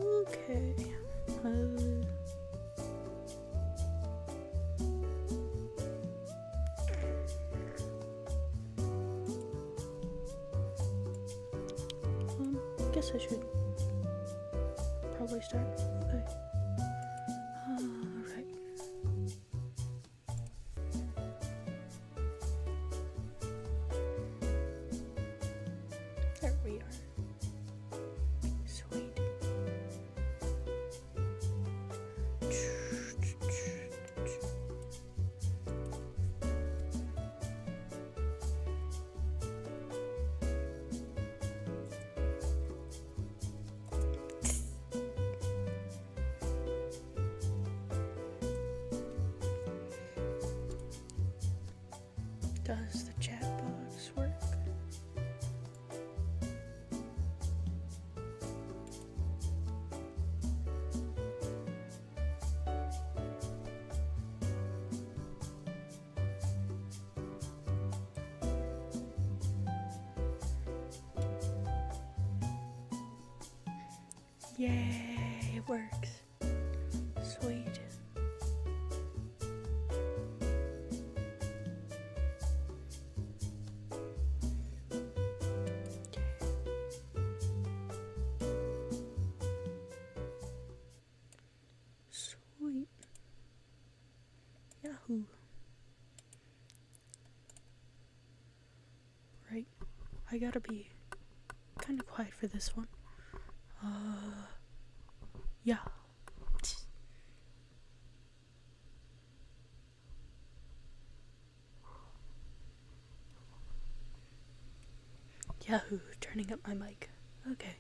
Okay. Guess I should probably start. Okay. Alright. There we are. Sweet. Does the chat box work? Yay, it works. Sweet. Sweet. Yahoo. Right. I gotta be kind of quiet for this one. Yeah. Yahoo, turning up my mic. Okay.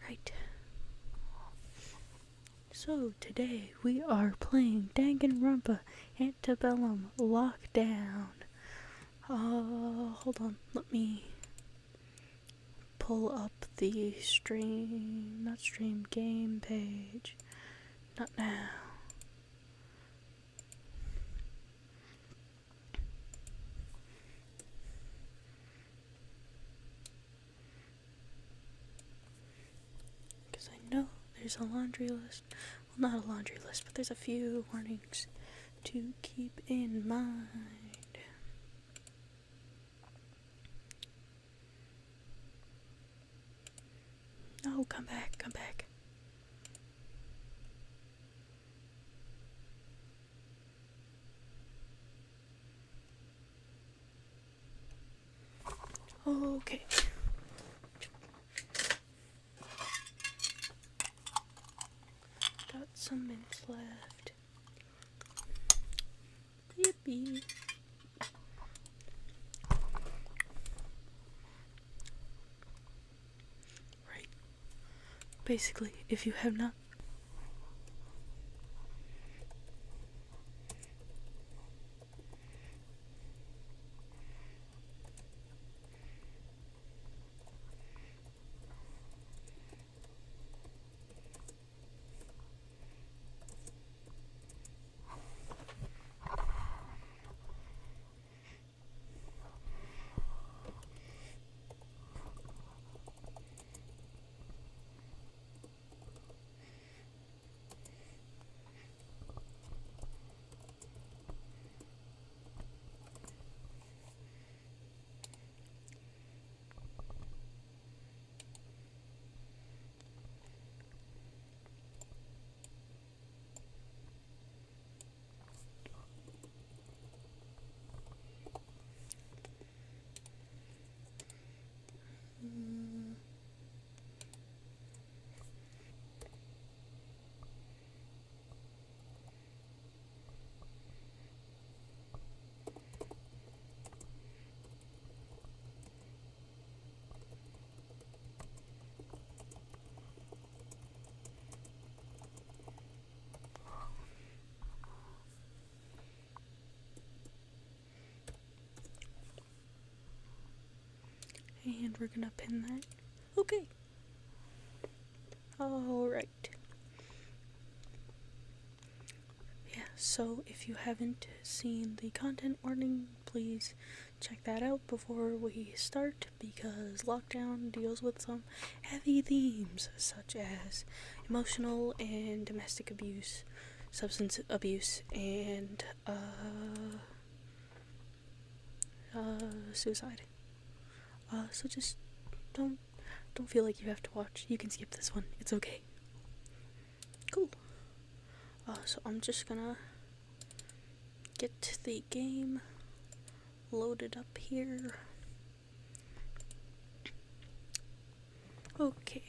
Right. So today we are playing Danganronpa Antebellum Lockdown. Hold on, let me pull up the game page. Not now. Because I know there's a laundry list. Well, not a laundry list, but there's a few warnings to keep in mind. No, come back, come back. Okay. Got some mints left. Yippee. Right. Basically, if you have not and we're gonna pin that. Okay. Alright. Yeah, So if you haven't seen the content warning, please check that out before we start, because lockdown deals with some heavy themes such as emotional and domestic abuse, substance abuse, and suicide. So just don't feel like you have to watch. You can skip this one. It's okay. Cool. So I'm just gonna get the game loaded up here. Okay.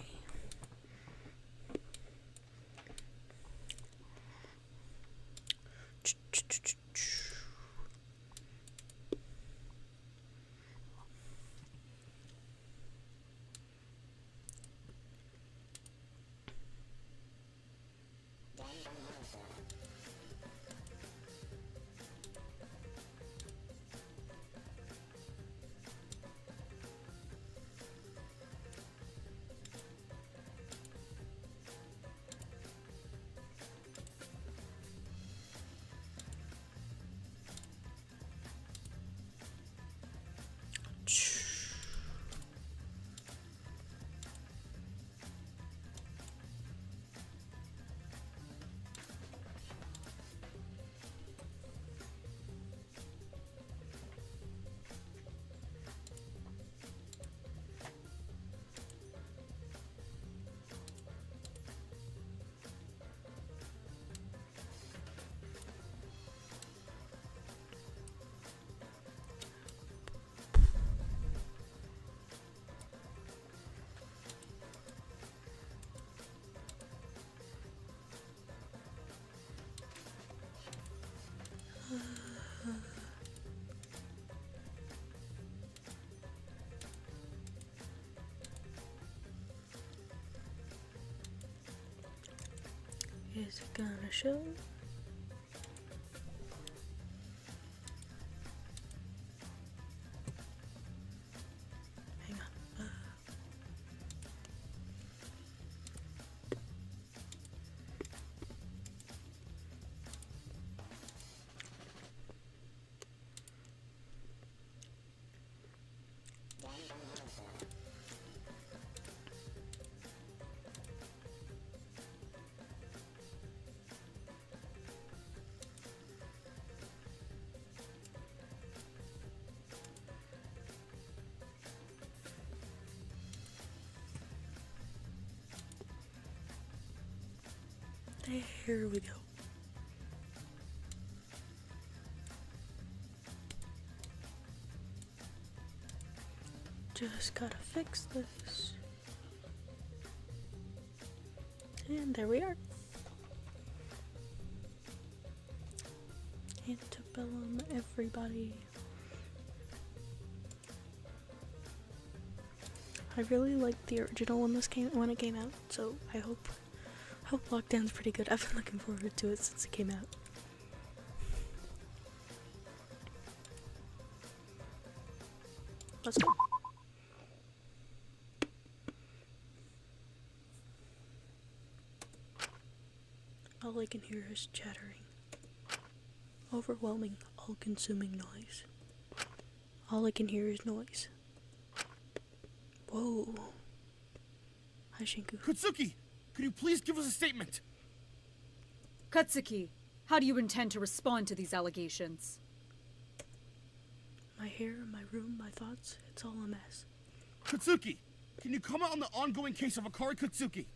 Is it gonna show? Hang on. There we go. Just gotta fix this. And there we are. Antebellum, everybody. I really liked the original when it came out, so I hope Lockdown's pretty good. I've been looking forward to it since it came out. Let's go. All I can hear is chattering. Overwhelming, all-consuming noise. All I can hear is noise. Whoa. Hi, Shinku. Kutsuki! Could you please give us a statement? Kutsuki, how do you intend to respond to these allegations? My hair, my room, my thoughts, it's all a mess. Kutsuki! Can you comment on the ongoing case of Akari Kutsuki?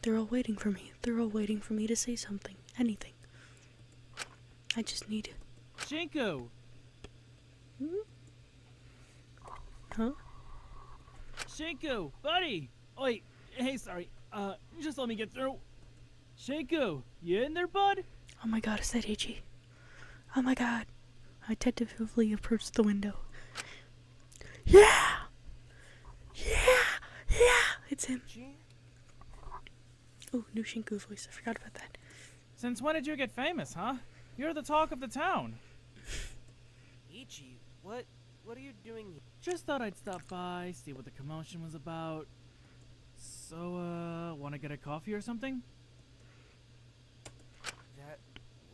They're all waiting for me. They're all waiting for me to say something. Anything. I just need... Shinku! Huh? Shinku! Buddy! Oh, wait, hey, sorry. Just let me get through. Shinku! You in there, bud? Oh my god, is that Ichi? Oh my god. I tentatively approached the window. Yeah! It's him. Oh, new Shinku voice. I forgot about that. Since when did you get famous, huh? You're the talk of the town. Ichi, what are you doing here? Just thought I'd stop by, see what the commotion was about. So, wanna get a coffee or something?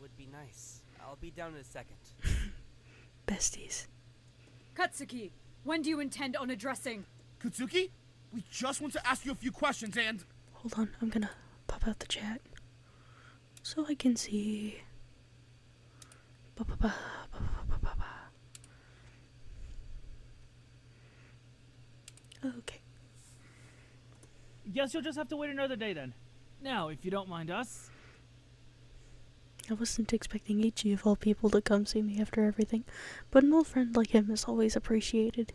would be nice. I'll be down in a second. Besties. Kutsuki, when do you intend on addressing? Kutsuki? We just want to ask you a few questions and... Hold on, I'm gonna pop out the chat so I can see. Ba-ba-ba, ba-ba-ba-ba-ba. Okay. Guess you'll just have to wait another day then. Now, if you don't mind us. I wasn't expecting Ichi of all people to come see me after everything, but an old friend like him is always appreciated.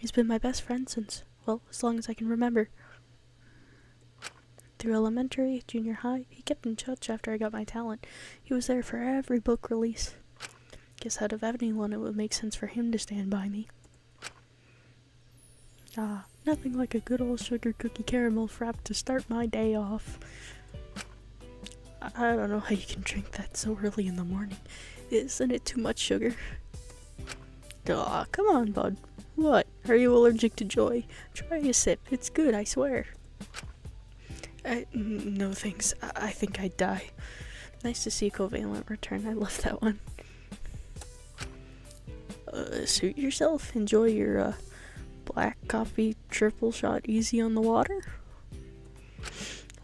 He's been my best friend since, well, as long as I can remember. Through elementary, junior high, he kept in touch after I got my talent. He was there for every book release. Guess out of anyone it would make sense for him to stand by me. Ah, nothing like a good old sugar cookie caramel frap to start my day off. I don't know how you can drink that so early in the morning. Isn't it too much sugar? Aw, come on, bud. What? Are you allergic to joy? Try a sip. It's good, I swear. No thanks. I think I'd die. Nice to see Covalent return. I love that one. Suit yourself. Enjoy your, black coffee triple shot easy on the water.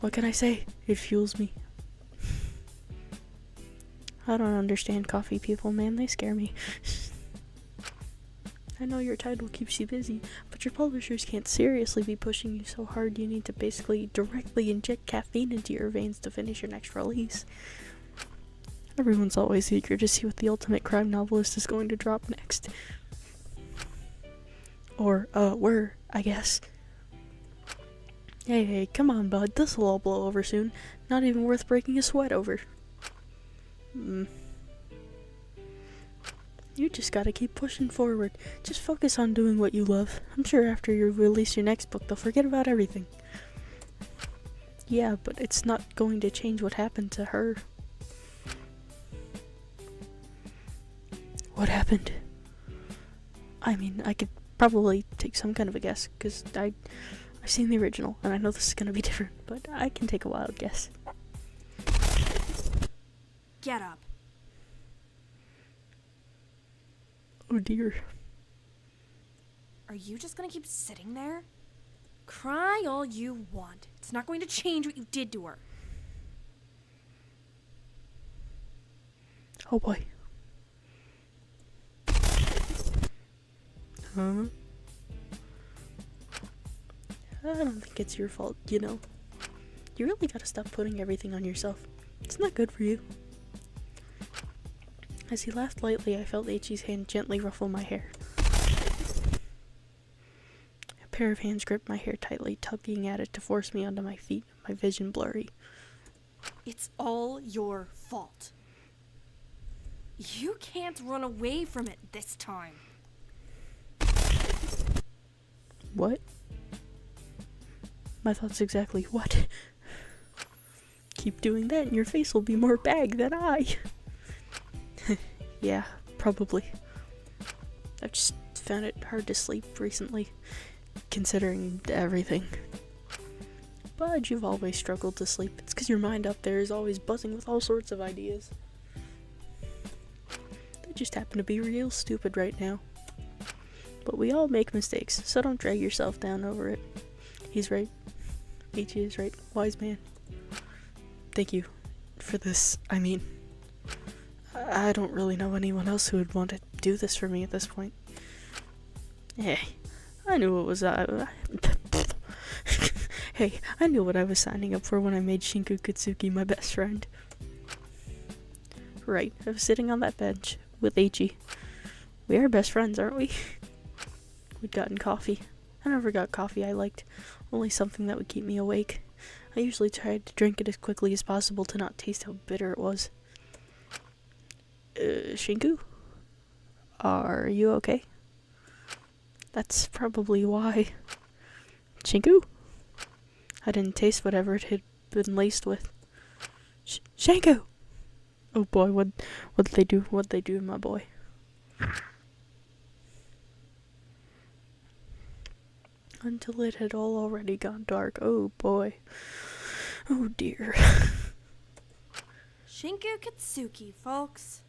What can I say? It fuels me. I don't understand coffee people, man. They scare me. I know your title keeps you busy, but your publishers can't seriously be pushing you so hard you need to basically directly inject caffeine into your veins to finish your next release. Everyone's always eager to see what the ultimate crime novelist is going to drop next. Or, were, I guess. Hey, come on, bud. This'll all blow over soon. Not even worth breaking a sweat over. You just gotta keep pushing forward. Just focus on doing what you love. I'm sure after you release your next book, they'll forget about everything. Yeah, but it's not going to change what happened to her. What happened? I mean, I could probably take some kind of a guess, because I've seen the original, and I know this is gonna be different, but I can take a wild guess. Get up. Oh dear. Are you just gonna keep sitting there? Cry all you want. It's not going to change what you did to her. Oh boy. Huh? I don't think it's your fault, you know. You really gotta stop putting everything on yourself. It's not good for you. As he laughed lightly, I felt Ichi's hand gently ruffle my hair. A pair of hands gripped my hair tightly, tugging at it to force me onto my feet, my vision blurry. It's all your fault. You can't run away from it this time. What? My thoughts exactly. What? Keep doing that and your face will be more bag than I. Yeah, probably. I've just found it hard to sleep recently, considering everything. But you've always struggled to sleep. It's because your mind up there is always buzzing with all sorts of ideas. They just happen to be real stupid right now. But we all make mistakes, so don't drag yourself down over it. He's right. Ichi is right. Wise man. Thank you for this. I mean, I don't really know anyone else who would want to do this for me at this point. Hey, I knew it was Hey, I knew what I was signing up for when I made Shinku Kutsuki my best friend. Right, I was sitting on that bench with Ichi. We are best friends, aren't we? We'd gotten coffee. I never got coffee I liked, only something that would keep me awake. I usually tried to drink it as quickly as possible to not taste how bitter it was. Shinku? Are you okay? That's probably why. Shinku? I didn't taste whatever it had been laced with. Shinku! Oh boy, what'd they do? What'd they do to my boy? Until it had all already gone dark. Oh boy. Oh dear. Shinku Kutsuki, folks.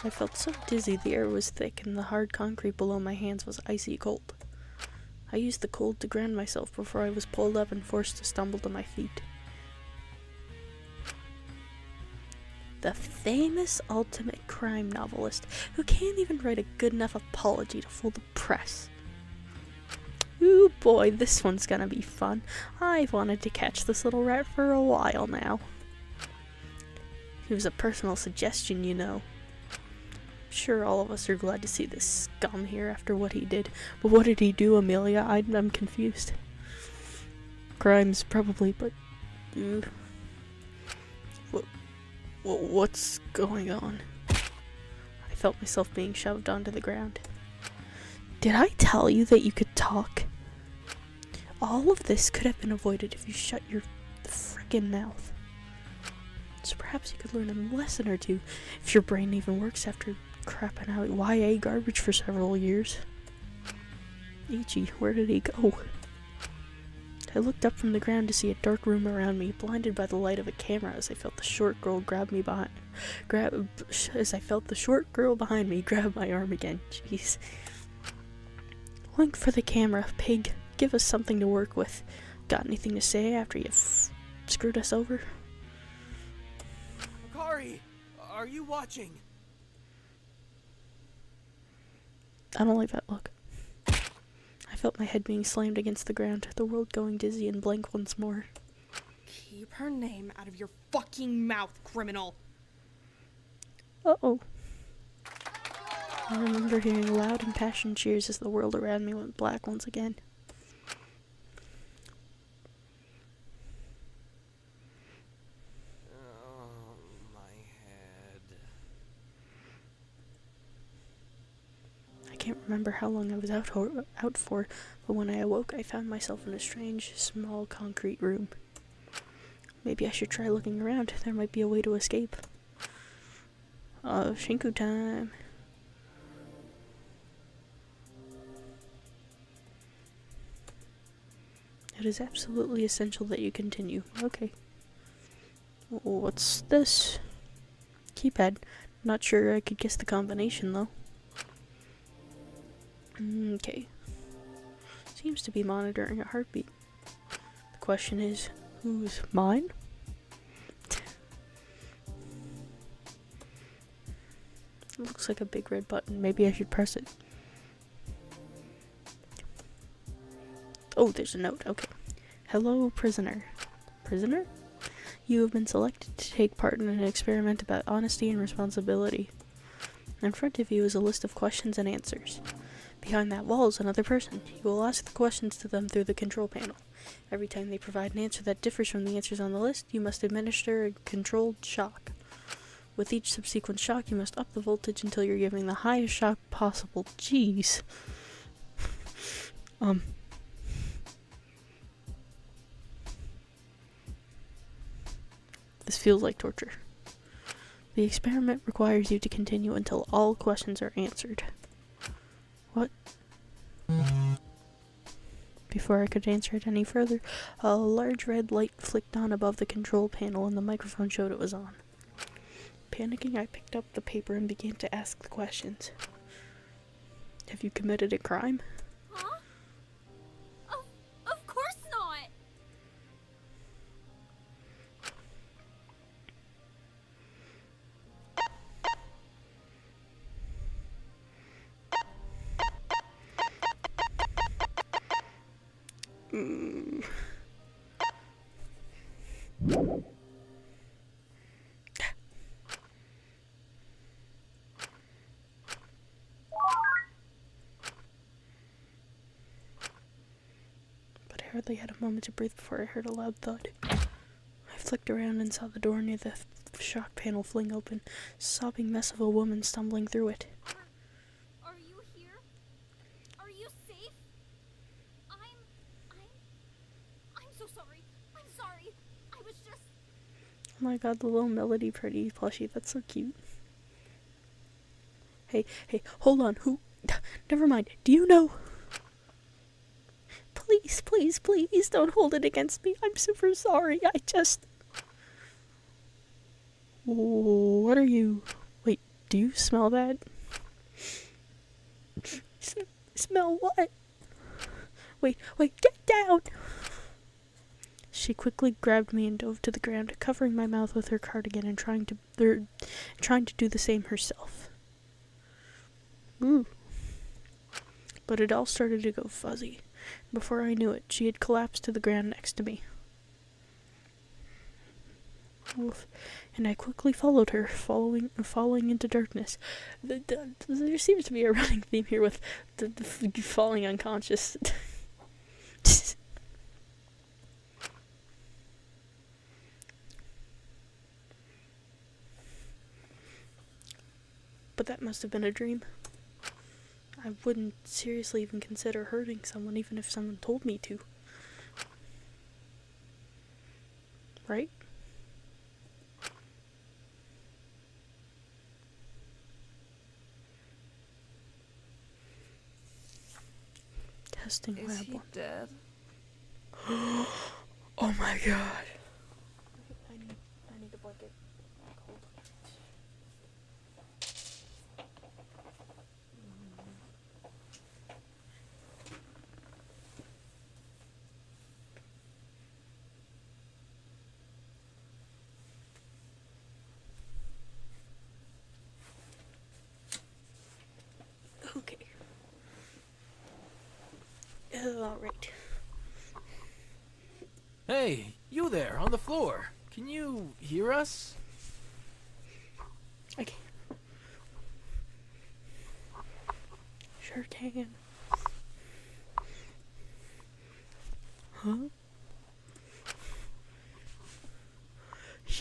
I felt so dizzy, the air was thick, and the hard concrete below my hands was icy cold. I used the cold to ground myself before I was pulled up and forced to stumble to my feet. The famous ultimate crime novelist who can't even write a good enough apology to fool the press. Ooh boy, this one's gonna be fun. I've wanted to catch this little rat for a while now. It was a personal suggestion, you know. Sure, all of us are glad to see this scum here after what he did. But what did he do, Amelia? I'm confused. Crimes, probably, but... What's going on? I felt myself being shoved onto the ground. Did I tell you that you could talk? All of this could have been avoided if you shut your frickin' mouth. So perhaps you could learn a lesson or two, if your brain even works after crapping out YA garbage for several years. Ichi, where did he go? I looked up from the ground to see a dark room around me, blinded by the light of a camera as I felt the short girl behind me grab my arm again. Jeez. Link for the camera, pig. Give us something to work with. Got anything to say after you screwed us over? Akari, are you watching? I don't like that look. I felt my head being slammed against the ground, the world going dizzy and blank once more. Keep her name out of your fucking mouth, criminal. Uh-oh. I remember hearing loud impassioned cheers as the world around me went black once again. Oh, my head. I can't remember how long I was out for, but when I awoke, I found myself in a strange, small concrete room. Maybe I should try looking around. There might be a way to escape. Shinku time. It is absolutely essential that you continue. Okay. What's this? Keypad. Not sure I could guess the combination, though. Okay. Seems to be monitoring a heartbeat. The question is, who's mine? It looks like a big red button. Maybe I should press it. Oh, there's a note. Okay. Hello, prisoner. Prisoner? You have been selected to take part in an experiment about honesty and responsibility. In front of you is a list of questions and answers. Behind that wall is another person. You will ask the questions to them through the control panel. Every time they provide an answer that differs from the answers on the list, you must administer a controlled shock. With each subsequent shock, you must up the voltage until you're giving the highest shock possible. Jeez. This feels like torture. The experiment requires you to continue until all questions are answered. What? Before I could answer it any further, a large red light flicked on above the control panel and the microphone showed it was on. Panicking, I picked up the paper and began to ask the questions. Have you committed a crime? Huh? Of course not! But I hardly had a moment to breathe before I heard a loud thud. I flicked around and saw the door near the shock panel fling open, sobbing mess of a woman stumbling through it. Are you here? Are you safe? I'm so sorry. I'm sorry. I was just... Oh my god, the little Melody Pretty plushie, that's so cute. Hey, hold on, who? Never mind, do you know? Please don't hold it against me, I'm super sorry, What are you... Wait, do you smell that? Smell what? Wait, get down! She quickly grabbed me and dove to the ground, covering my mouth with her cardigan and trying to do the same herself. Ooh. But it all started to go fuzzy. Before I knew it, she had collapsed to the ground next to me. Oof. And I quickly followed her, falling into darkness. There seems to be a running theme here with the falling unconscious. But that must have been a dream. I wouldn't seriously even consider hurting someone, even if someone told me to. Right? Testing Is lab he one. dead? Oh my god. I need a blanket. Cold. Okay. Alright. Hey, you there on the floor. Can you hear us? Okay. Sure can. Huh?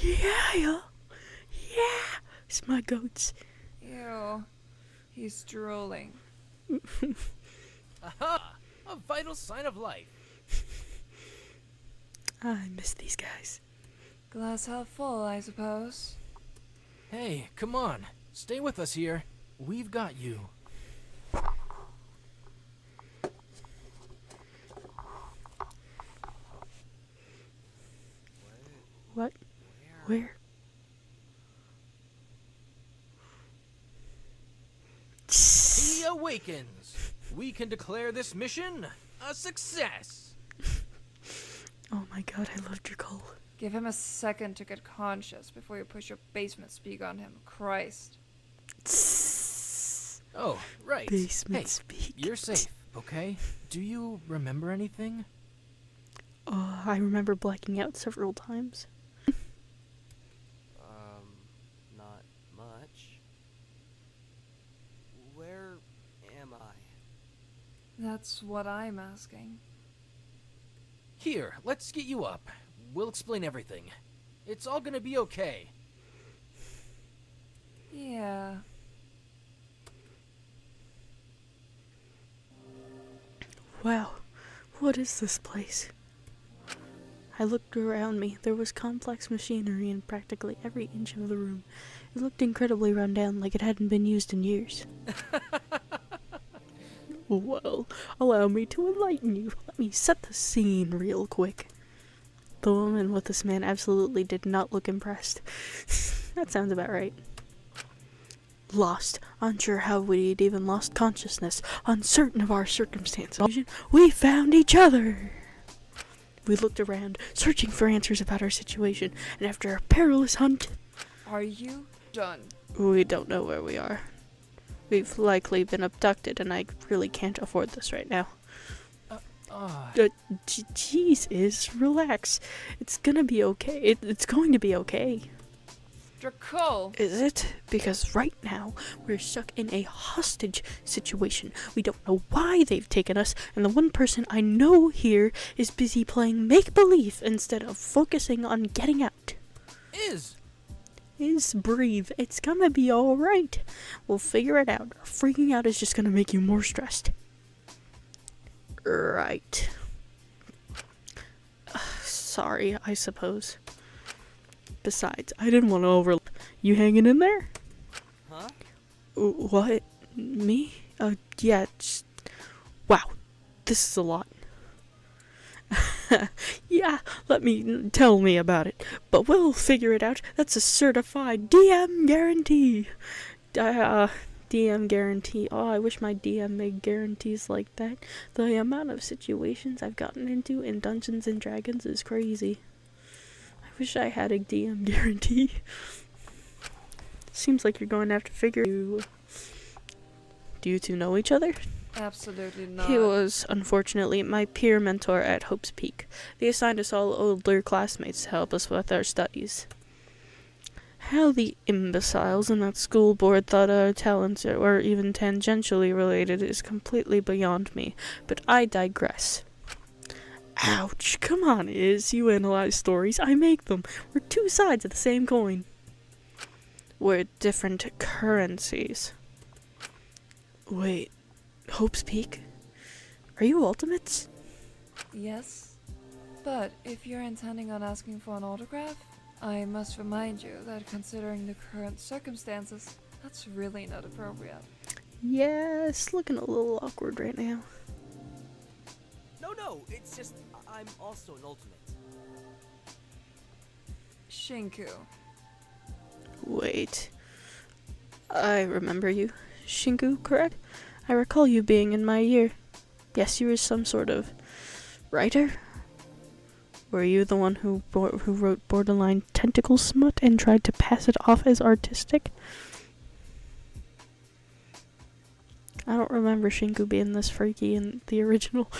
Yeah! Yeah! It's my goats. Ew. He's drooling. Aha! A vital sign of life. I miss these guys. Glass half full, I suppose. Hey, come on. Stay with us here. We've got you. What? Where? He awakens. We can declare this mission a success. Oh my god, I loved your call. Give him a second to get conscious before you push your basement speak on him. Christ. Oh, right. Basement Hey, speak. you're safe, okay? Do you remember anything? I remember blacking out several times. Not much. Where am I? That's what I'm asking. Here, let's get you up. We'll explain everything. It's all gonna be okay. Yeah. Wow, what is this place? I looked around me. There was complex machinery in practically every inch of the room. It looked incredibly run down, like it hadn't been used in years. Well, allow me to enlighten you. Let me set the scene real quick. The woman with this man absolutely did not look impressed. That sounds about right. Lost, unsure how we'd even lost consciousness, uncertain of our circumstances. We found each other! We looked around, searching for answers about our situation, and after a perilous hunt... Are you done? We don't know where we are. We've likely been abducted, and I really can't afford this right now. Jesus, relax. It's gonna be okay. It's going to be okay. Dracul! Is it? Because right now, we're stuck in a hostage situation. We don't know why they've taken us, and the one person I know here is busy playing make-believe instead of focusing on getting out. Breathe. It's gonna be alright. We'll figure it out. Freaking out is just gonna make you more stressed. Right. Sorry, I suppose. Besides, I didn't want to overlap. You hanging in there? Huh? What? Me? Yeah, wow. This is a lot. Yeah, tell me about it. But we'll figure it out. That's a certified DM guarantee. DM guarantee. Oh, I wish my DM made guarantees like that. The amount of situations I've gotten into in Dungeons and Dragons is crazy. I wish I had a DM guarantee. Seems like you're going to have to figure. Do you two know each other? Absolutely not. He was, unfortunately, my peer mentor at Hope's Peak. They assigned us all older classmates to help us with our studies. How the imbeciles in that school board thought our talents were even tangentially related is completely beyond me, but I digress. Ouch, come on, Iz, you analyze stories, I make them. We're two sides of the same coin. We're different currencies. Wait, Hope's Peak? Are you Ultimates? Yes. But if you're intending on asking for an autograph, I must remind you that considering the current circumstances, that's really not appropriate. Yeah, it's looking a little awkward right now. No, it's just I'm also an ultimate. Shinku. Wait. I remember you. Shinku, correct? I recall you being in my year. Yes, you were some sort of writer? Were you the one who wrote borderline tentacle smut and tried to pass it off as artistic? I don't remember Shinku being this freaky in the original.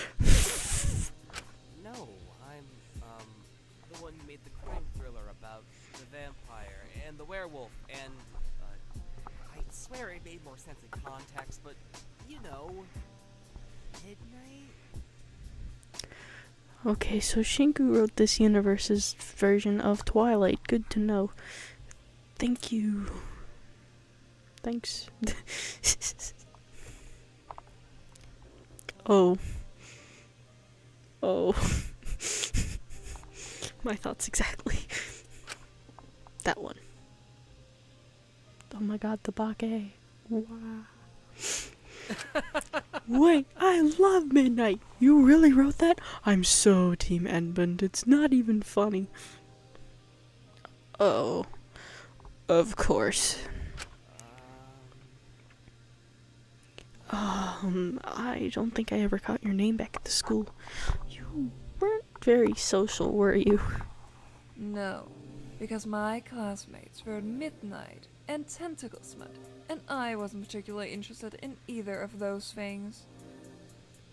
No, I'm the one who made the crime thriller about the vampire and the werewolf, and I swear it made more sense in context, but you know, midnight. Okay, so Shinku wrote this universe's version of Twilight. Good to know. Thank you. Thanks. Oh. My thoughts exactly. That one. Oh my god, the bake. Wow. Wait, I love Midnight. You really wrote that? I'm so Team Edmund. It's not even funny. Oh. Of course. I don't think I ever caught your name back at the school. You weren't very social, were you? No, because my classmates were Midnight and Tentacle Smut, and I wasn't particularly interested in either of those things.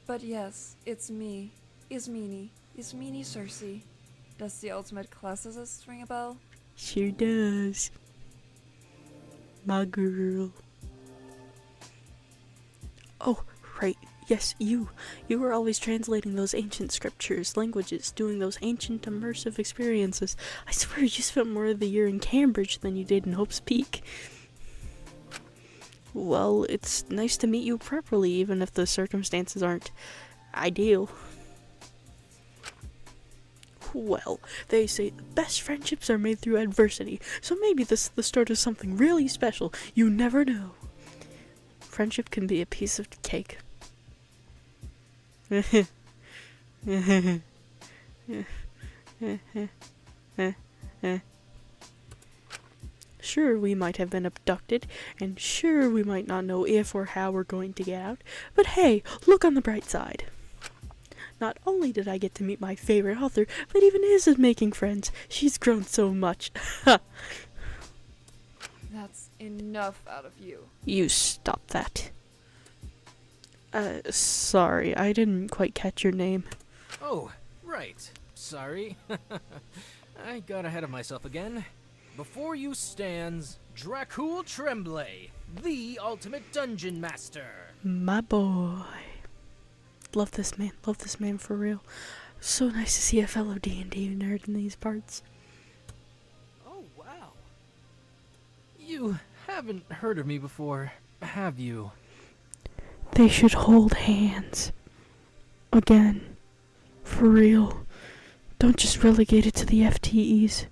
But yes, it's me, Ismini Cersei. Does the ultimate classicist ring a bell? Sure does. My girl. Oh, right. Yes, you. You were always translating those ancient scriptures, languages, doing those ancient immersive experiences. I swear you spent more of the year in Cambridge than you did in Hope's Peak. Well, it's nice to meet you properly, even if the circumstances aren't ideal. Well, they say the best friendships are made through adversity, so maybe this is the start of something really special. You never know. Friendship can be a piece of cake. Sure, we might have been abducted, and sure, we might not know if or how we're going to get out, but hey, look on the bright side. Not only did I get to meet my favorite author, but even Iz is making friends. She's grown so much. That's enough out of you. You stop that. Sorry, I didn't quite catch your name. Oh, right. Sorry. I got ahead of myself again. Before you stands Dracul Tremblay, the ultimate dungeon master. My boy. Love this man for real. So nice to see a fellow D&D nerd in these parts. Oh wow. You haven't heard of me before, have you? They should hold hands. Again. For real. Don't just relegate it to the FTEs.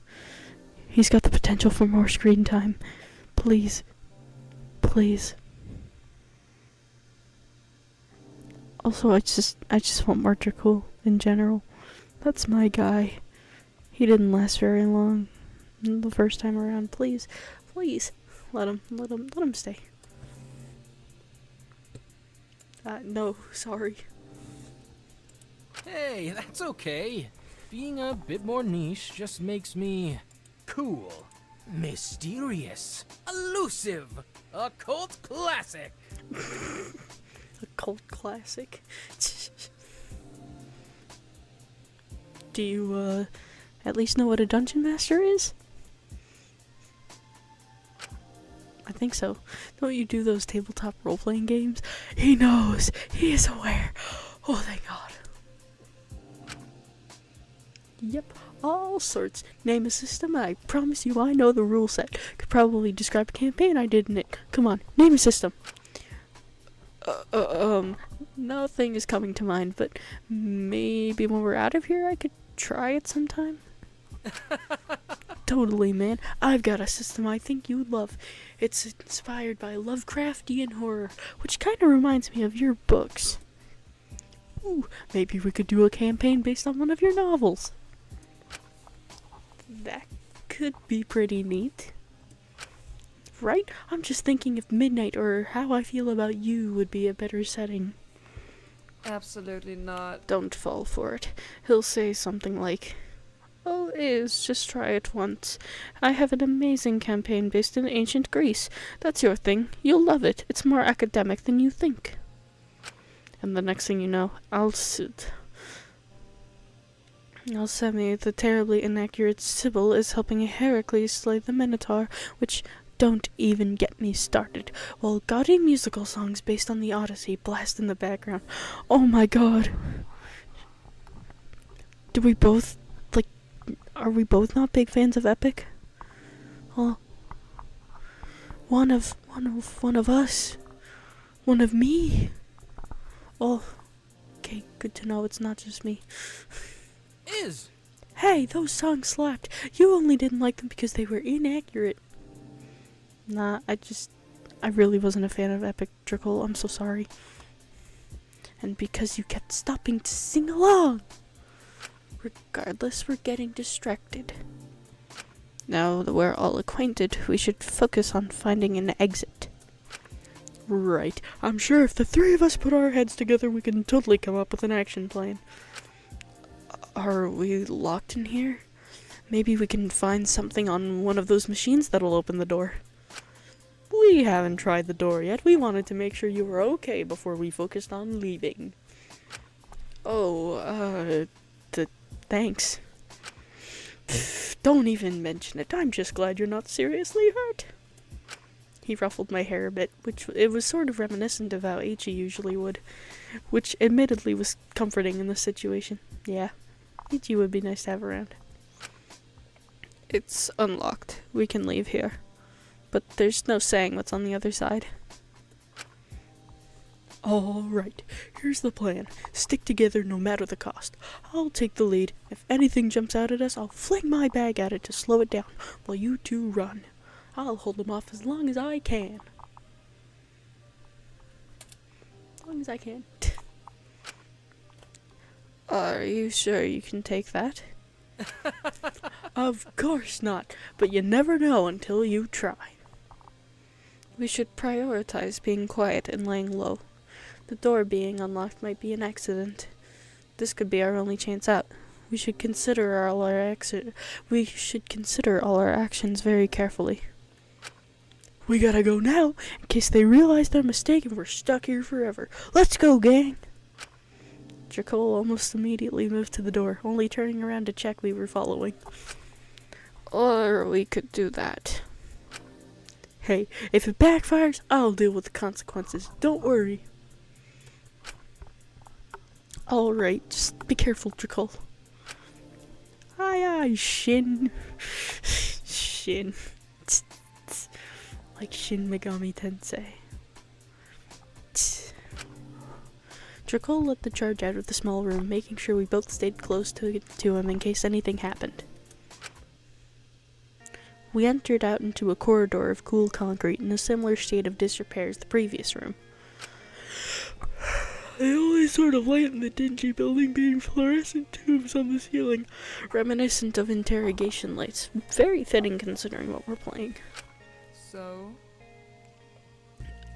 He's got the potential for more screen time. Please. Please. Also, I just want more Dracul in general. That's my guy. He didn't last very long the first time around. Please, please, let him stay. No, sorry. Hey, that's okay. Being a bit more niche just makes me cool, mysterious, elusive, a cult classic. A cult classic. Do you, at least know what a dungeon master is? I think so. Don't you do those tabletop role-playing games? He knows! He is aware! Oh, thank God. Yep, all sorts. Name a system, I promise you I know the rule set. Could probably describe a campaign I did in it. Come on, name a system. Nothing is coming to mind, but maybe when we're out of here I could try it sometime. Totally, man. I've got a system I think you'd love. It's inspired by Lovecraftian horror, which kind of reminds me of your books. Ooh, maybe we could do a campaign based on one of your novels. That could be pretty neat. Right? I'm just thinking if Midnight or How I Feel About You would be a better setting. Absolutely not. Don't fall for it. He'll say something like, "Oh, Iz, just try it once. I have an amazing campaign based in ancient Greece. That's your thing. You'll love it. It's more academic than you think." And the next thing you know, Alcime, the terribly inaccurate Sibyl, is helping Heracles slay the Minotaur, which, don't even get me started, while gaudy musical songs based on the Odyssey blast in the background. Oh my God. Are we both not big fans of Epic? Well, one of us. One of me. Oh, okay, good to know it's not just me. Is Hey, those songs slapped. You only didn't like them because they were inaccurate. Nah, I really wasn't a fan of Epic, Drickle. I'm so sorry. And because you kept stopping to sing along. Regardless, we're getting distracted. Now that we're all acquainted, we should focus on finding an exit. Right. I'm sure if the three of us put our heads together, we can totally come up with an action plan. Are we locked in here? Maybe we can find something on one of those machines that'll open the door. We haven't tried the door yet. We wanted to make sure you were okay before we focused on leaving. Oh, thanks. Don't even mention it. I'm just glad you're not seriously hurt. He ruffled my hair a bit, which it was sort of reminiscent of how Ichi usually would, which admittedly was comforting in this situation. Yeah, Ichi would be nice to have around. It's unlocked. We can leave here. But there's no saying what's on the other side. Alright, here's the plan. Stick together no matter the cost. I'll take the lead. If anything jumps out at us, I'll fling my bag at it to slow it down, while you two run. I'll hold them off as long as I can. As long as I can. Are you sure you can take that? Of course not, but you never know until you try. We should prioritize being quiet and laying low. The door being unlocked might be an accident. This could be our only chance out. We should consider all our actions very carefully. We gotta go now, in case they realize their mistake and we're stuck here forever. Let's go, gang! Dracul almost immediately moved to the door, only turning around to check we were following. Or we could do that. Hey, if it backfires, I'll deal with the consequences. Don't worry. Alright, just be careful, Dracul. Aye, Shin. Shin. Like Shin Megami Tensei. Dracul let the charge out of the small room, making sure we both stayed close to him in case anything happened. We entered out into a corridor of cool concrete in a similar state of disrepair as the previous room. The only sort of light in the dingy building being fluorescent tubes on the ceiling, reminiscent of interrogation lights. Very fitting considering what we're playing. So?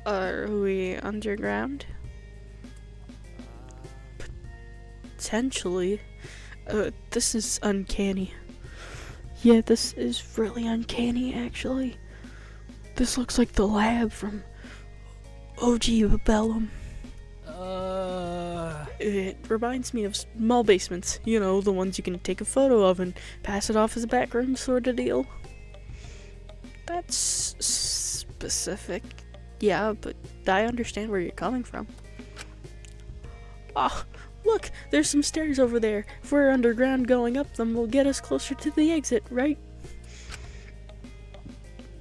Are we underground? Potentially. This is uncanny. Yeah, this is really uncanny, actually. This looks like the lab from Antebellum. It reminds me of small basements. You know, the ones you can take a photo of and pass it off as a background sort of deal. That's specific. Yeah, but I understand where you're coming from. Ah, look, there's some stairs over there. If we're underground, going up them will get us closer to the exit, right?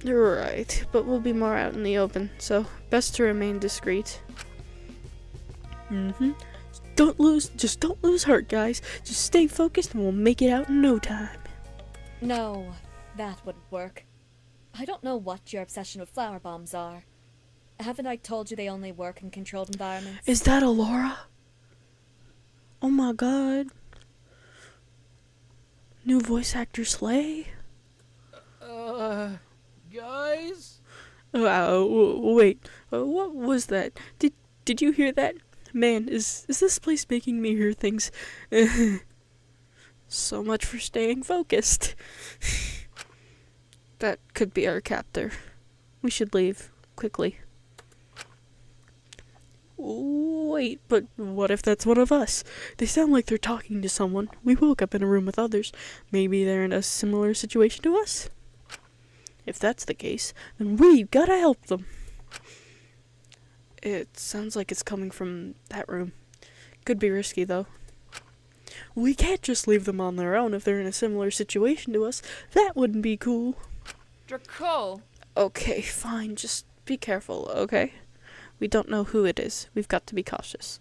Right, but we'll be more out in the open, so best to remain discreet. Don't lose heart, guys. Just stay focused and we'll make it out in no time. No, that wouldn't work. I don't know what your obsession with flower bombs are. Haven't I told you they only work in controlled environments? Is that Alora? Oh my god. New voice actor Slay? Guys? Wait. What was that? Did you hear that? Man, is this place making me hear things? So much for staying focused. That could be our captor. We should leave quickly. Wait, but what if that's one of us? They sound like they're talking to someone. We woke up in a room with others. Maybe they're in a similar situation to us? If that's the case, then we've gotta help them. It sounds like it's coming from that room. Could be risky, though. We can't just leave them on their own if they're in a similar situation to us. That wouldn't be cool. Draco! Okay, fine. Just be careful, okay? We don't know who it is. We've got to be cautious.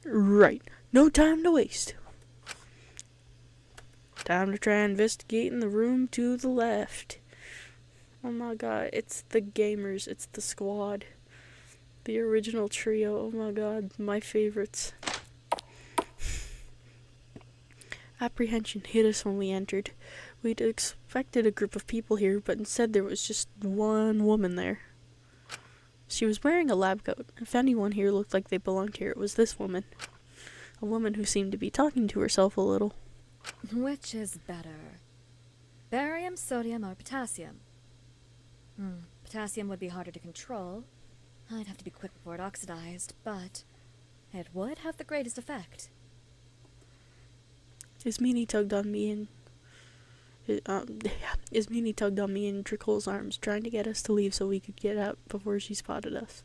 Right. No time to waste. Time to try investigating the room to the left. Oh my god, it's the gamers. It's the squad. The original trio. Oh my god, my favorites. Apprehension hit us when we entered. We'd expected a group of people here, but instead there was just one woman there. She was wearing a lab coat. If anyone here looked like they belonged here, it was this woman. A woman who seemed to be talking to herself a little. Which is better? Barium, sodium, or potassium? Potassium would be harder to control. I'd have to be quick before it oxidized, but it would have the greatest effect. Ismini tugged on me and Trickle's arms, trying to get us to leave so we could get out before she spotted us.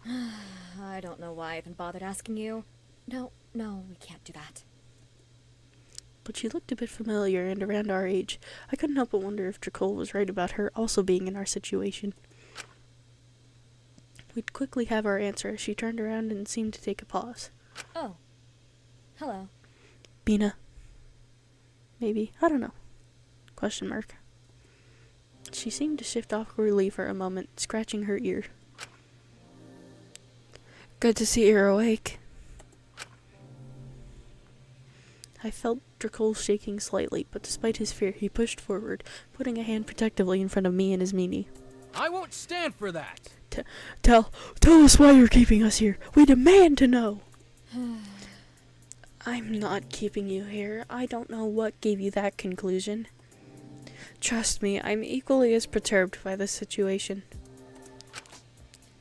I don't know why I even bothered asking you. No, we can't do that. But she looked a bit familiar and around our age. I couldn't help but wonder if Trickle was right about her also being in our situation. We'd quickly have our answer as she turned around and seemed to take a pause. Oh. Hello. Bina. Maybe. I don't know. Question mark. She seemed to shift awkwardly for a moment, scratching her ear. Good to see you're awake. I felt Draco shaking slightly, but despite his fear, he pushed forward, putting a hand protectively in front of me and Ismini. I won't stand for that! Tell us why you're keeping us here. We demand to know. I'm not keeping you here. I don't know what gave you that conclusion. Trust me, I'm equally as perturbed by this situation.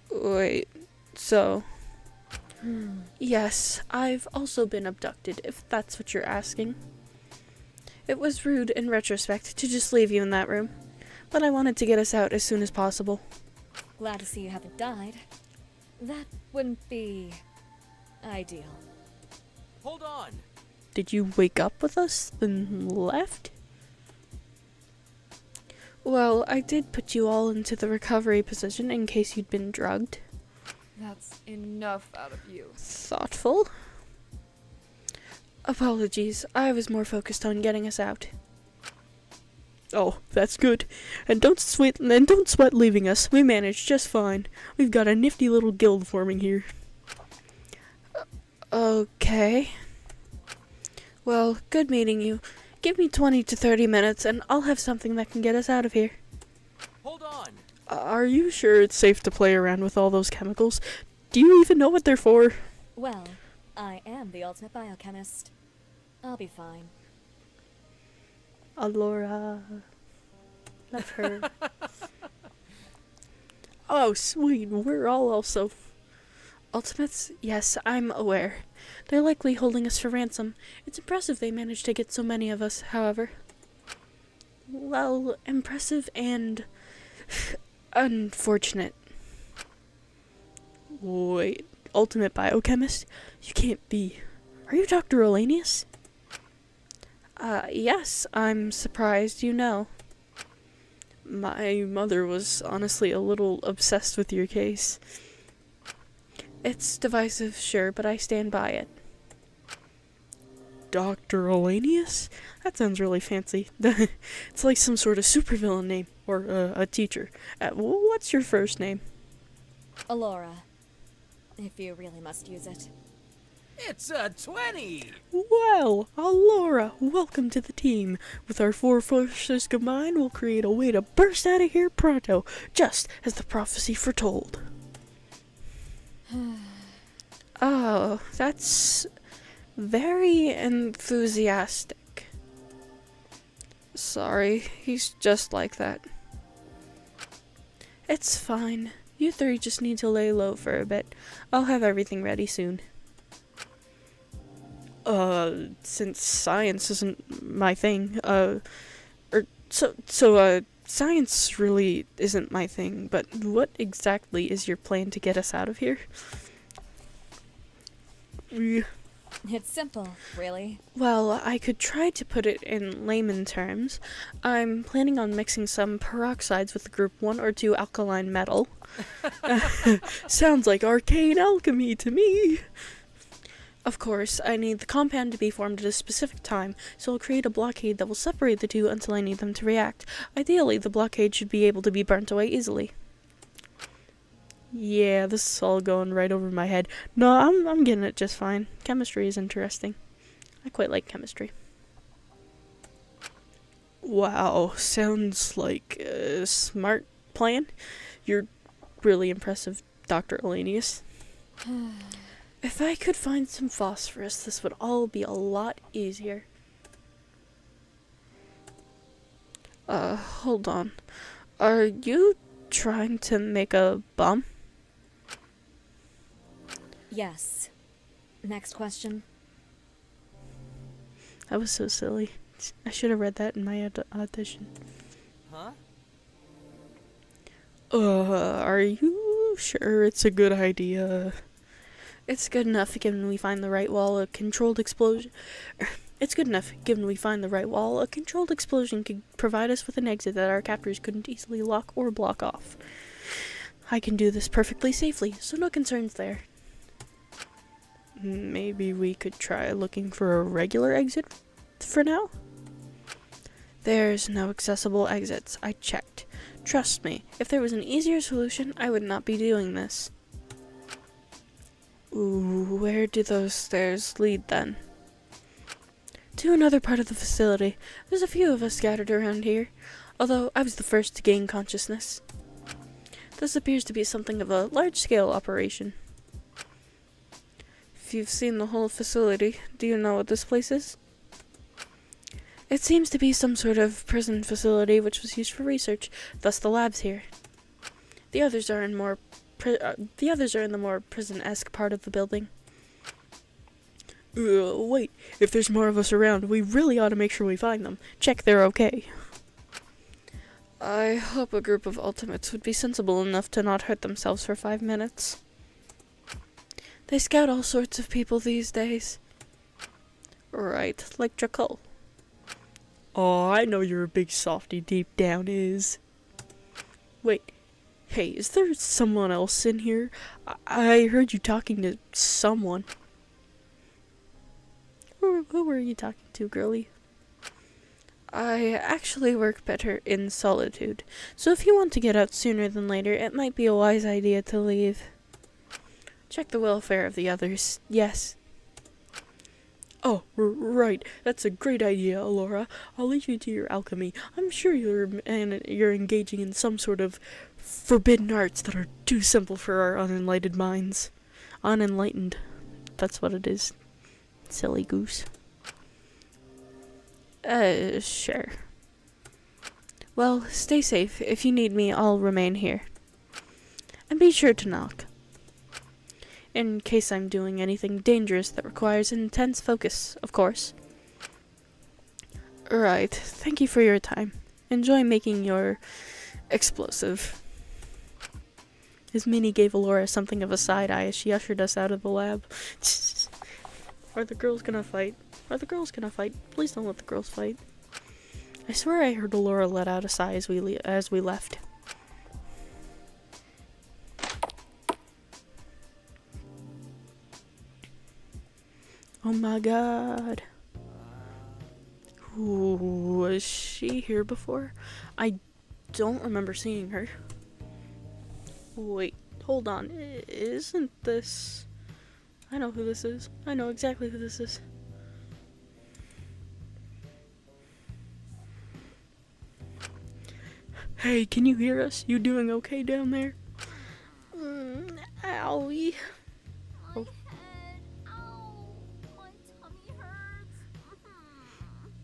Wait, so... Yes, I've also been abducted, if that's what you're asking. It was rude, in retrospect, to just leave you in that room, but I wanted to get us out as soon as possible. Glad to see you haven't died. That wouldn't be... ideal. Hold on! Did you wake up with us, then left? Well, I did put you all into the recovery position in case you'd been drugged. That's enough out of you. Thoughtful. Apologies, I was more focused on getting us out. Oh, that's good. And don't sweat leaving us. We managed just fine. We've got a nifty little guild forming here. Okay. Well, good meeting you. Give me 20 to 30 minutes and I'll have something that can get us out of here. Hold on. Are you sure it's safe to play around with all those chemicals? Do you even know what they're for? Well, I am the ultimate biochemist. I'll be fine. Alora. Love her. Oh, sweet. We're all also ultimates? Yes, I'm aware. They're likely holding us for ransom. It's impressive they managed to get so many of us, however. Well, impressive and unfortunate. Wait, ultimate biochemist? You can't be. Are you Dr. Olanius? Yes, I'm surprised you know. My mother was honestly a little obsessed with your case. It's divisive, sure, but I stand by it. Dr. Olanius? That sounds really fancy. It's like some sort of supervillain name, or a teacher. What's your first name? Alora. If you really must use it. It's a 20! Well, Alora, welcome to the team. With our 4 forces combined, we'll create a way to burst out of here pronto, just as the prophecy foretold. Oh, that's very enthusiastic. Sorry, he's just like that. It's fine. You 3 just need to lay low for a bit. I'll have everything ready soon. Since science isn't my thing, science really isn't my thing, but what exactly is your plan to get us out of here? It's simple, really. Well, I could try to put it in layman terms. I'm planning on mixing some peroxides with group 1 or 2 alkaline metal. Sounds like arcane alchemy to me. Of course, I need the compound to be formed at a specific time, so I'll create a blockade that will separate the two until I need them to react. Ideally, the blockade should be able to be burnt away easily. Yeah, this is all going right over my head. No, I'm getting it just fine. Chemistry is interesting. I quite like chemistry. Wow, sounds like a smart plan. You're really impressive, Dr. Elenius. If I could find some phosphorus, this would all be a lot easier. Hold on. Are you trying to make a bomb? Yes. Next question. That was so silly. I should have read that in my audition. Huh? Are you sure it's a good idea? It's good enough given we find the right wall, a controlled explosion. It's good enough given we find the right wall. A controlled explosion could provide us with an exit that our captors couldn't easily lock or block off. I can do this perfectly safely, so no concerns there. Maybe we could try looking for a regular exit for now? There's no accessible exits. I checked. Trust me, if there was an easier solution, I would not be doing this. Ooh, where do those stairs lead then? To another part of the facility. There's a few of us scattered around here, although I was the first to gain consciousness. This appears to be something of a large-scale operation. If you've seen the whole facility, do you know what this place is? It seems to be some sort of prison facility which was used for research, thus the labs here. The others are in the more prison-esque part of the building. Wait, if there's more of us around, we really ought to make sure we find them. Check they're okay. I hope a group of ultimates would be sensible enough to not hurt themselves for 5 minutes. They scout all sorts of people these days. Right, like Drakul. Oh, I know you're a big softy deep down is. Wait. Hey, is there someone else in here? I heard you talking to someone. Who were you talking to, girlie? I actually work better in solitude, so if you want to get out sooner than later, it might be a wise idea to leave. Check the welfare of the others. Yes. Oh, right. That's a great idea, Alora. I'll leave you to your alchemy. I'm sure you're engaging in some sort of forbidden arts that are too simple for our unenlightened minds. Unenlightened. That's what it is. Silly goose. Sure. Well, stay safe. If you need me, I'll remain here. And be sure to knock. In case I'm doing anything dangerous that requires intense focus, of course. Right. Thank you for your time. Enjoy making your explosive. As Minnie gave Alora something of a side eye as she ushered us out of the lab. Are the girls gonna fight? Are the girls gonna fight? Please don't let the girls fight. I swear I heard Alora let out a sigh as we left. Oh my god. Ooh, was she here before? I don't remember seeing her. Wait, hold on. Isn't this... I know who this is. I know exactly who this is. Hey, can you hear us? You doing okay down there? Owie. My head. Ow. My tummy hurts.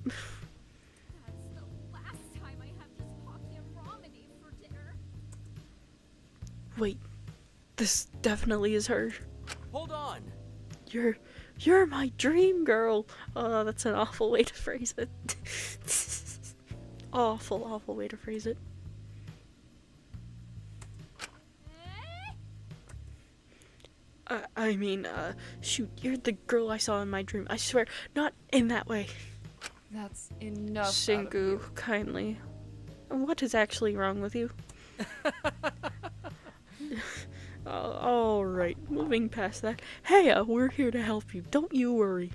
That's the last time I have this pocky and ramen for dinner. Wait, this definitely is her. Hold on. You're my dream girl. Oh, that's an awful way to phrase it. awful way to phrase it. Shoot, you're the girl I saw in my dream. I swear, not in that way. That's enough. Shinku, kindly. What is actually wrong with you? Alright, moving past that. Hey, we're here to help you. Don't you worry.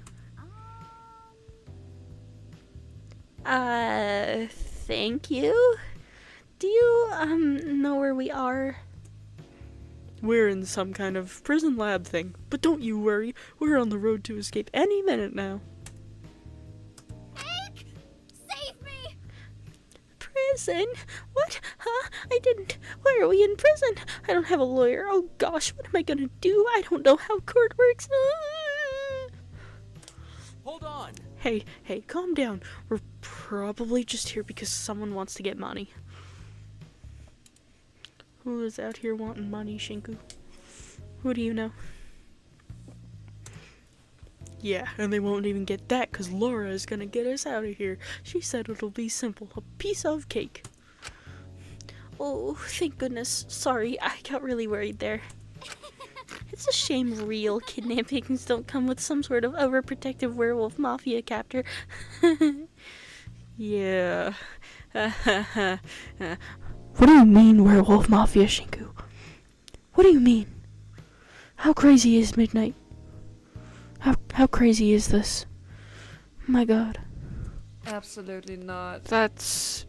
Thank you? Do you, know where we are? We're in some kind of prison lab thing, but don't you worry. We're on the road to escape any minute now. Hank! Save me! Prison? What? Huh? I didn't. Why are we in prison? I don't have a lawyer. Oh gosh, what am I gonna do? I don't know how court works. Hold on. Hey, calm down. We're probably just here because someone wants to get money. Who is out here wanting money, Shinku? Who do you know? Yeah, and they won't even get that because Laura is gonna get us out of here. She said it'll be simple. A piece of cake. Oh, thank goodness. Sorry, I got really worried there. It's a shame real kidnappings don't come with some sort of overprotective werewolf mafia captor. Yeah. What do you mean, werewolf mafia, Shinku? What do you mean? How crazy is midnight? How crazy is this? My god. Absolutely not. That's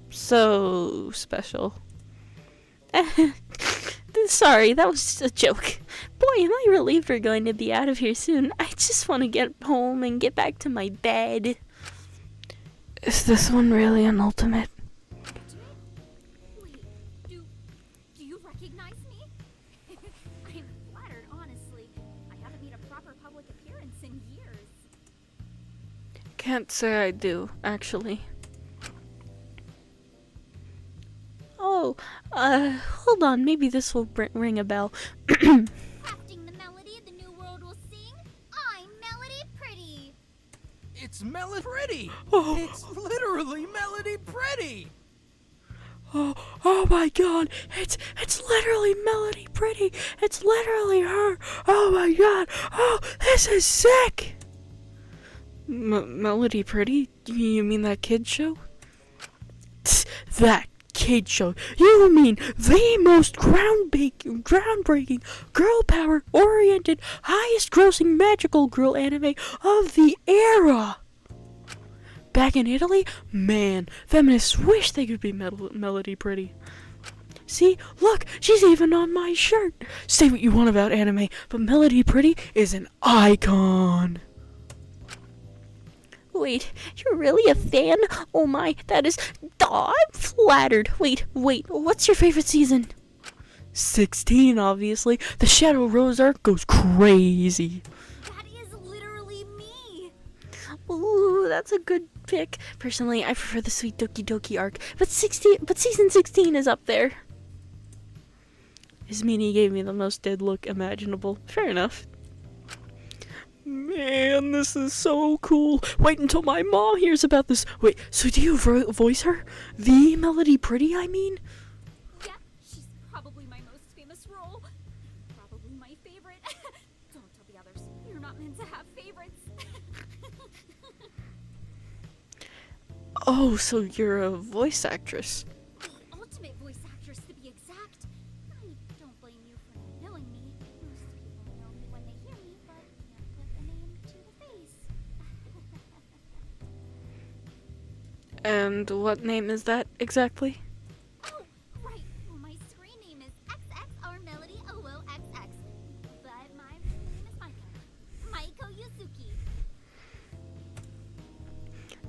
so special. Sorry, that was a joke. Boy, am I relieved we're going to be out of here soon. I just want to get home and get back to my bed. Is this one really an ultimate? Wait, do you recognize me? I'm flattered, honestly. I haven't made a proper public appearance in years. Can't say I do, actually. Oh, hold on, maybe this will ring a bell. Crafting the melody the new world will sing, I'm Melody Pretty. It's Melody Pretty! Oh. It's literally Melody Pretty! Oh my god, it's literally Melody Pretty. It's literally her. Oh my god, oh, this is sick. Melody Pretty? You mean that kid show? That kid show. You mean the most groundbreaking, girl power oriented, highest grossing magical girl anime of the era. back in Italy? Man, feminists wish they could be Melody Pretty. See, look, she's even on my shirt. Say what you want about anime, but Melody Pretty is an icon. Wait, you're really a fan? Oh my, that is... Aw, I'm flattered. Wait, what's your favorite season? 16, obviously. The Shadow Rose arc goes crazy. That is literally me. Ooh, that's a good pick. Personally, I prefer the Sweet Doki Doki arc, but season 16 is up there. Ismini gave me the most dead look imaginable. Fair enough. Man, this is so cool. Wait until my mom hears about this. Wait, so do you voice her? The Melody Pretty, I mean? Yeah, she's probably my most famous role. Probably my favorite. Don't tell the others. You're not meant to have favorites. Oh, so you're a voice actress. The ultimate voice actress, to be exact. I don't blame you for not knowing me. Most people know me when they hear me, but can't put a name to the face. And what name is that exactly? Oh, right. Well, my screen name is XX or Melody XX. But my real name is Maiko Yuzuki.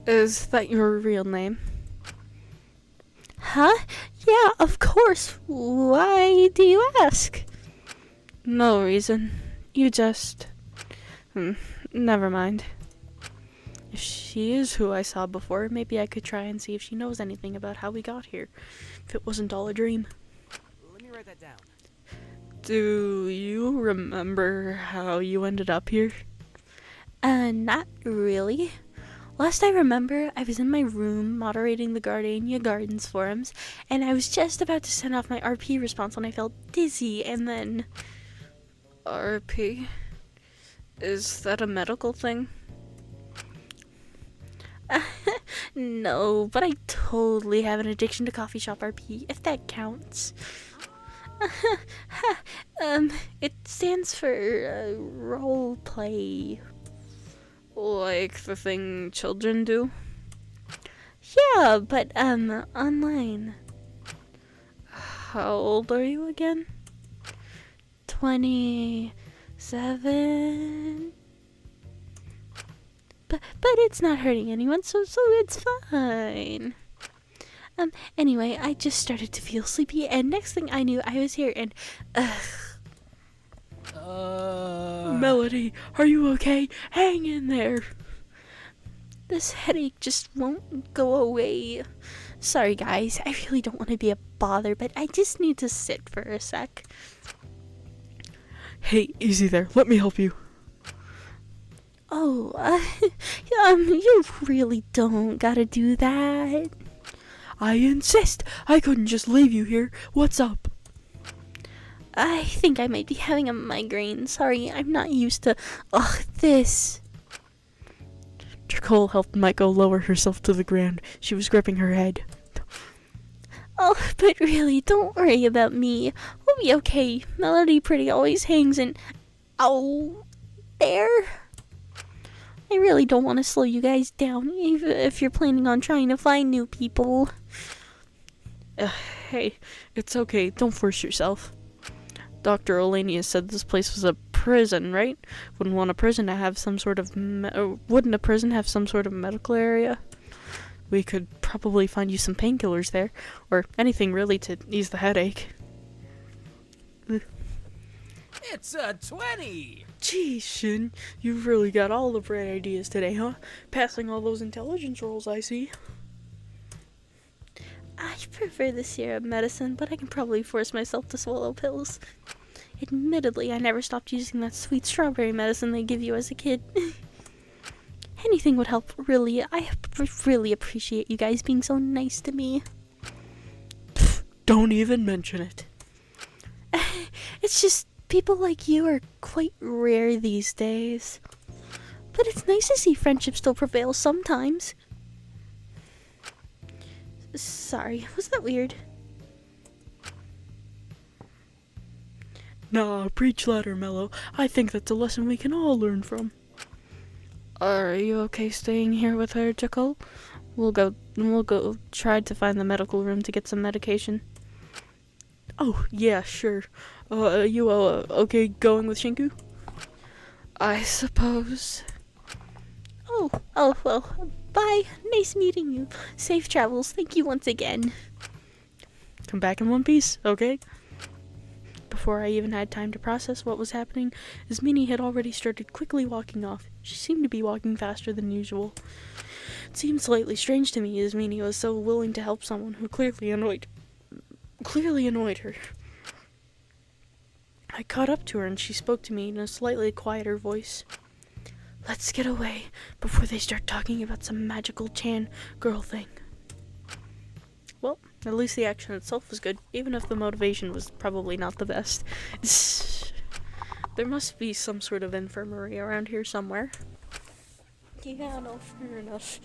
Is that your real name? Huh? Yeah, of course. Why do you ask? No reason. You just... never mind. If she is who I saw before, maybe I could try and see if she knows anything about how we got here. If it wasn't all a dream. Let me write that down. Do you remember how you ended up here? Not really. Last I remember, I was in my room moderating the Gardenia Gardens forums, and I was just about to send off my RP response when I felt dizzy, and then... RP? Is that a medical thing? No, but I totally have an addiction to coffee shop RP, if that counts. It stands for role play. Like the thing children do? Yeah, but online. How old are you again? 27. But it's not hurting anyone, so it's fine. Anyway, I just started to feel sleepy, and next thing I knew, I was here, and Melody, are you okay? Hang in there. this headache just won't go away. Sorry, guys, I really don't want to be a bother, but I just need to sit for a sec. Hey, easy there. Let me help you. Oh, you really don't gotta do that. I insist. I couldn't just leave you here. What's up? I think I might be having a migraine. Sorry, I'm not used to, this. Tricole helped Maiko lower herself to the ground. She was gripping her head. Oh, but really, don't worry about me. We'll be okay. Melody Pretty always hangs in... Ow. There. I really don't want to slow you guys down, even if you're planning on trying to find new people. Hey, it's okay. Don't force yourself. Dr. Olania said this place was a prison, right? Wouldn't a prison have some sort of medical area? We could probably find you some painkillers there, or anything really to ease the headache. It's a 20! Geez, Shin, you've really got all the bright ideas today, huh? Passing all those intelligence rolls, I see. I prefer the syrup medicine, but I can probably force myself to swallow pills. Admittedly, I never stopped using that sweet strawberry medicine they give you as a kid. Anything would help, really. I really appreciate you guys being so nice to me. Don't even mention it. It's just, people like you are quite rare these days. But it's nice to see friendship still prevail sometimes. Sorry, was that weird? Nah, preach louder, Mello. I think that's a lesson we can all learn from. Are you okay staying here with her, Jackal? We'll go try to find the medical room to get some medication. Oh, yeah, sure. You okay going with Shinku? I suppose. Oh, well, bye. Nice meeting you. Safe travels. Thank you once again. Come back in one piece, okay? Before I even had time to process what was happening, Ismini had already started quickly walking off. She seemed to be walking faster than usual. It seemed slightly strange to me Ismini was so willing to help someone who clearly annoyed her. I caught up to her and she spoke to me in a slightly quieter voice. Let's get away before they start talking about some magical Chan girl thing. Well, at least the action itself was good, even if the motivation was probably not the best. There must be some sort of infirmary around here somewhere. Yeah, no, fair enough.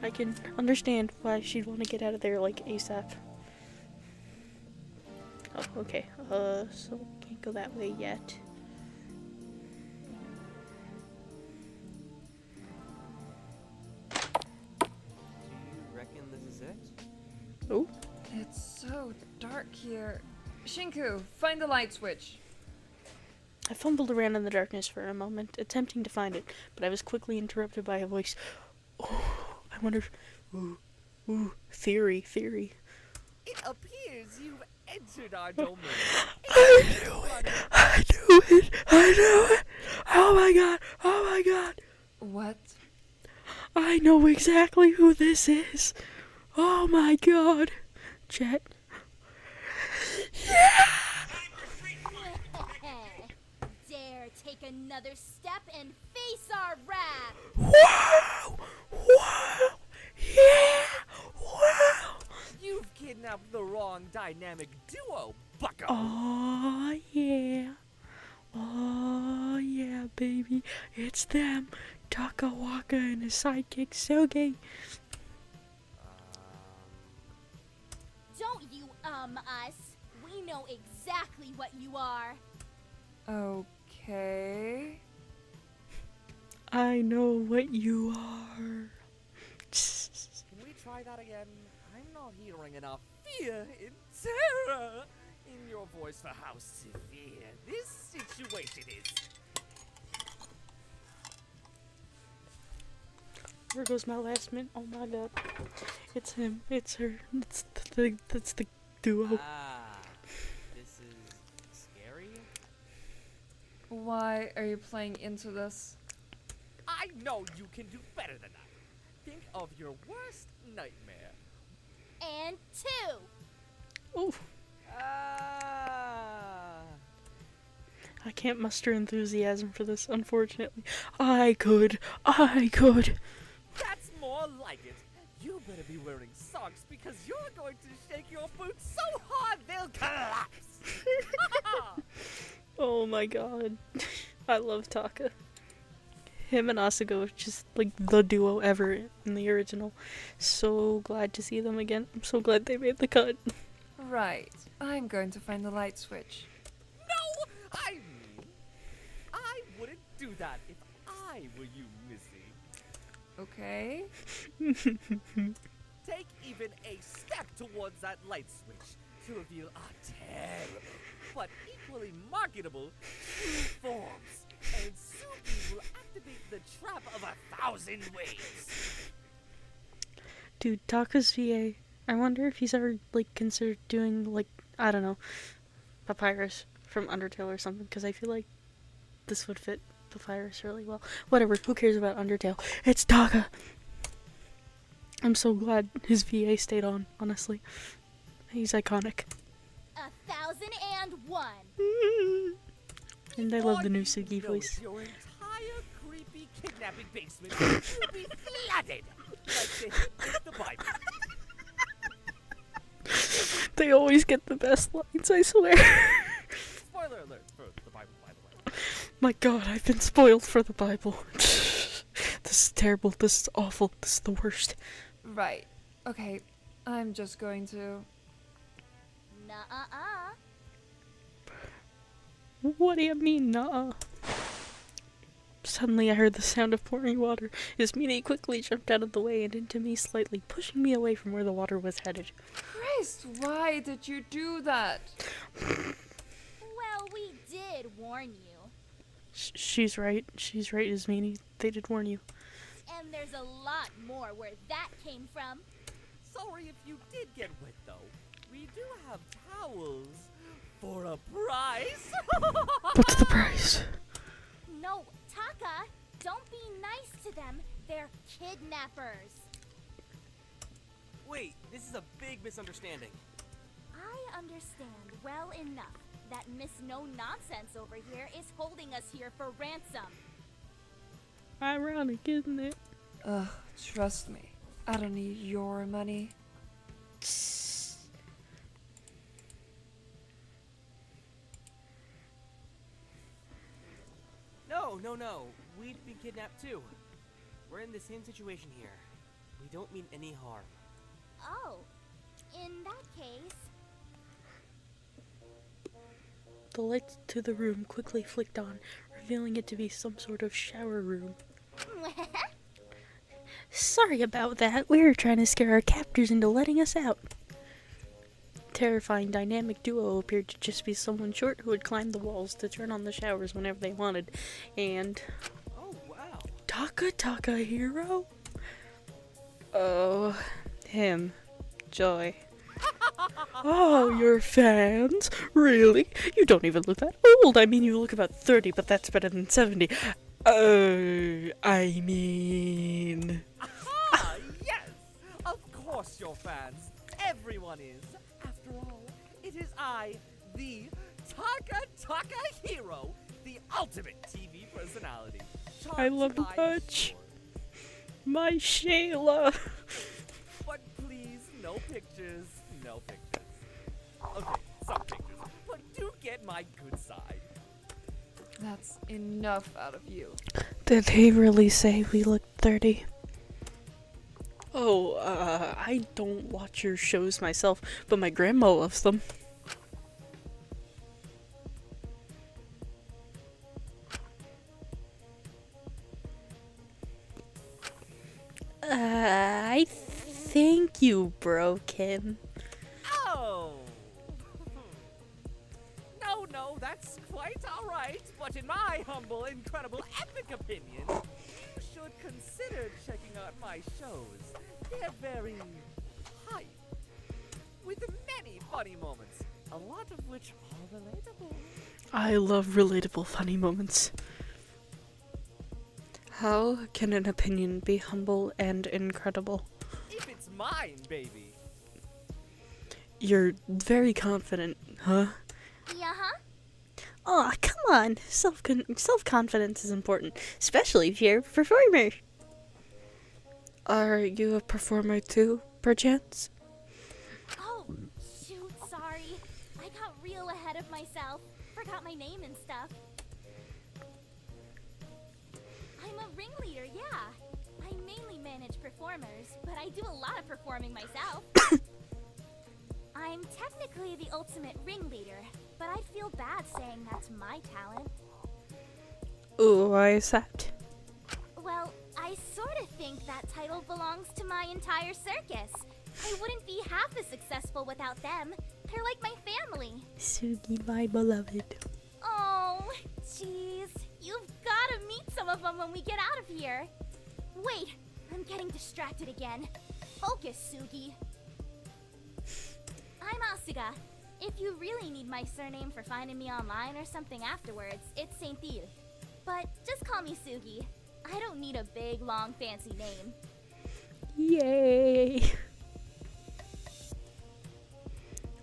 I can understand why she'd want to get out of there, like, ASAP. Oh, okay. So can't go that way yet. Do you reckon this is it? Oh, It's so dark here. Shinku, find the light switch. I fumbled around in the darkness for a moment, attempting to find it, but I was quickly interrupted by a voice. Oh, I wonder if... Theory. It appears you've entered our domain. I knew it! Oh my god! What? I know exactly who this is! Oh my god! Chet. Dare take another step and face our wrath! Wow! Yeah! Wow! You've kidnapped the wrong dynamic duo, bucko! Oh yeah, baby. It's them. Taka Waka and his sidekick Soge. Don't you us! We know exactly what you are! Okay. I know what you are. Can we try that again? I'm not hearing enough fear and terror in your voice for how severe this situation is. There goes my last minute. Oh my god. It's him. It's her. That's the duo. This is scary? Why are you playing into this? I know you can do better than that. Think of your worst nightmare. And 2! Ooh. I can't muster enthusiasm for this, unfortunately. I could. That's more like it. You better be wearing socks because you're going to shake your boots so hard they'll collapse. Oh my god. I love Taka. Him and Asugo are just like the duo ever in the original. So glad to see them again. I'm so glad they made the cut. Right. I'm going to find the light switch. No! I wouldn't do that if I were you, Missy. Okay. Take even a step towards that light switch to reveal a terrible, but equally marketable true forms. And soon you will activate the trap of 1,000 ways. Dude, Taka's VA. I wonder if he's ever like considered doing like, I don't know, Papyrus from Undertale or something, because I feel like this would fit Papyrus really well. Whatever, who cares about Undertale? It's Taka! I'm so glad his VA stayed on, honestly. He's iconic. 1001! And I love the new Sugi voice. Your entire creepy kidnapping basement will be flooded like the hit with the Bible. They always get the best lines, I swear. Spoiler alert for the Bible, by the way. My god, I've been spoiled for the Bible. This is terrible, this is awful, this is the worst. Right. Okay. I'm just going to... Nuh-uh-uh. What do you mean, nuh-uh? Suddenly I heard the sound of pouring water. His meanie quickly jumped out of the way and into me slightly, pushing me away from where the water was headed. Christ, why did you do that? Well, we did warn you. She's right. She's right, his meanie. They did warn you. And there's a lot more where that came from. Sorry if you did get wet, though. We do have towels for a price. What's the price? No, Taka, don't be nice to them. They're kidnappers. Wait, this is a big misunderstanding. I understand well enough that Miss No Nonsense over here is holding us here for ransom. Ironic, isn't it? Ugh, trust me. I don't need your money. No. We've been kidnapped too. We're in the same situation here. We don't mean any harm. Oh, in that case... The lights to the room quickly flicked on, revealing it to be some sort of shower room. Sorry about that. We were trying to scare our captors into letting us out. Terrifying dynamic duo appeared to just be someone short who would climb the walls to turn on the showers whenever they wanted. And... Oh, wow. Taka hero? Oh, him. Joy. Oh, you're fans? Really? You don't even look that old. I mean, you look about 30, but that's better than 70. I mean... Aha! Yes! Of course you're fans. Everyone is. After all, it is I, the Taka hero, the ultimate TV personality. I love Charmed much. by My Shayla. But please, no pictures. No pictures. Okay, some pictures. But do get my good side. That's enough out of you. Did he really say we look 30? Oh, I don't watch your shows myself, but my grandma loves them. I think you broke him. Oh! No, that's quite alright. But in my humble, incredible, epic opinion, you should consider checking out my shows. They're very hype. With many funny moments, a lot of which are relatable. I love relatable funny moments. How can an opinion be humble and incredible? If it's mine, baby. You're very confident, huh? Yeah-huh. Aw, come on. Self-confidence is important, especially if you're a performer. Are you a performer too, perchance? Oh, shoot, sorry. I got real ahead of myself. Forgot my name and stuff. I'm a ringleader, yeah. I mainly manage performers, but I do a lot of performing myself. I'm technically the ultimate ringleader, but I feel bad saying that's my talent. Ooh, why is that? Well, I sort of think that title belongs to my entire circus. I wouldn't be half as successful without them. They're like my family. Sugi, my beloved. Oh, jeez. You've got to meet some of them when we get out of here. Wait, I'm getting distracted again. Focus, Sugi. I'm Asuga. If you really need my surname for finding me online or something afterwards, it's Saint-Il. But just call me Sugi. I don't need a big, long, fancy name. Yay!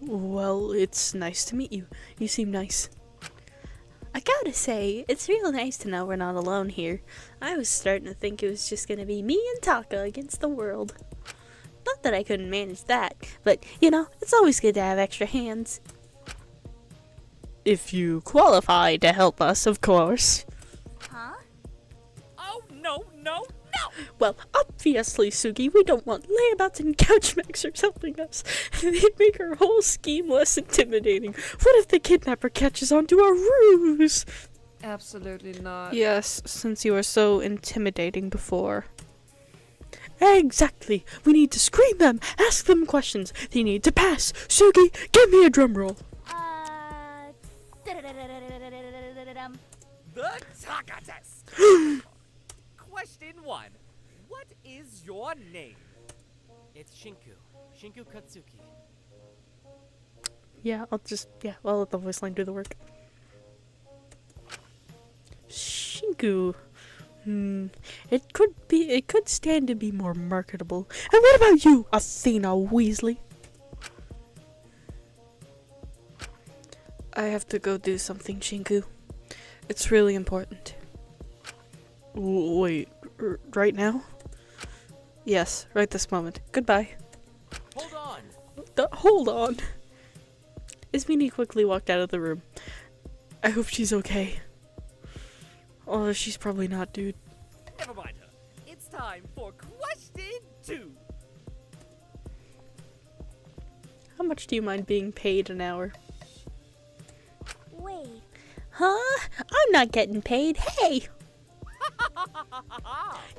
Well, it's nice to meet you. You seem nice. I gotta say, it's real nice to know we're not alone here. I was starting to think it was just gonna be me and Taka against the world. Not that I couldn't manage that, but, you know, it's always good to have extra hands. If you qualify to help us, of course. Huh? Oh, no! Well, obviously, Sugi, we don't want layabouts and couch maxers helping us. They'd make our whole scheme less intimidating. What if the kidnapper catches on to our ruse? Absolutely not. Yes, since you were so intimidating before. Exactly. We need to scream them, ask them questions. They need to pass. Sugi, give me a drum roll. The Taka test. Question 1. What is your name? It's Shinku. Shinku Kutsuki. Yeah, I'll let the voice line do the work. Shinku. It could stand to be more marketable. And what about you, Athena Weasley? I have to go do something, Shinku. It's really important. Wait, right now? Yes, right this moment. Goodbye. Hold on. Hold on. Ismini quickly walked out of the room. I hope she's okay. Oh, she's probably not, dude. Never mind her. It's time for question 2. How much do you mind being paid an hour? Wait. Huh? I'm not getting paid. Hey!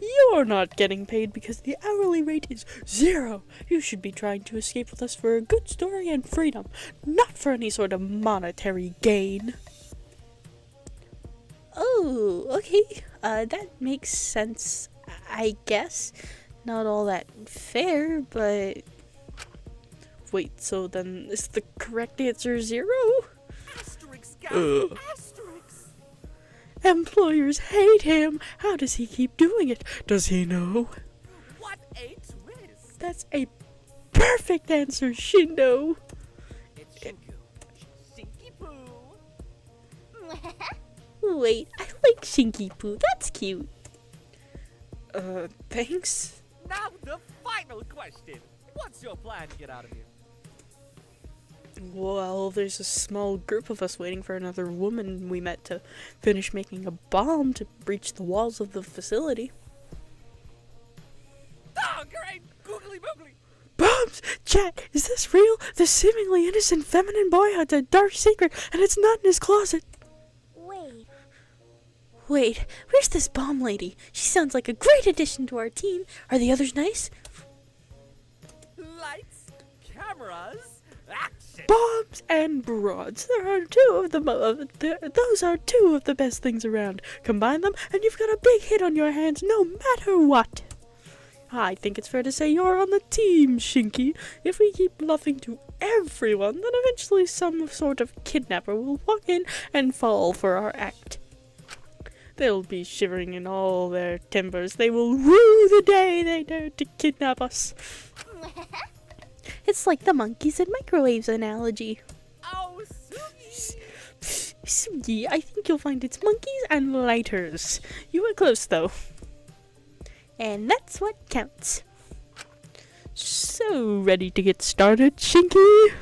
You're not getting paid because the hourly rate is 0. You should be trying to escape with us for a good story and freedom, not for any sort of monetary gain. Oh, okay. That makes sense, I guess. Not all that fair, but... Wait, so then is the correct answer 0? Asterix, guys. Asterix. Employers hate him. How does he keep doing it? Does he know? What a twist. That's a perfect answer, Shindo. It's Shinku. Shinky Poo. Wait, I like Shinky Poo. That's cute. Thanks? Now the final question. What's your plan to get out of here? Well, there's a small group of us waiting for another woman we met to finish making a bomb to breach the walls of the facility. Oh, great! Googly boogly! Bombs! Chat, is this real? This seemingly innocent feminine boy had a dark secret, and it's not in his closet. Wait, where's this bomb lady? She sounds like a great addition to our team. Are the others nice? Lights, cameras, action! Bombs and broads. There are two of those are two of the best things around. Combine them, and you've got a big hit on your hands, no matter what. I think it's fair to say you're on the team, Shinky. If we keep bluffing to everyone, then eventually some sort of kidnapper will walk in and fall for our act. They'll be shivering in all their timbers. They will rue the day they dared to kidnap us. It's like the monkeys and microwaves analogy. Oh, Sugi! Sugi, I think you'll find it's monkeys and lighters. You were close, though. And that's what counts. So, ready to get started, Shinky?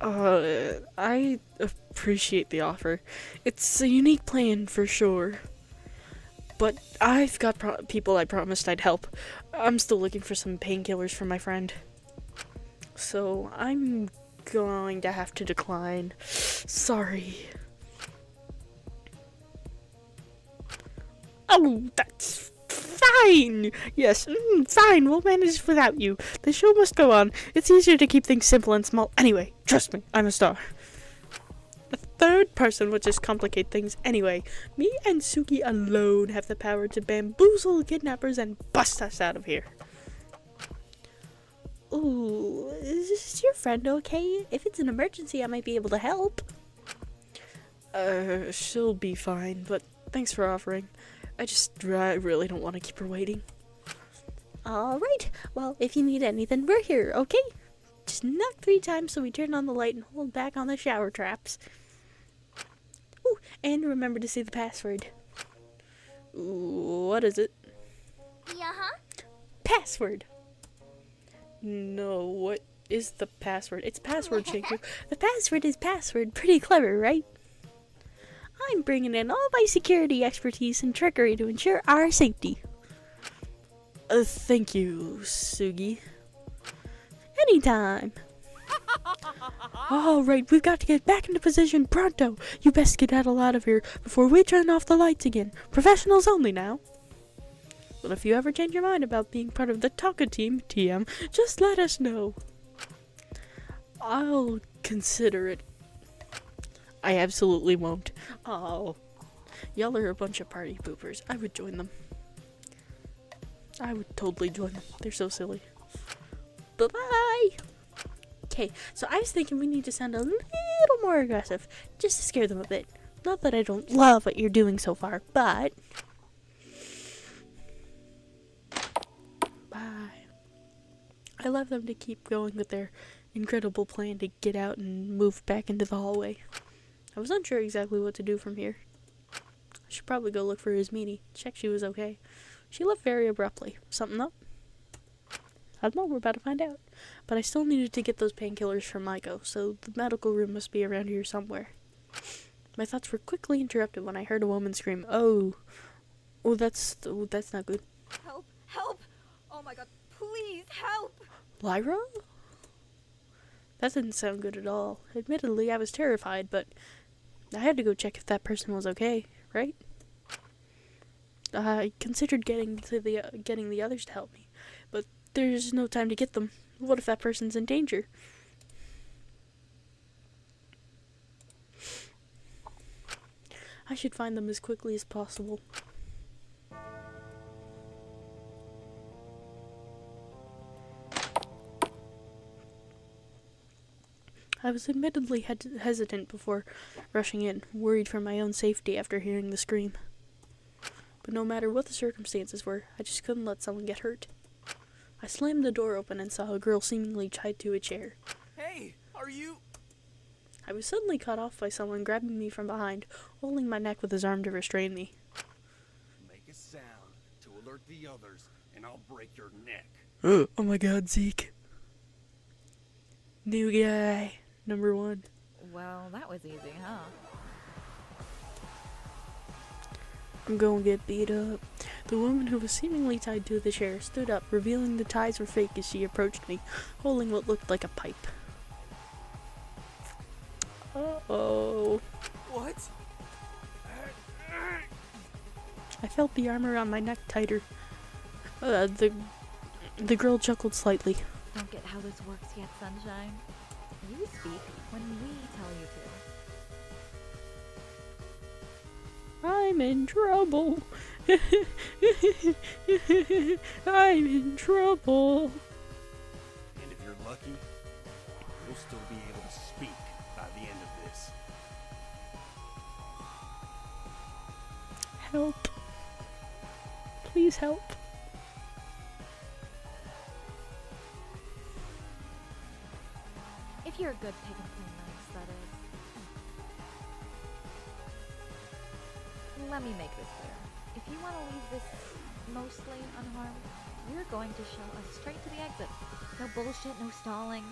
I appreciate the offer. It's a unique plan for sure. But I've got people I promised I'd help. I'm still looking for some painkillers for my friend. So, I'm going to have to decline. Sorry. Oh, that's fine! Yes, fine, we'll manage without you. The show must go on. It's easier to keep things simple and small. Anyway, trust me, I'm a star. A third person would just complicate things anyway. Me and Suki alone have the power to bamboozle kidnappers and bust us out of here. Ooh, is your friend okay? If it's an emergency, I might be able to help. She'll be fine, but thanks for offering. I really don't want to keep her waiting. Alright, well, if you need anything, we're here, okay? Just knock 3 times so we turn on the light and hold back on the shower traps. Ooh, and remember to say the password. Ooh, what is it? Yeah-huh. Password. No, what is the password? It's password, Shinku. The password is password. Pretty clever, right? I'm bringing in all my security expertise and trickery to ensure our safety. Thank you, Sugi. Anytime. All right, we've got to get back into position pronto. You best skedaddle out of here before we turn off the lights again. Professionals only now. But if you ever change your mind about being part of the Taka team, TM, just let us know. I'll consider it. I absolutely won't. Oh, y'all are a bunch of party poopers. I would join them. I would totally join them. They're so silly. Bye-bye! Okay, so I was thinking we need to sound a little more aggressive, just to scare them a bit. Not that I don't love what you're doing so far, but... Bye. I love them to keep going with their incredible plan to get out and move back into the hallway. I was unsure exactly what to do from here. I should probably go look for Ismini, check she was okay. She left very abruptly. Something up? I don't know, we're about to find out. But I still needed to get those painkillers from Maiko, so the medical room must be around here somewhere. My thoughts were quickly interrupted when I heard a woman scream, Oh, that's not good. Help! Help! Oh my god, please help! Lyra? That didn't sound good at all. Admittedly, I was terrified, but I had to go check if that person was okay, right? I considered getting the others to help me, but there's no time to get them. What if that person's in danger? I should find them as quickly as possible. I was admittedly hesitant before rushing in, worried for my own safety after hearing the scream. But no matter what the circumstances were, I just couldn't let someone get hurt. I slammed the door open and saw a girl seemingly tied to a chair. Hey, are you... I was suddenly cut off by someone grabbing me from behind, holding my neck with his arm to restrain me. Make a sound to alert the others, and I'll break your neck. Oh my god, Zeke. New guy, number 1. Well, that was easy, huh? I'm gonna get beat up. The woman who was seemingly tied to the chair stood up, revealing the ties were fake as she approached me, holding what looked like a pipe. Uh-oh. What? I felt the arm around my neck tighter. The girl chuckled slightly. Don't get how this works yet, Sunshine. You speak when we tell you to. I'm in trouble. I'm in trouble. And if you're lucky, you'll still be able to speak by the end of this. Help. Please help. If you're a good pig and play nice, that is. Let me make this clear. If you want to leave this mostly unharmed, we're going to show us straight to the exit. No bullshit, no stalling.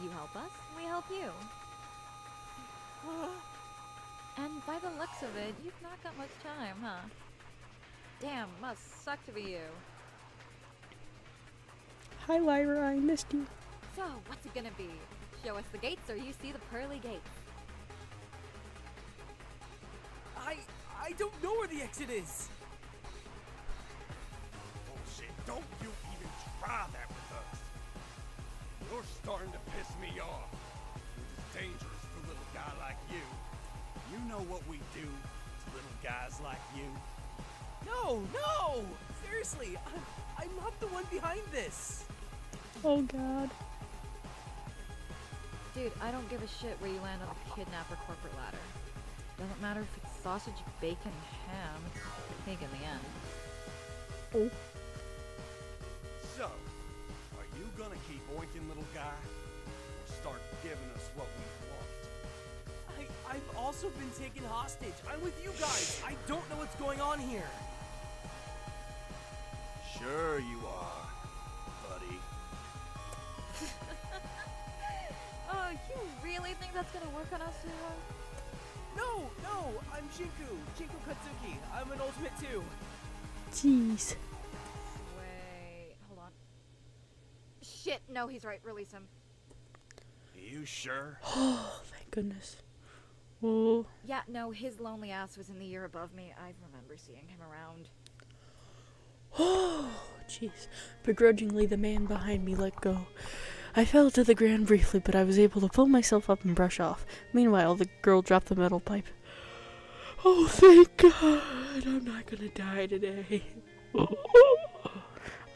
You help us, we help you. And by the looks of it, you've not got much time, huh? Damn, must suck to be you. Hi, Lyra, I missed you. So, what's it gonna be? Show us the gates or you see the pearly gates? I don't know where the exit is. Bullshit, don't you even try that with us. You're starting to piss me off. Which is dangerous for a little guy like you. You know what we do to little guys like you? No! Seriously, I'm not the one behind this. Oh god. Dude, I don't give a shit where you land on the kidnapper corporate ladder. Doesn't matter if it's sausage, bacon, ham. It's pig in the end. Oh. So, are you gonna keep oinking, little guy? Or start giving us what we want? I've also been taken hostage. I'm with you guys. I don't know what's going on here. Sure you are, buddy. Oh, you really think that's gonna work on us, sweetheart? No, I'm Shinku Kutsuki. I'm an ultimate too. Jeez. Wait, hold on. Shit, no, he's right. Release him. You sure? Oh, thank goodness. Oh. Yeah, no, his lonely ass was in the year above me. I remember seeing him around. Oh, jeez. Begrudgingly, the man behind me let go. I fell to the ground briefly, but I was able to pull myself up and brush off. Meanwhile, the girl dropped the metal pipe. Oh, thank God. I'm not gonna die today.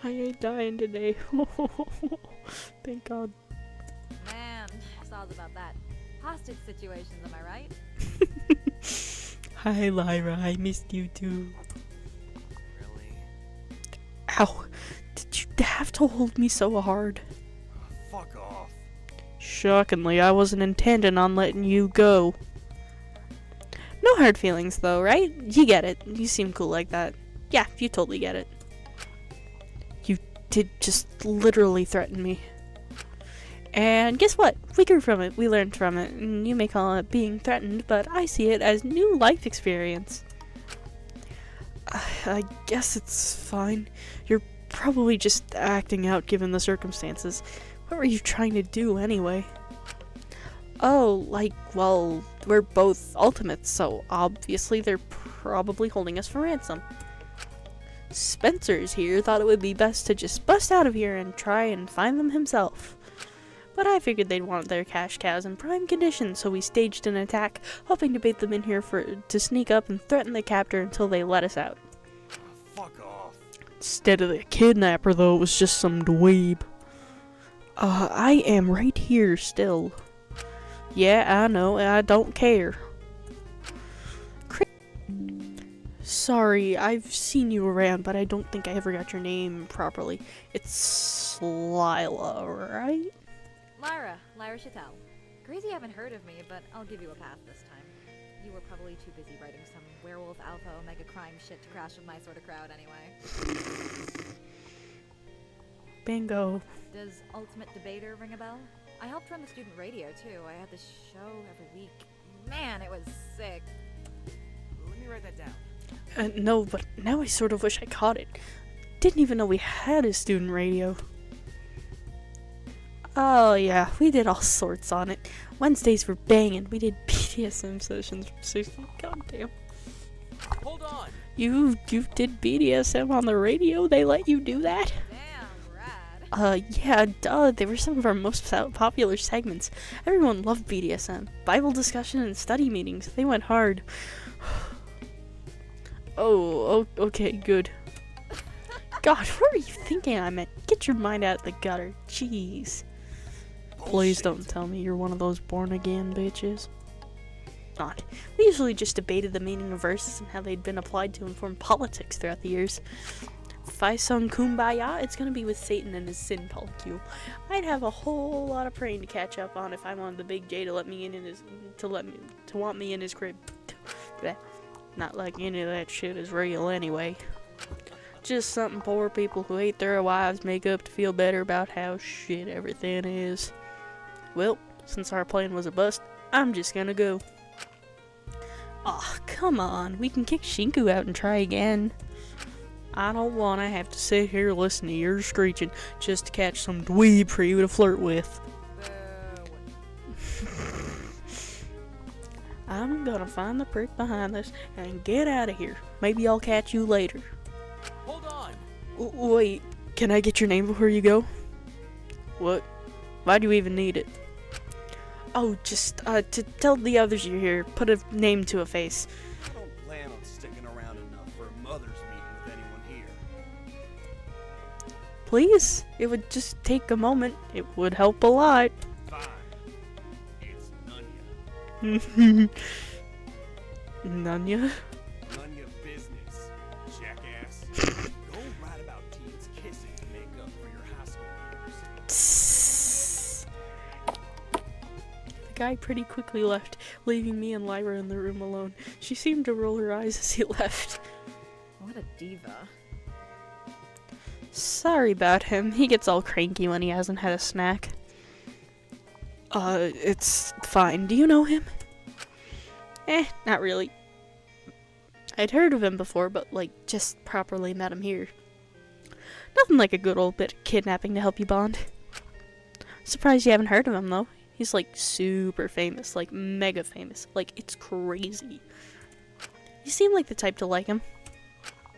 I ain't dying today. Thank God. Man, thoughts about that. Hostage situations, am I right? Hi, Lyra. I missed you too. Really? Ow. Did you have to hold me so hard? Fuck off. Shockingly, I wasn't intending on letting you go. No hard feelings, though, right? You get it. You seem cool like that. Yeah, you totally get it. You did just literally threaten me. And guess what? We grew from it. We learned from it. And you may call it being threatened, but I see it as new life experience. I guess it's fine. You're probably just acting out given the circumstances. What were you trying to do anyway? Oh, like, well, we're both ultimates, so obviously they're probably holding us for ransom. Spencer's here thought it would be best to just bust out of here and try and find them himself. But I figured they'd want their cash cows in prime condition, so we staged an attack, hoping to bait them in here to sneak up and threaten the captor until they let us out. Fuck off. Instead of the kidnapper, though, it was just some dweeb. I am right here still. Yeah, I know, I don't care. Sorry, I've seen you around, but I don't think I ever got your name properly. It's Lila, right? Lyra Chattel. Crazy you haven't heard of me, but I'll give you a pass this time. You were probably too busy writing some werewolf alpha omega crime shit to crash with my sort of crowd anyway. Bingo. Does Ultimate Debater ring a bell? I helped run the student radio too. I had this show every week. Man, it was sick. Let me write that down. No, but now I sort of wish I caught it. Didn't even know we had a student radio. Oh yeah, we did all sorts on it. Wednesdays were banging. We did BDSM sessions from 16. Goddamn. Hold on. You did BDSM on the radio? They let you do that? Damn, rad. Yeah, duh. They were some of our most popular segments. Everyone loved BDSM. Bible discussion and study meetings. They went hard. Okay, good. God, what are you thinking I meant? Get your mind out of the gutter. Jeez. Please don't tell me you're one of those born-again bitches. Not. We usually just debated the meaning of verses and how they'd been applied to inform politics throughout the years. If I sung Kumbaya, it's gonna be with Satan and his sin polycule. I'd have a whole lot of praying to catch up on if I wanted the Big J to let me in his to want me in his crib. Not like any of that shit is real anyway. Just something poor people who hate their wives make up to feel better about how shit everything is. Well, since our plan was a bust, I'm just gonna go. Aw, come on. We can kick Shinku out and try again. I don't wanna have to sit here listening to your screeching just to catch some dweeb for you to flirt with. I'm gonna find the prick behind this and get out of here. Maybe I'll catch you later. Hold on. Wait, can I get your name before you go? What? Why do you even need it? Oh, just, to tell the others you're here. Put a name to a face. I don't plan on sticking around enough for a mother's meeting with anyone here. Please? It would just take a moment. It would help a lot. Fine. It's Nunya. Nunya? None your business, jackass. Don't write about teens kissing to make up for your high school years. The guy pretty quickly left, leaving me and Lyra in the room alone. She seemed to roll her eyes as he left. What a diva. Sorry about him. He gets all cranky when he hasn't had a snack. It's fine. Do you know him? Not really. I'd heard of him before, but, just properly met him here. Nothing like a good old bit of kidnapping to help you bond. Surprised you haven't heard of him, though. He's like super famous, like mega famous. Like, it's crazy. You seem like the type to like him.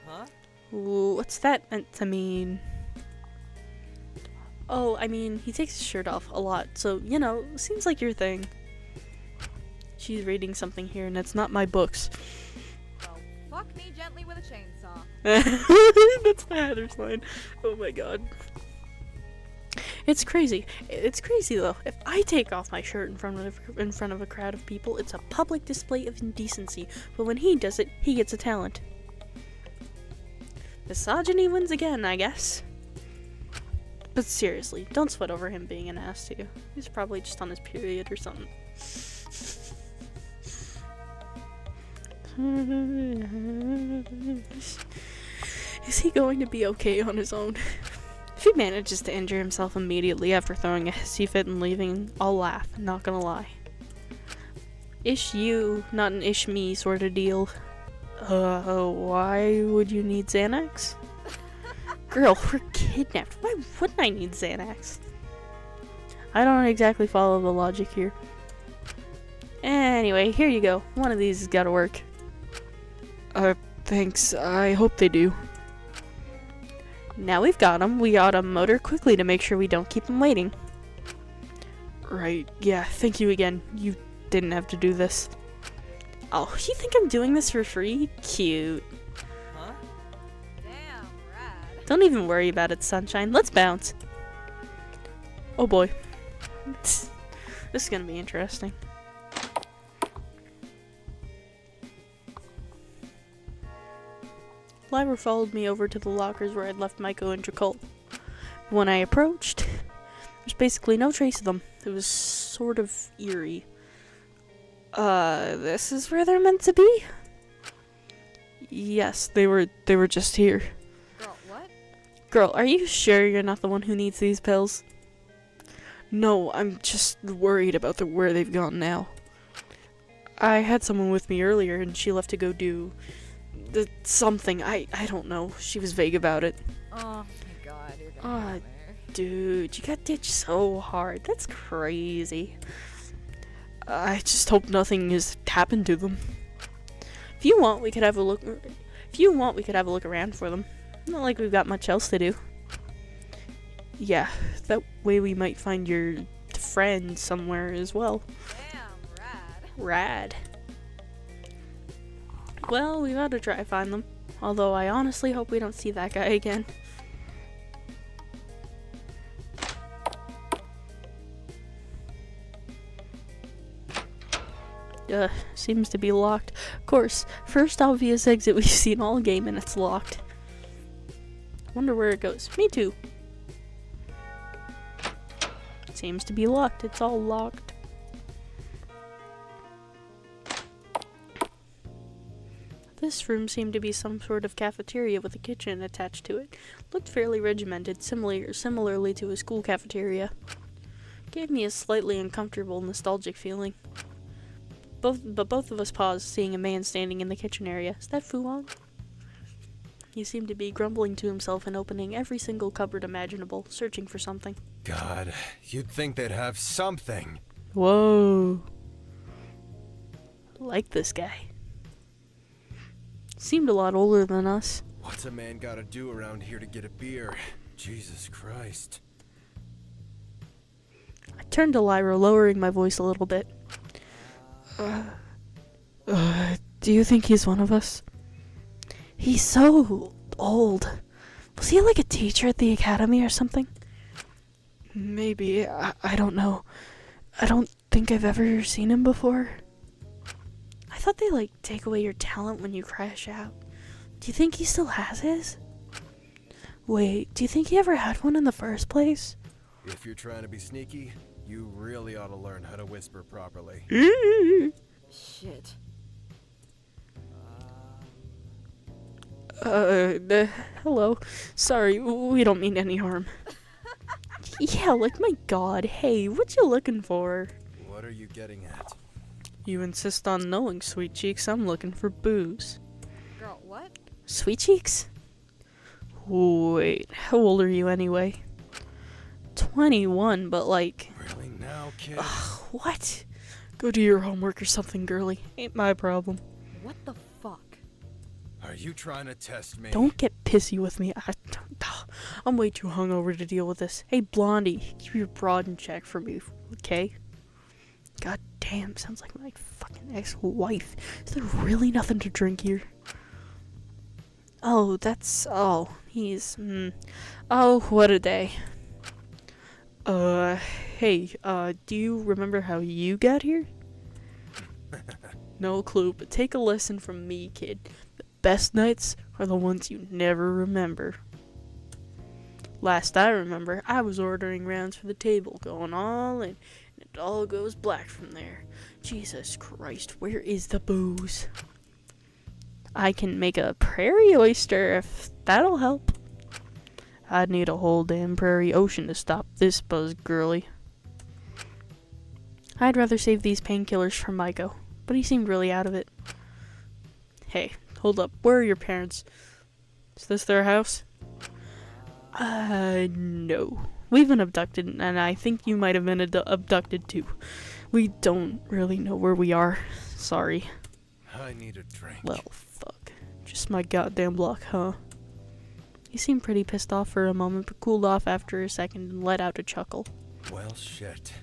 Huh? What's that meant to mean? Oh, I mean, he takes his shirt off a lot, so, you know, seems like your thing. She's reading something here, and it's not my books. Well, fuck me gently with a chainsaw. That's the Heather's line. Oh my god. It's crazy. It's crazy though. If I take off my shirt in front of a crowd of people, it's a public display of indecency. But when he does it, he gets a talent. Misogyny wins again, I guess. But seriously, don't sweat over him being an ass to you. He's probably just on his period or something. Is he going to be okay on his own? If he manages to injure himself immediately after throwing a hissy fit and leaving, I'll laugh, not gonna lie. Ish you, not an ish me sort of deal. Why would you need Xanax? Girl, we're kidnapped. Why wouldn't I need Xanax? I don't exactly follow the logic here. Anyway, here you go. One of these has gotta work. Thanks. I hope they do. Now we've got him, we ought to motor quickly to make sure we don't keep him waiting. Right, yeah, thank you again. You didn't have to do this. Oh, you think I'm doing this for free? Cute. Huh? Damn, rad. Don't even worry about it, sunshine. Let's bounce. Oh boy. This is gonna be interesting. Lyra followed me over to the lockers where I'd left Maiko and Dracul. When I approached, there's basically no trace of them. It was sort of eerie. This is where they're meant to be? Yes, they were just here. Girl, what? Girl, are you sure you're not the one who needs these pills? No, I'm just worried about where they've gone now. I had someone with me earlier and she left to go do something. I don't know. She was vague about it. Oh my god, you're gonna have her. Dude, you got ditched so hard. That's crazy. I just hope nothing has happened to them. If you want, we could have a look. If you want, we could have a look around for them. Not like we've got much else to do. Yeah, that way we might find your friend somewhere as well. Damn, rad. Rad. Well, we gotta try to find them. Although I honestly hope we don't see that guy again. Seems to be locked. Of course, first obvious exit we've seen all game and it's locked. Wonder where it goes. Me too. Seems to be locked. It's all locked. This room seemed to be some sort of cafeteria with a kitchen attached to it. Looked fairly regimented, similarly to a school cafeteria. Gave me a slightly uncomfortable, nostalgic feeling. Both of us paused, seeing a man standing in the kitchen area. Is that Fuang? He seemed to be grumbling to himself and opening every single cupboard imaginable, searching for something. God, you'd think they'd have something. Whoa. Like this guy. Seemed a lot older than us. What's a man gotta do around here to get a beer? Jesus Christ. I turned to Lyra, lowering my voice a little bit. Do you think he's one of us? He's so old. Was he like a teacher at the academy or something? Maybe. I don't know. I don't think I've ever seen him before. I thought they, like, take away your talent when you crash out. Do you think he still has his? Wait, do you think he ever had one in the first place? If you're trying to be sneaky, you really ought to learn how to whisper properly. Shit. Hello. Sorry, we don't mean any harm. Yeah, like, my god, hey, what you looking for? What are you getting at? You insist on knowing, Sweet Cheeks. I'm looking for booze. Girl, what? Sweet Cheeks? Wait, how old are you anyway? 21, but like... Really now, kid? Ugh, what? Go do your homework or something, girly. Ain't my problem. What the fuck? Are you trying to test me? Don't get pissy with me. I'm way too hungover to deal with this. Hey, Blondie, keep your broad in check for me, okay? God damn, sounds like my fucking ex-wife. Is there really nothing to drink here? Oh, that's... Oh, he's... Oh, what a day. Hey, do you remember how you got here? No clue, but take a lesson from me, kid. The best nights are the ones you never remember. Last I remember, I was ordering rounds for the table, going all in, and it all goes black from there. Jesus Christ, where is the booze? I can make a prairie oyster if that'll help. I'd need a whole damn prairie ocean to stop this buzz, girly. I'd rather save these painkillers for Maiko, but he seemed really out of it. Hey, hold up, where are your parents? Is this their house? No. We've been abducted, and I think you might have been abducted too. We don't really know where we are. Sorry. I need a drink. Well, fuck. Just my goddamn luck, huh? He seemed pretty pissed off for a moment, but cooled off after a second and let out a chuckle. Well, shit.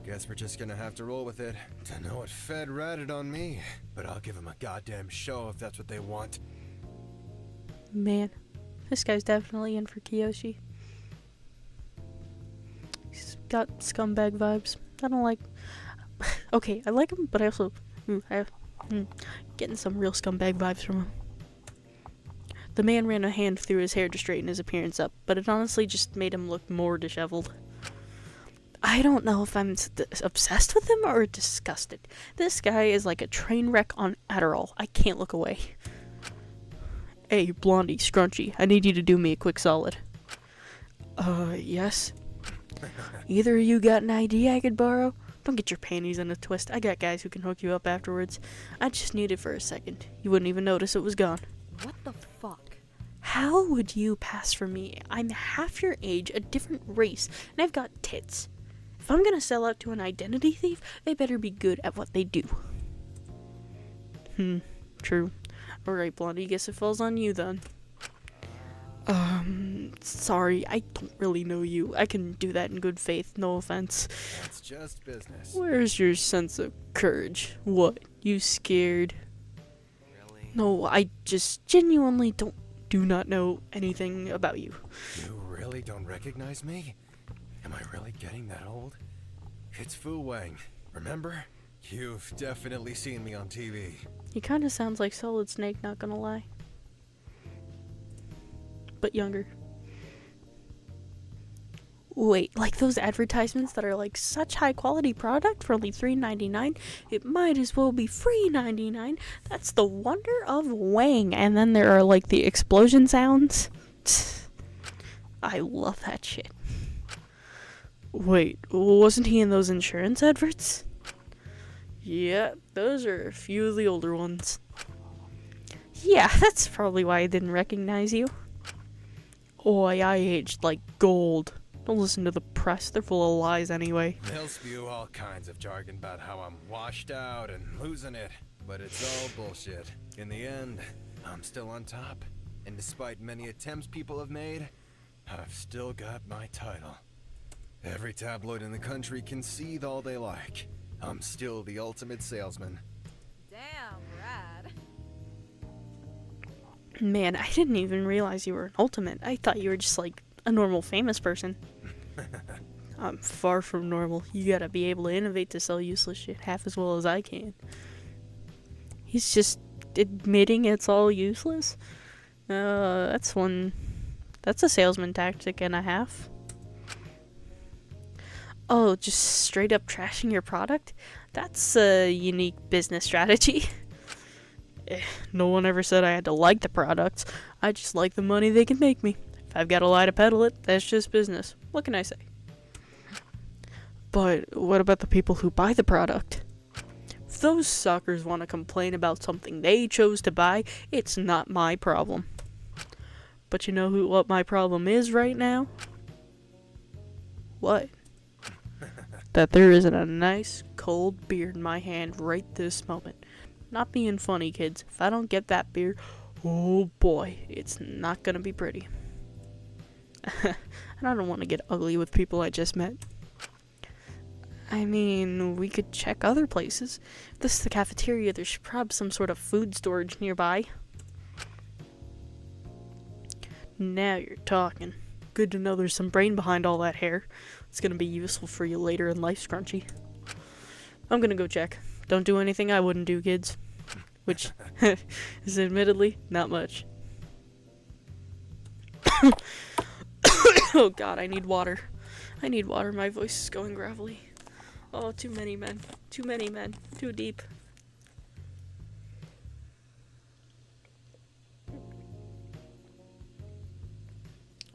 Guess we're just gonna have to roll with it. Dunno what Fed ratted on me, but I'll give him a goddamn show if that's what they want. Man, this guy's definitely in for Kiyoshi. He's got scumbag vibes. I don't like... Okay, I like him, but I also... getting some real scumbag vibes from him. The man ran a hand through his hair to straighten his appearance up, but it honestly just made him look more disheveled. I don't know if I'm obsessed with him or disgusted. This guy is like a train wreck on Adderall. I can't look away. Hey, Blondie, Scrunchy, I need you to do me a quick solid. Yes? Either of you got an ID I could borrow? Don't get your panties in a twist. I got guys who can hook you up afterwards. I just need it for a second. You wouldn't even notice it was gone. What the fuck? How would you pass for me? I'm half your age, a different race, and I've got tits. If I'm gonna sell out to an identity thief, they better be good at what they do. True. Alright, Blondie, guess it falls on you then. Sorry, I don't really know you. I can do that in good faith, no offense. That's just business. Where's your sense of courage? What, you scared? Really? No, I just genuinely do not know anything about you. You really don't recognize me? Am I really getting that old? It's Fu Wang, remember? You've definitely seen me on TV. He kinda sounds like Solid Snake, not gonna lie. But younger. Wait, like those advertisements that are like such high quality product for only $3.99? It might as well be free $3.99. That's the wonder of Wang. And then there are like the explosion sounds. I love that shit. Wait, wasn't he in those insurance adverts? Yeah, those are a few of the older ones. Yeah, that's probably why I didn't recognize you. Oi, I aged like gold. Don't listen to the press, they're full of lies anyway. They'll spew all kinds of jargon about how I'm washed out and losing it, but it's all bullshit. In the end, I'm still on top, and despite many attempts people have made, I've still got my title. Every tabloid in the country can seethe all they like. I'm still the ultimate salesman. Damn, rad. Man, I didn't even realize you were an ultimate. I thought you were just like a normal famous person. I'm far from normal. You gotta be able to innovate to sell useless shit half as well as I can. He's just admitting it's all useless? That's a salesman tactic and a half. Oh, just straight up trashing your product? That's a unique business strategy. No one ever said I had to like the products. I just like the money they can make me. If I've got to lie to peddle it, that's just business. What can I say? But what about the people who buy the product? If those suckers want to complain about something they chose to buy, it's not my problem. But you know what my problem is right now? What? that there isn't a nice cold beer in my hand right this moment. Not being funny, kids. If I don't get that beer, oh boy, it's not gonna be pretty. And I don't want to get ugly with people I just met. I mean, we could check other places. If this is the cafeteria, there's probably some sort of food storage nearby. Now you're talking. Good to know there's some brain behind all that hair. It's gonna be useful for you later in life, Scrunchy. I'm gonna go check. Don't do anything I wouldn't do, kids. Which is admittedly not much. Oh god, I need water. I need water. My voice is going gravelly. Oh, too many men. Too many men. Too deep.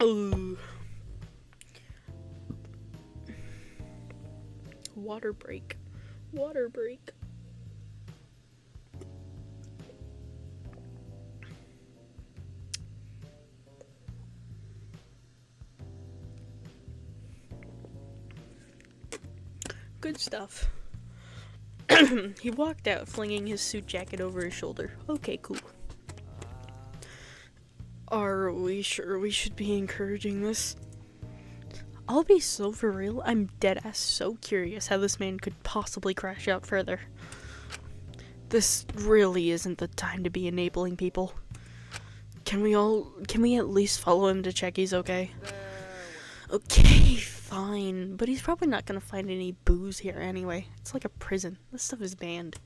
Ooh. Water break. Water break. Good stuff. He walked out, flinging his suit jacket over his shoulder. Okay, cool. Are we sure we should be encouraging this? I'll be so for real, I'm deadass so curious how this man could possibly crash out further. This really isn't the time to be enabling people. Can we at least follow him to check he's okay? Okay, fine, but he's probably not gonna find any booze here anyway. It's like a prison. This stuff is banned.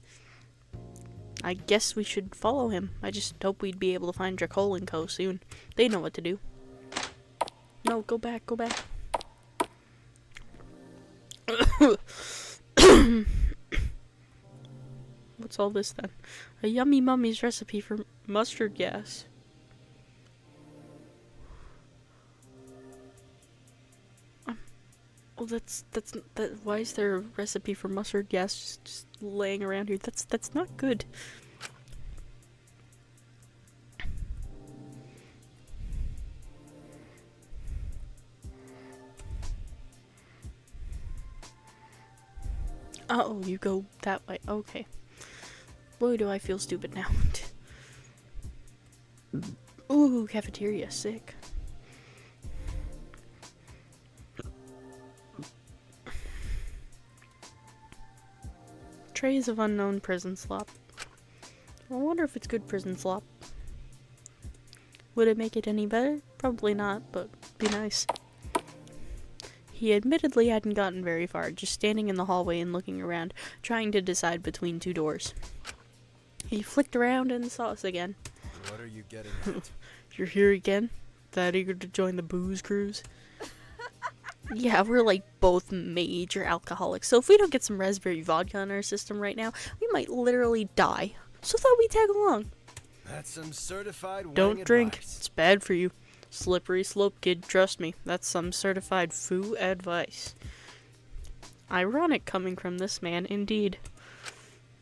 I guess we should follow him. I just hope we'd be able to find Dracul and Co. soon. They know what to do. No, go back, go back. What's all this then? A yummy mummy's recipe for mustard gas. Oh, why is there a recipe for mustard gas just laying around here? That's not good. Oh, you go that way. Okay. Boy, do I feel stupid now. Ooh, cafeteria, sick. Trays of unknown prison slop. I wonder if it's good prison slop. Would it make it any better? Probably not, but be nice. He admittedly hadn't gotten very far, just standing in the hallway and looking around, trying to decide between two doors. He flicked around and saw us again. What are you getting at? You're here again? That eager to join the booze cruise? Yeah, we're like both major alcoholics, so if we don't get some raspberry vodka in our system right now, we might literally die. So thought we'd tag along. That's some certified Don't drink. advice. It's bad for you. Slippery slope, kid. Trust me. That's some certified foo advice. Ironic coming from this man, indeed.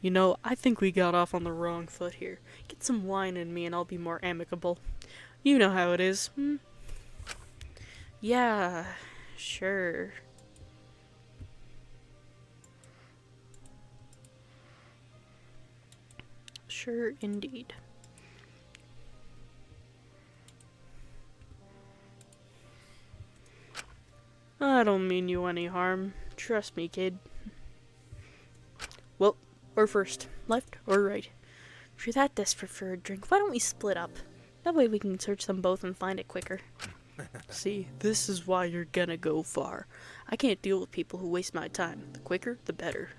You know, I think we got off on the wrong foot here. Get some wine in me and I'll be more amicable. You know how it is, hmm? Yeah, sure. Sure, indeed. I don't mean you any harm. Trust me, kid. Well, or first, left or right? If you're that desperate for a drink, why don't we split up? That way we can search them both and find it quicker. See, this is why you're gonna go far. I can't deal with people who waste my time. The quicker, the better.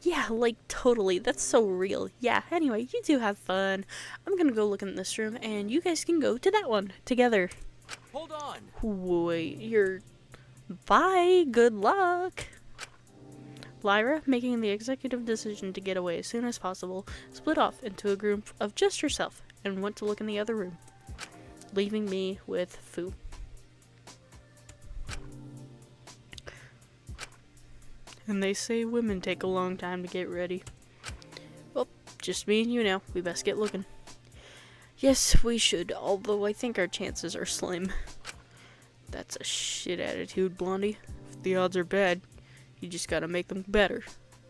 Yeah, like, totally. That's so real. Yeah, anyway, you two have fun. I'm gonna go look in this room, and you guys can go to that one together. Hold on! Wait, Bye, good luck! Lyra, making the executive decision to get away as soon as possible, split off into a group of just herself and went to look in the other room, leaving me with Fu. And they say women take a long time to get ready. Well, just me and you now. We best get looking. Yes, we should, although I think our chances are slim. That's a shit attitude, Blondie. If the odds are bad, You just gotta make them better.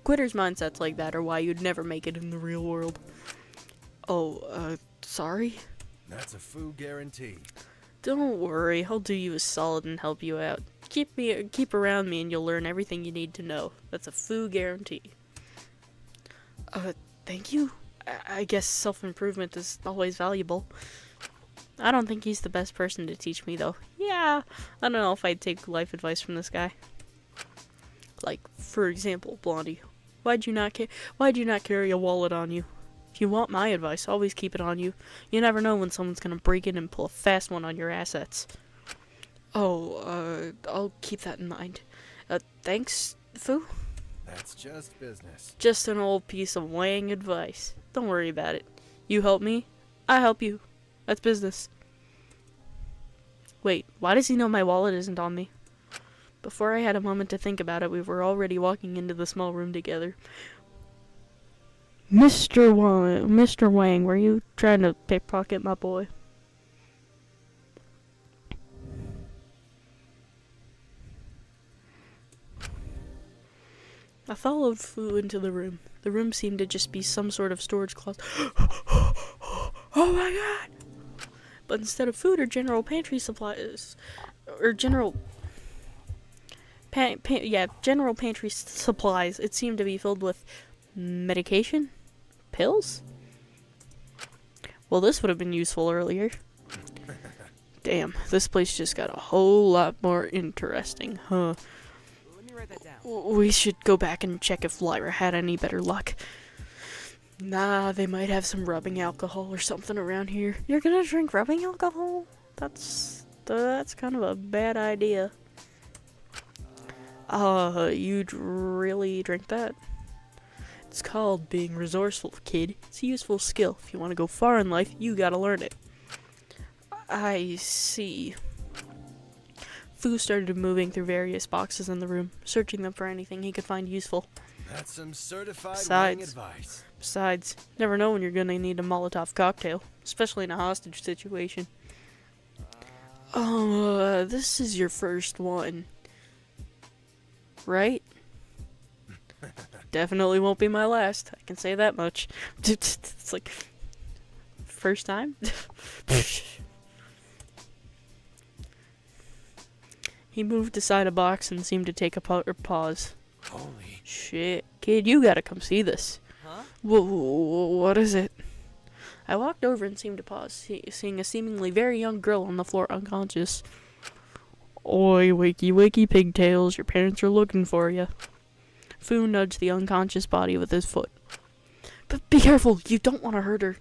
Quitters' mindsets like that are why you'd never make it in the real world. Oh, sorry? That's a foo guarantee. Don't worry, I'll do you a solid and help you out. Keep around me and you'll learn everything you need to know. That's a foo guarantee. Thank you? I guess self-improvement is always valuable. I don't think he's the best person to teach me, though. Yeah, I don't know if I'd take life advice from this guy. Like, for example, Blondie, why'd you not carry a wallet on you? If you want my advice, always keep it on you. You never know when someone's gonna break in and pull a fast one on your assets. Oh, I'll keep that in mind. Thanks, Foo? That's just business. Just an old piece of Wang advice. Don't worry about it. You help me, I help you. That's business. Wait, why does he know my wallet isn't on me? Before I had a moment to think about it, we were already walking into the small room together. Mr. Wang, were you trying to pickpocket my boy? I followed Fu into the room. The room seemed to just be some sort of storage closet. Oh my god! But instead of food or general pantry supplies, or general pantry supplies, it seemed to be filled with medication? Pills? Well, this would have been useful earlier. Damn, this place just got a whole lot more interesting, huh? Let me write that down. We should go back and check if Lyra had any better luck. Nah, they might have some rubbing alcohol or something around here. You're gonna drink rubbing alcohol? That's kind of a bad idea. You'd really drink that? It's called being resourceful, kid. It's a useful skill. If you want to go far in life, you gotta learn it. I see. Fu started moving through various boxes in the room, searching them for anything he could find useful. That's some certified Wang advice. Besides, never know when you're gonna need a Molotov cocktail, especially in a hostage situation. This is your first one. Right? Definitely won't be my last. I can say that much. It's like, first time? He moved aside a box and seemed to take a pause. Holy shit. Kid, you gotta come see this. Huh? What is it? I walked over and seemed to pause, seeing a seemingly very young girl on the floor unconscious. Oi, wakey pigtails, your parents are looking for you. Fu nudged the unconscious body with his foot. But be careful, you don't want to hurt her.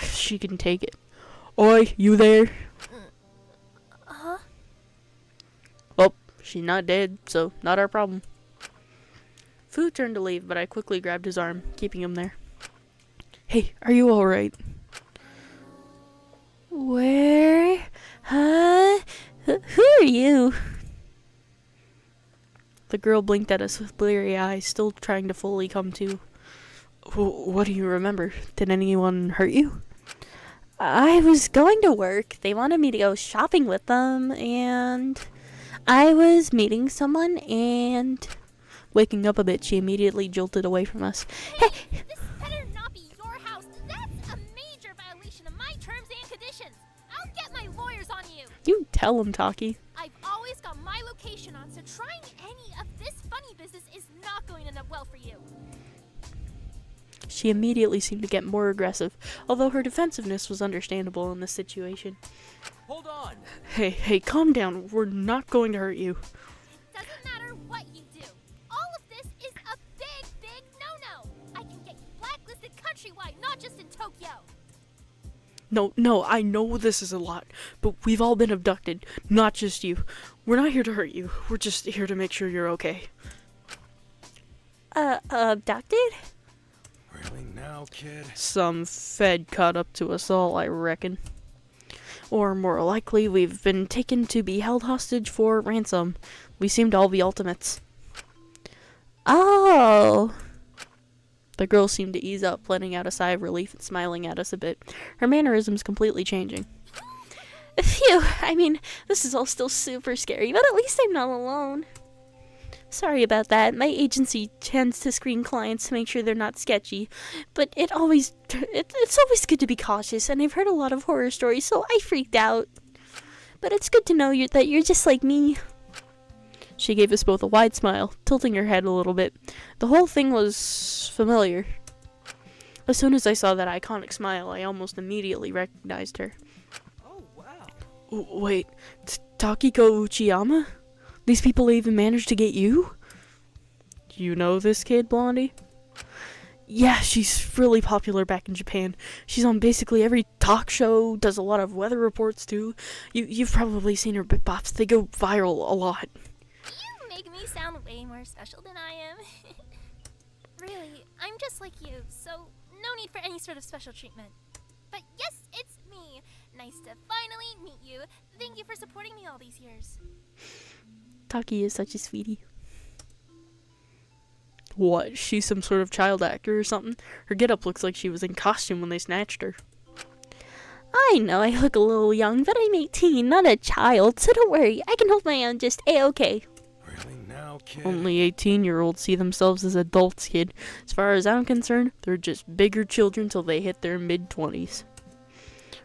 She can take it. Oi, you there? Huh? Well, she's not dead, so not our problem. Fu turned to leave, but I quickly grabbed his arm, keeping him there. Hey, are you alright? Where? Huh? Who are you? The girl blinked at us with bleary eyes, still trying to fully come to. What do you remember? Did anyone hurt you? I was going to work. They wanted me to go shopping with them, and I was meeting someone, and... Waking up a bit, she immediately jolted away from us. Hey, this better not be your house. That's a major violation of my terms and conditions. I'll get my lawyers on you. You tell him, Taki. I've always got my location on, so trying any of this funny business is not going to end up well for you. She immediately seemed to get more aggressive, although her defensiveness was understandable in this situation. Hold on. Hey, calm down. We're not going to hurt you. It doesn't matter what you do. All of this is a big no-no. I can get you blacklisted countrywide, not just in Tokyo. No, I know this is a lot, but we've all been abducted, not just you. We're not here to hurt you. We're just here to make sure you're okay. Abducted? Really now, kid? Some Fed caught up to us all, I reckon. Or more likely, we've been taken to be held hostage for ransom. We seem to all be ultimates. Oh. The girl seemed to ease up, letting out a sigh of relief and smiling at us a bit, her mannerisms completely changing. Phew, I mean, this is all still super scary, but at least I'm not alone. Sorry about that. My agency tends to screen clients to make sure they're not sketchy, but it's always good to be cautious, and I've heard a lot of horror stories, so I freaked out. But it's good to know that you're just like me. She gave us both a wide smile, tilting her head a little bit. The whole thing was familiar. As soon as I saw that iconic smile, I almost immediately recognized her. Oh, wow. Wait, Takiko Uchiyama? These people even managed to get you? You know this kid, Blondie? Yeah, she's really popular back in Japan. She's on basically every talk show, does a lot of weather reports too. You've probably seen her bit bops. They go viral a lot. You make me sound way more special than I am. Really, I'm just like you, so no need for any sort of special treatment. But yes, it's me. Nice to finally meet you. Thank you for supporting me all these years. Taki is such a sweetie. What? She's some sort of child actor or something? Her getup looks like she was in costume when they snatched her. I know I look a little young, but I'm 18, not a child, so don't worry. I can hold my own just A-okay. Really now, kid? Only 18-year-olds see themselves as adults, kid. As far as I'm concerned, they're just bigger children till they hit their mid-20s.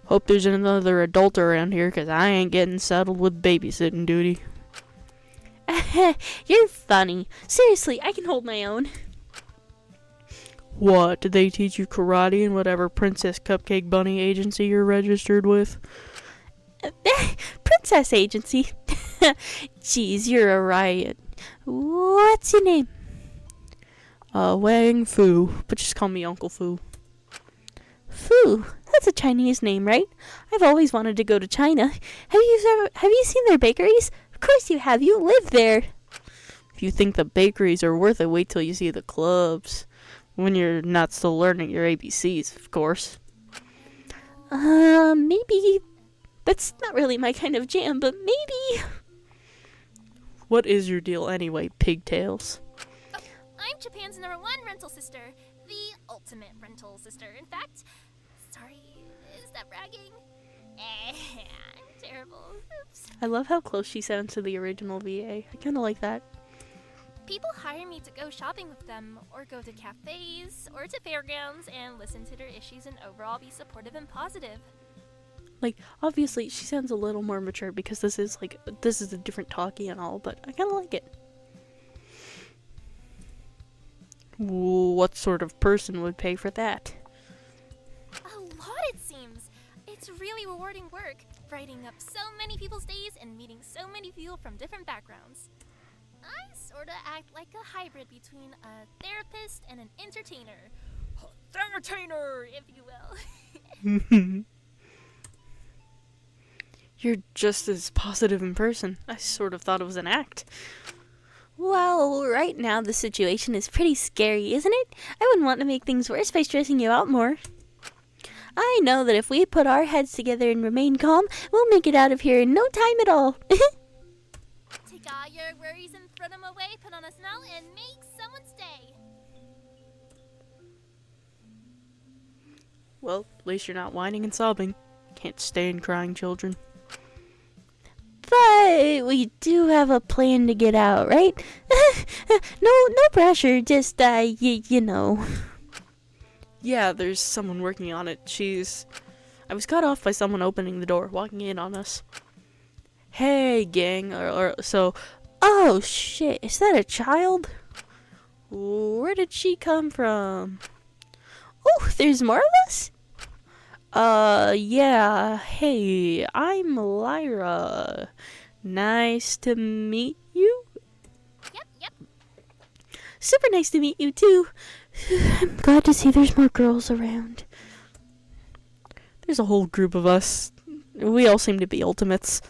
Hope there's another adult around here, because I ain't getting saddled with babysitting duty. You're funny. Seriously, I can hold my own. What, did they teach you karate in whatever Princess Cupcake Bunny agency you're registered with? Princess agency? Jeez, you're a riot. What's your name? Wang Fu, but just call me Uncle Fu. Fu, that's a Chinese name, right? I've always wanted to go to China. Have you seen their bakeries? Of course you have. You live there. If you think the bakeries are worth it, wait till you see the clubs. When you're not still learning your ABCs, of course. Maybe. That's not really my kind of jam, but maybe. What is your deal anyway, pigtails? Oh, I'm Japan's #1 rental sister. The ultimate rental sister, in fact. Sorry, is that bragging? I'm terrible. Oops. I love how close she sounds to the original VA. I kind of like that. People hire me to go shopping with them, or go to cafes, or to fairgrounds, and listen to their issues and overall be supportive and positive. Like, obviously, she sounds a little more mature because this is a different talkie and all, but I kind of like it. What sort of person would pay for that? A lot, it seems. It's really rewarding work, brightening up so many people's days and meeting so many people from different backgrounds. I sorta act like a hybrid between a therapist and an entertainer. Entertainer, if you will. You're just as positive in person. I sort of thought it was an act. Well, right now the situation is pretty scary, isn't it? I wouldn't want to make things worse by stressing you out more. I know that if we put our heads together and remain calm, we'll make it out of here in no time at all. Take all your worries and throw them away, put on a smile, and make someone stay. Well, at least you're not whining and sobbing. Can't stand crying children. But we do have a plan to get out, right? No pressure, just, you know. Yeah, there's someone working on it. I was cut off by someone opening the door, walking in on us. Hey, gang, oh shit, is that a child? Where did she come from? Oh, there's more of us? Yeah, hey, I'm Lyra. Nice to meet you. Yep. Super nice to meet you, too. I'm glad to see there's more girls around. There's a whole group of us. We all seem to be ultimates.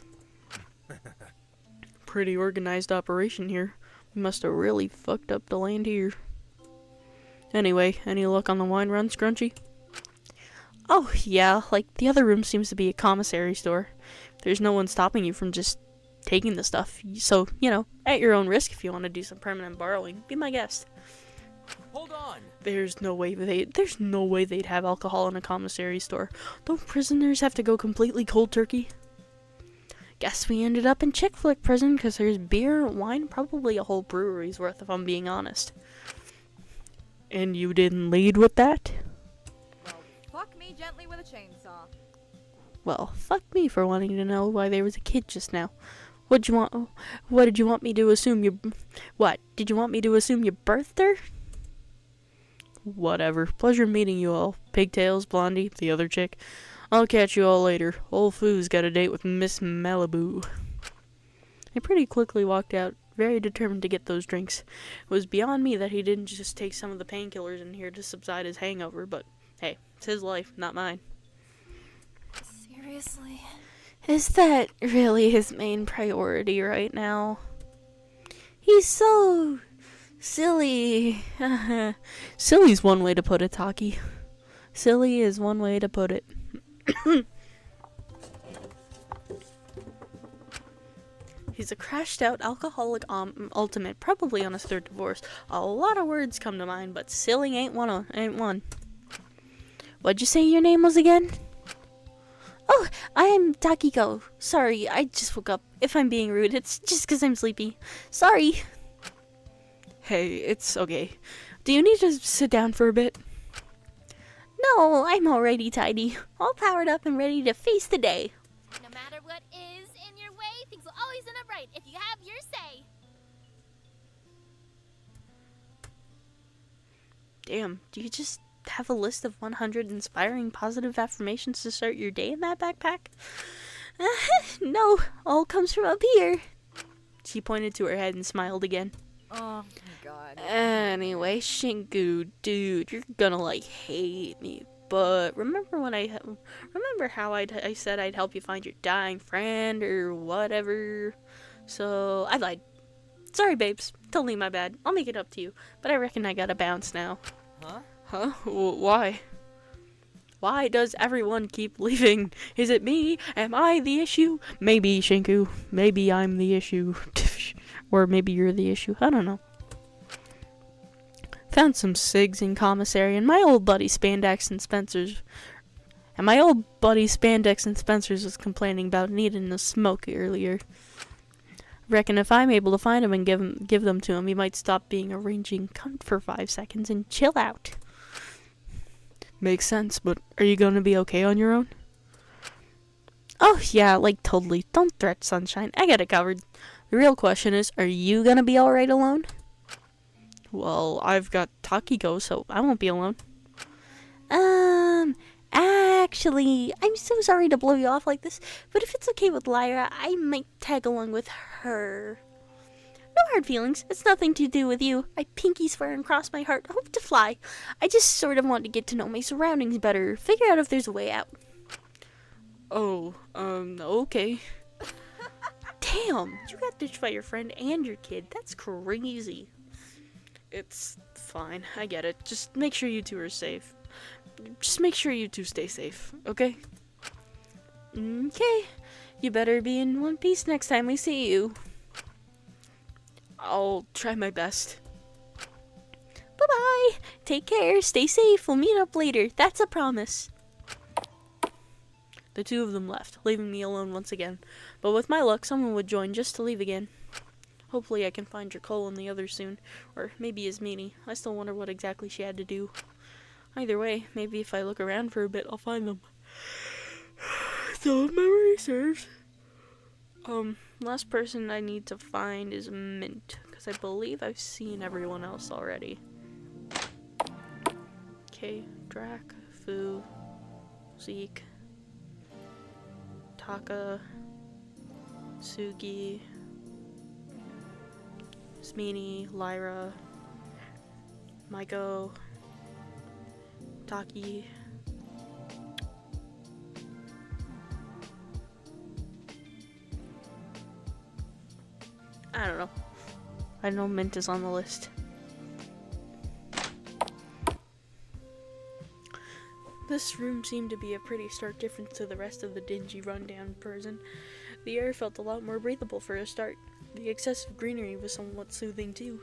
Pretty organized operation here. We must have really fucked up the land here. Anyway, any luck on the wine run, Scrunchy? Oh, yeah, like, the other room seems to be a commissary store. There's no one stopping you from just taking the stuff. So, you know, at your own risk if you want to do some permanent borrowing. Be my guest. Hold on. There's no way they'd have alcohol in a commissary store. Don't prisoners have to go completely cold turkey? Guess we ended up in chick flick prison because there's beer, wine, probably a whole brewery's worth if I'm being honest. And you didn't lead with that? Well, fuck me gently with a chainsaw. Well, fuck me for wanting to know why there was a kid just now. What did you want me to assume what? Did you want me to assume you birthed her? Whatever. Pleasure meeting you all. Pigtails, Blondie, the other chick. I'll catch you all later. Old Foo's got a date with Miss Malibu. I pretty quickly walked out, very determined to get those drinks. It was beyond me that he didn't just take some of the painkillers in here to subside his hangover, but hey, it's his life, not mine. Seriously? Is that really his main priority right now? He's so silly. Silly's one way to put it, Taki. Silly is one way to put it. He's a crashed out alcoholic ultimate, probably on his third divorce. A lot of words come to mind, but silly ain't one. What'd you say your name was again? Oh, I'm Takiko. Sorry, I just woke up. If I'm being rude, it's just 'cause I'm sleepy. Sorry. Hey, it's okay. Do you need to sit down for a bit? No, I'm already tidy. All powered up and ready to face the day. No matter what is in your way, things will always end up right if you have your say. Damn, do you just have a list of 100 inspiring positive affirmations to start your day in that backpack? No, all comes from up here. She pointed to her head and smiled again. Oh my god. Anyway, Shinku, dude, you're gonna hate me. But remember how I said I'd help you find your dying friend or whatever? So I lied. Sorry, babes. Totally my bad. I'll make it up to you. But I reckon I gotta bounce now. Huh? Why? Why does everyone keep leaving? Is it me? Am I the issue? Maybe, Shinku. Maybe I'm the issue. Or maybe you're the issue. I don't know. Found some cigs in commissary, and my old buddy Spandex and Spencer's was complaining about needing a smoke earlier. Reckon if I'm able to find him and give them to him, he might stop being a raging cunt for 5 seconds and chill out. Makes sense, but are you gonna be okay on your own? Oh yeah, totally. Don't threat, sunshine. I got it covered. The real question is, are you gonna be alright alone? Well, I've got Takiko, so I won't be alone. Actually, I'm so sorry to blow you off like this, but if it's okay with Lyra, I might tag along with her. No hard feelings. It's nothing to do with you. I pinky swear and cross my heart. Hope to fly. I just sort of want to get to know my surroundings better. Figure out if there's a way out. Oh, okay. Damn, you got ditched by your friend and your kid. That's crazy. It's fine. I get it. Just make sure you two are safe. Just make sure you two stay safe, okay? Okay. You better be in one piece next time we see you. I'll try my best. Bye-bye. Take care. Stay safe. We'll meet up later. That's a promise. The two of them left, leaving me alone once again. But with my luck, someone would join just to leave again. Hopefully I can find Dracole and the others soon. Or maybe Ismini. I still wonder what exactly she had to do. Either way, maybe if I look around for a bit, I'll find them. So if memory serves. Last person I need to find is Mint, because I believe I've seen everyone else already. Okay, Drac, Fu, Zeke, Taka, Sugi, Smini, Lyra, Maiko, Taki. I don't know. I know Mint is on the list. This room seemed to be a pretty stark difference to the rest of the dingy, rundown prison. The air felt a lot more breathable for a start. The excessive greenery was somewhat soothing too.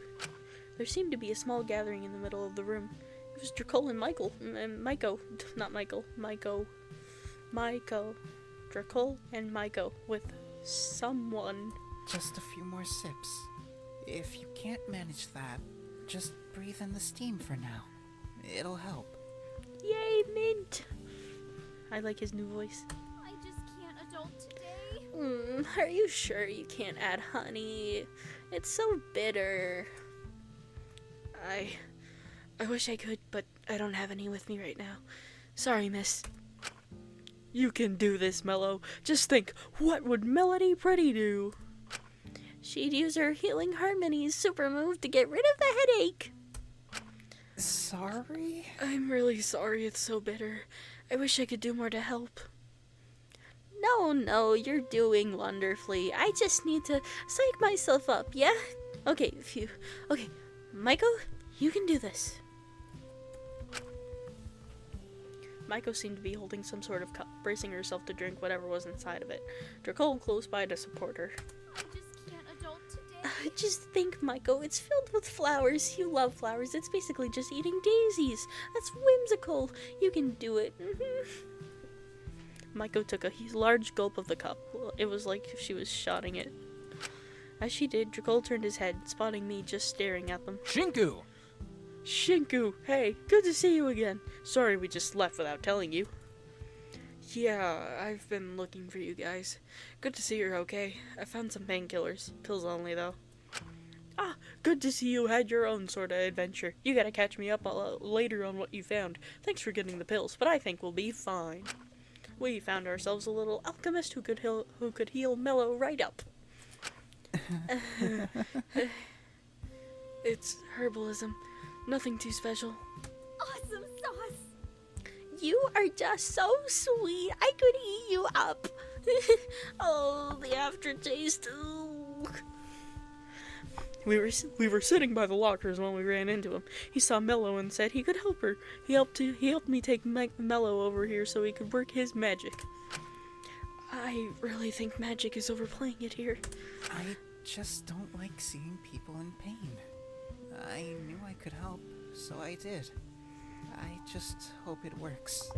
There seemed to be a small gathering in the middle of the room. It was Dracole and Maiko. Not Michael. Maiko. Dracole and Maiko with Someone. Just a few more sips. If you can't manage that, just breathe in the steam for now. It'll help. Yay, Mint! I like his new voice. I just can't adult today. Are you sure you can't add honey? It's so bitter. I wish I could, but I don't have any with me right now. Sorry, miss. You can do this, Mellow. Just think, what would Melody Pretty do? She'd use her Healing Harmonies super move to get rid of the headache. Sorry? I'm really sorry it's so bitter. I wish I could do more to help. No, you're doing wonderfully. I just need to psych myself up, yeah? Okay, phew. Okay, Maiko, you can do this. Maiko seemed to be holding some sort of cup, bracing herself to drink whatever was inside of it. Dracole close by to support her. I just can't adult today. Just think, Maiko, it's filled with flowers. You love flowers. It's basically just eating daisies. That's whimsical. You can do it. Maiko took a large gulp of the cup. It was like if she was shotting it. As she did, Dracole turned his head, spotting me just staring at them. Shinku! Shinku, hey, good to see you again. Sorry we just left without telling you. Yeah, I've been looking for you guys. Good to see you're okay. I found some painkillers. Pills only, though. Ah, good to see you had your own sort of adventure. You gotta catch me up later on what you found. Thanks for getting the pills, but I think we'll be fine. We found ourselves a little alchemist who could heal Mellow right up. It's herbalism. Nothing too special. Awesome sauce. You are just so sweet. I could eat you up. Oh, the aftertaste. Ooh. We were sitting by the lockers when we ran into him. He saw Mellow and said he could help her. He helped me take Mellow over here so he could work his magic. I really think magic is overplaying it here. I just don't like seeing people in pain. I knew I could help, so I did. I just hope it works.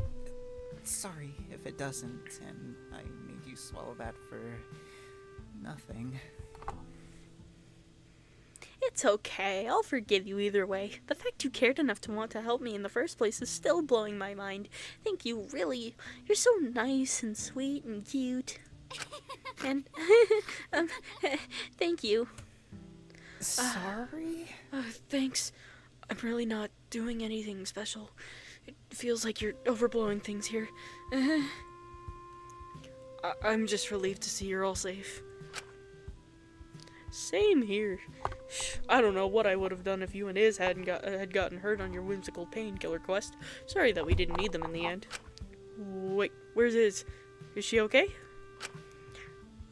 Sorry if it doesn't, and I made you swallow that for nothing. It's okay. I'll forgive you either way. The fact you cared enough to want to help me in the first place is still blowing my mind. Thank you, really. You're so nice and sweet and cute. And, thank you. Sorry? Thanks. I'm really not doing anything special. It feels like you're overblowing things here. I'm just relieved to see you're all safe. Same here. I don't know what I would have done if you and Iz had gotten hurt on your whimsical painkiller quest. Sorry that we didn't need them in the end. Wait, where's Iz? Is she okay?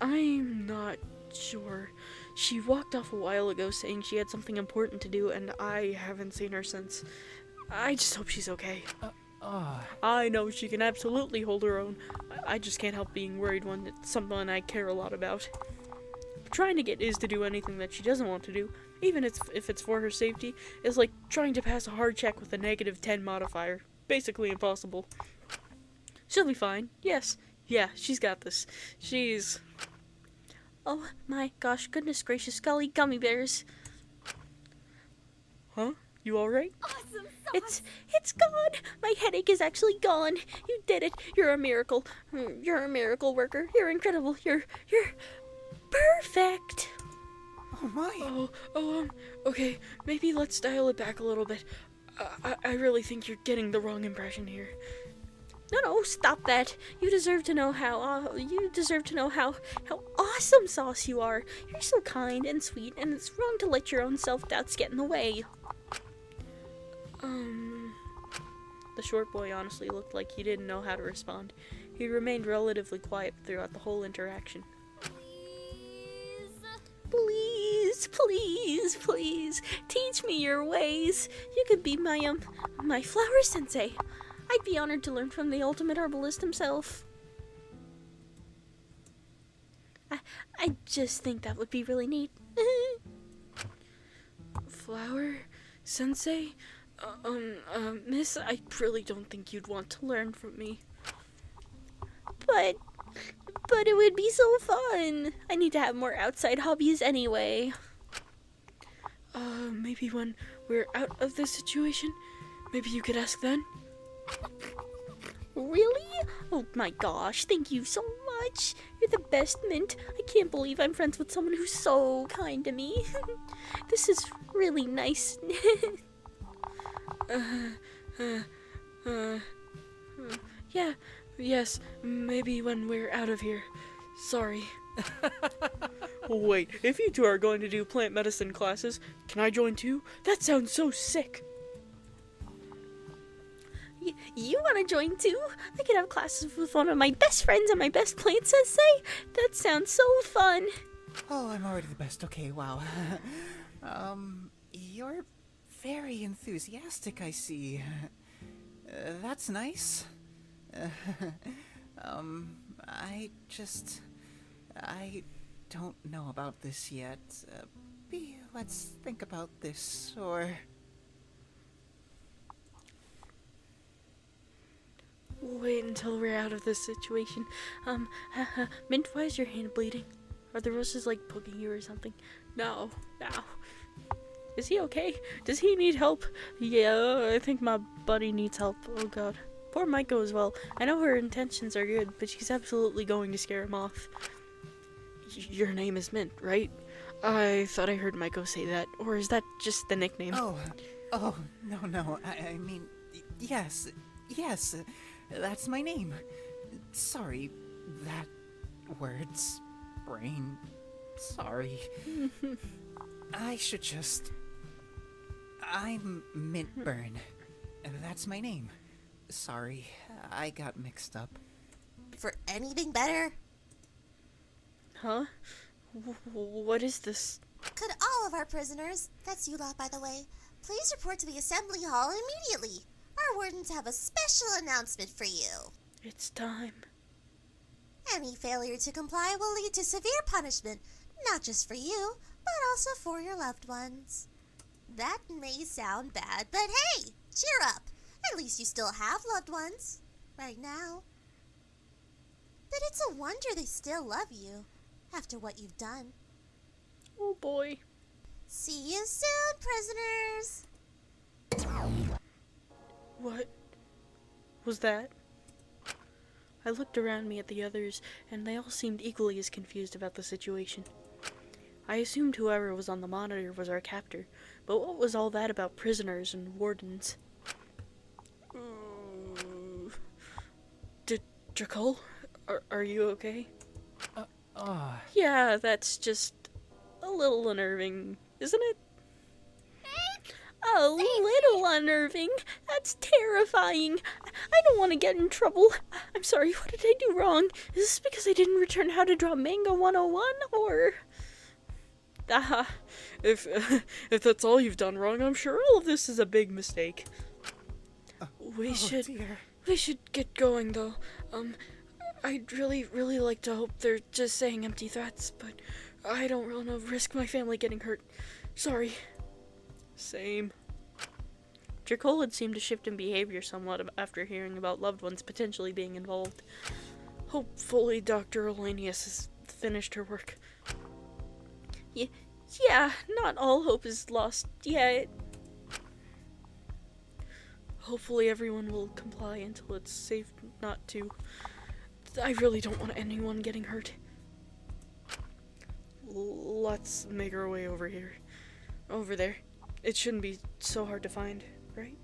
I'm not sure. She walked off a while ago saying she had something important to do, and I haven't seen her since. I just hope she's okay. I know she can absolutely hold her own. I just can't help being worried when it's someone I care a lot about. Trying to get Iz to do anything that she doesn't want to do, even if it's for her safety, is like trying to pass a hard check with a -10 modifier. Basically impossible. She'll be fine. Yes. Yeah, she's got this. She's... Oh my gosh, goodness gracious, golly gummy bears. Huh? You alright? Awesome sauce. It's gone! My headache is actually gone. You did it. You're a miracle. You're a miracle worker. You're incredible. You're perfect. Oh my. Okay, maybe let's dial it back a little bit. I really think you're getting the wrong impression here. No, stop that. You deserve to know how awesome sauce you are. You're so kind and sweet, and it's wrong to let your own self-doubts get in the way. The short boy honestly looked like he didn't know how to respond. He remained relatively quiet throughout the whole interaction. Please, teach me your ways. You could be my flower sensei. I'd be honored to learn from the ultimate herbalist himself. I just think that would be really neat. Flower sensei? Miss, I really don't think you'd want to learn from me. But but it would be so fun. I need to have more outside hobbies anyway. Maybe when we're out of this situation, maybe you could ask then? Really? Oh my gosh, thank you so much. You're the best, Mint. I can't believe I'm friends with someone who's so kind to me. This is really nice. Yeah, yes, maybe when we're out of here. Sorry. Wait, if you two are going to do plant medicine classes, can I join too? That sounds so sick. You want to join too? I could have classes with one of my best friends and my best plant sensei. That sounds so fun. Oh, I'm already the best. Okay, wow. You're very enthusiastic, I see. That's nice. I don't know about this yet. Let's think about this, or... Wait until we're out of this situation. Mint, why is your hand bleeding? Are the roses like poking you or something? No. Is he okay? Does he need help? Yeah, I think my buddy needs help. Oh god. Poor Maiko as well. I know her intentions are good, but she's absolutely going to scare him off. Your name is Mint, right? I thought I heard Maiko say that. Or is that just the nickname? Oh, no. I mean, yes. That's my name. Sorry, that word's brain. Sorry. I'm Mintburn. That's my name. Sorry, I got mixed up. For anything better? Huh? What is this? Could all of our prisoners, that's you lot by the way, please report to the assembly hall immediately? Our wardens have a special announcement for you. It's time. Any failure to comply will lead to severe punishment, not just for you, but also for your loved ones. That may sound bad, but hey, cheer up. At least you still have loved ones, right now. But it's a wonder they still love you, after what you've done. Oh boy. See you soon, prisoners! What was that? I looked around me at the others, and they all seemed equally as confused about the situation. I assumed whoever was on the monitor was our captor, but what was all that about prisoners and wardens? Dracul? Are you okay? Yeah, that's just a little unnerving, isn't it? A little unnerving? That's terrifying. I don't want to get in trouble. I'm sorry, what did I do wrong? Is this because I didn't return How to Draw Manga 101, or... if that's all you've done wrong, I'm sure all of this is a big mistake. We should get going, though. I'd really like to hope they're just saying empty threats, but I don't want to risk my family getting hurt. Sorry. Same. Dracul had seemed to shift in behavior somewhat after hearing about loved ones potentially being involved. Hopefully Dr. Elenius has finished her work. Yeah, not all hope is lost yet. Hopefully everyone will comply until it's safe not to. I really don't want anyone getting hurt. Let's make our way over here. Over there. It shouldn't be so hard to find, right?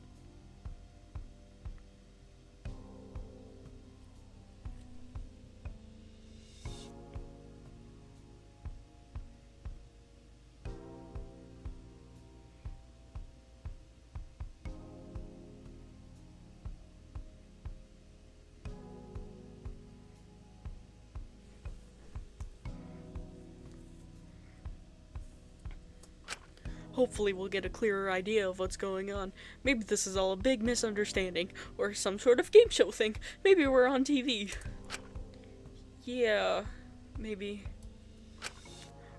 Hopefully we'll get a clearer idea of what's going on. Maybe this is all a big misunderstanding, or some sort of game show thing. Maybe we're on TV. Yeah, maybe.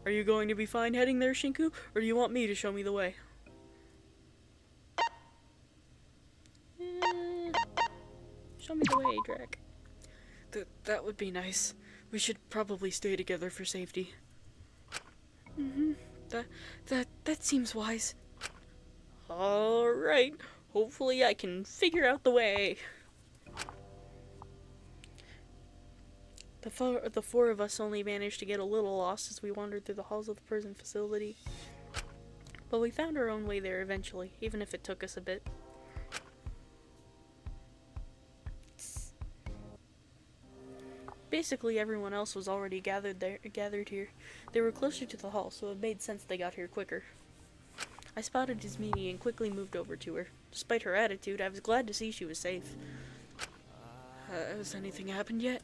Are you going to be fine heading there, Shinku, or do you want me to show me the way? Show me the way, Drac. That would be nice. We should probably stay together for safety. That seems wise. Alright. Hopefully I can figure out the way. The four of us only managed to get a little lost as we wandered through the halls of the prison facility. But we found our own way there eventually, even if it took us a bit. Basically, everyone else was already gathered here. They were closer to the hall, so it made sense they got here quicker. I spotted Ismini and quickly moved over to her. Despite her attitude, I was glad to see she was safe. Has anything happened yet?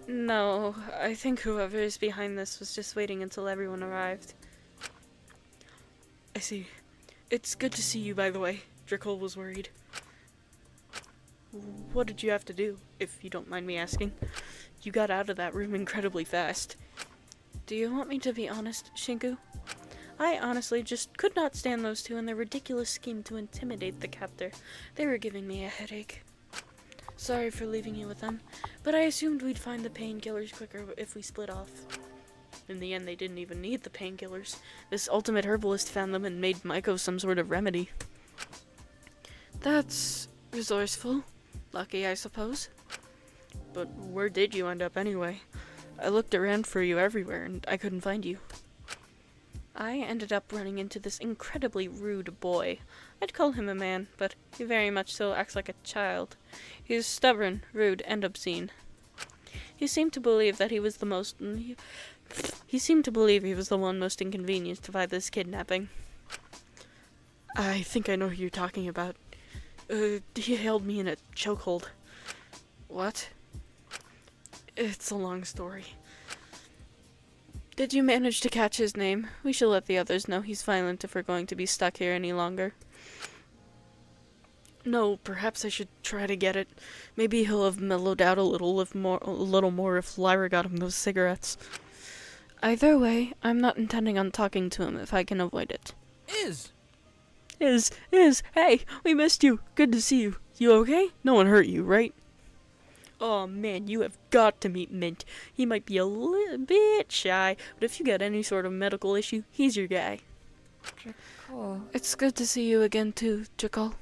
No, I think whoever is behind this was just waiting until everyone arrived. I see. It's good to see you, by the way. Dracul was worried. What did you have to do, if you don't mind me asking? You got out of that room incredibly fast. Do you want me to be honest, Shinku? I honestly just could not stand those two and their ridiculous scheme to intimidate the captor. They were giving me a headache. Sorry for leaving you with them, but I assumed we'd find the painkillers quicker if we split off. In the end, they didn't even need the painkillers. This ultimate herbalist found them and made Maiko some sort of remedy. That's resourceful. Lucky, I suppose. But where did you end up anyway? I looked around for you everywhere and I couldn't find you. I ended up running into this incredibly rude boy. I'd call him a man, but he very much so acts like a child. He's stubborn, rude, and obscene. He seemed to believe he was the one most inconvenienced by this kidnapping. I think I know who you're talking about. He held me in a chokehold. What? It's a long story. Did you manage to catch his name? We should let the others know he's violent if we're going to be stuck here any longer. No, perhaps I should try to get it. Maybe he'll have mellowed out a little more if Lyra got him those cigarettes. Either way, I'm not intending on talking to him if I can avoid it. Is, hey, we missed you. Good to see you. You okay? No one hurt you, right? Oh man, you have got to meet Mint. He might be a little bit shy, but if you got any sort of medical issue, he's your guy. Cool. It's good to see you again too, Dracul.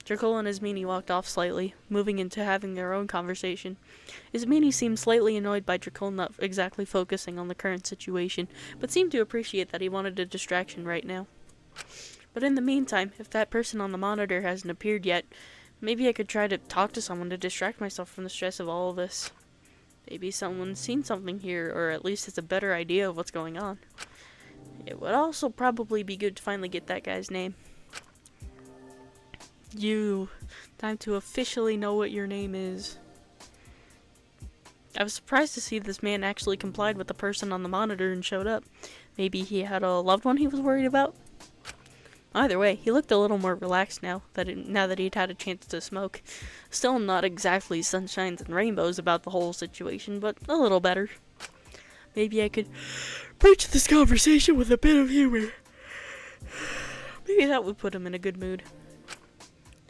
Dracul and Ismini walked off slightly, moving into having their own conversation. Ismini seemed slightly annoyed by Dracul not exactly focusing on the current situation, but seemed to appreciate that he wanted a distraction right now. But in the meantime, if that person on the monitor hasn't appeared yet, maybe I could try to talk to someone to distract myself from the stress of all of this. Maybe someone's seen something here, or at least has a better idea of what's going on. It would also probably be good to finally get that guy's name. Time to officially know what your name is. I was surprised to see this man actually complied with the person on the monitor and showed up. Maybe he had a loved one he was worried about? Either way, he looked a little more relaxed now that he'd had a chance to smoke. Still not exactly sunshines and rainbows about the whole situation, but a little better. Maybe I could approach this conversation with a bit of humor. Maybe that would put him in a good mood.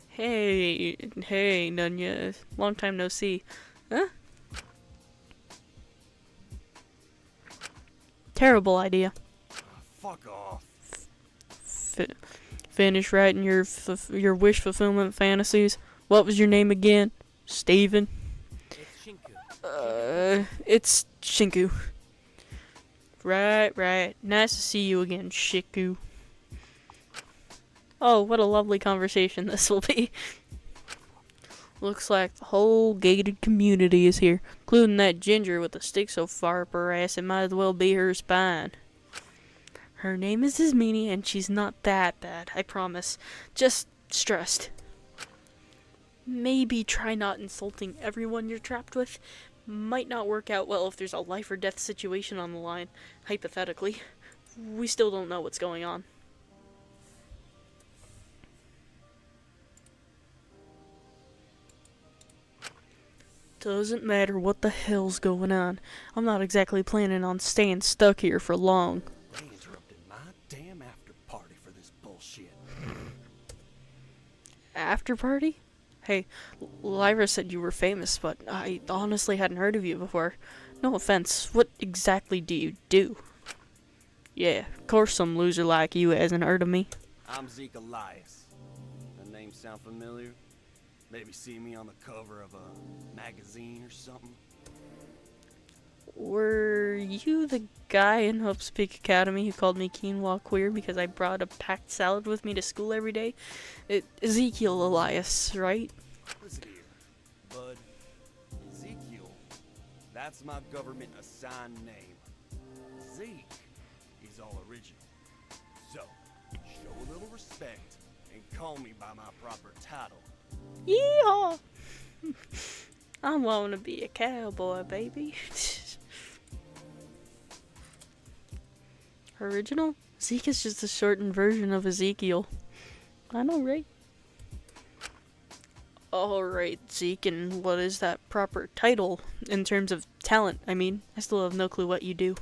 Hey, Nunya. Long time no see. Huh? Terrible idea. Fuck off. Finish writing your wish fulfillment fantasies. What was your name again? Steven? It's Shinku. It's Shinku. Right. Nice to see you again, Shinku. Oh, what a lovely conversation this will be. Looks like the whole gated community is here, including that ginger with a stick so far up her ass it might as well be her spine. Her name is Ismini, and she's not that bad, I promise. Just stressed. Maybe try not insulting everyone you're trapped with. Might not work out well if there's a life or death situation on the line, hypothetically. We still don't know what's going on. Doesn't matter what the hell's going on. I'm not exactly planning on staying stuck here for long. They interrupted my damn after party for this bullshit. After party? Hey, Lyra said you were famous, but I honestly hadn't heard of you before. No offense, what exactly do you do? Yeah, of course some loser like you hasn't heard of me. I'm Zeke Elias. That name sound familiar? Maybe see me on the cover of a magazine or something? Were you the guy in Hope's Peak Academy who called me quinoa queer because I brought a packed salad with me to school every day? Ezekiel Elias, right? Listen here, bud. Ezekiel. That's my government assigned name. Zeke is all original. So, show a little respect and call me by my proper title. Yeehaw! I wanna be a cowboy, baby. Original? Zeke is just a shortened version of Ezekiel. I know, right? Alright, Zeke, and what is that proper title in terms of talent? I mean, I still have no clue what you do.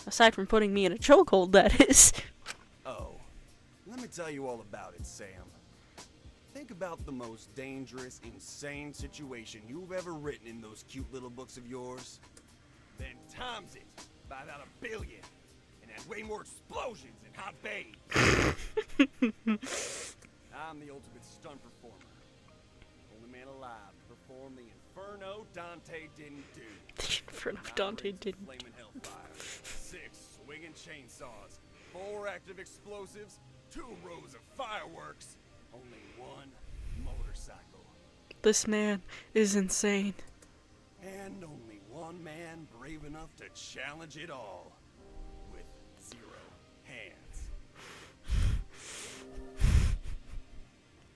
Aside from putting me in a chokehold, that is. Oh, let me tell you all about it, Sam. Think about the most dangerous, insane situation you've ever written in those cute little books of yours. Then times it by about 1 billion. And add way more explosions and hot babes. I'm the ultimate stunt performer. Only man alive to perform the inferno Dante didn't do. The inferno Dante didn't. Flaming hellfire, 6 swinging chainsaws, 4 active explosives, 2 rows of fireworks, only 1 motorcycle. This man is insane. And only 1 man brave enough to challenge it all. With 0 hands.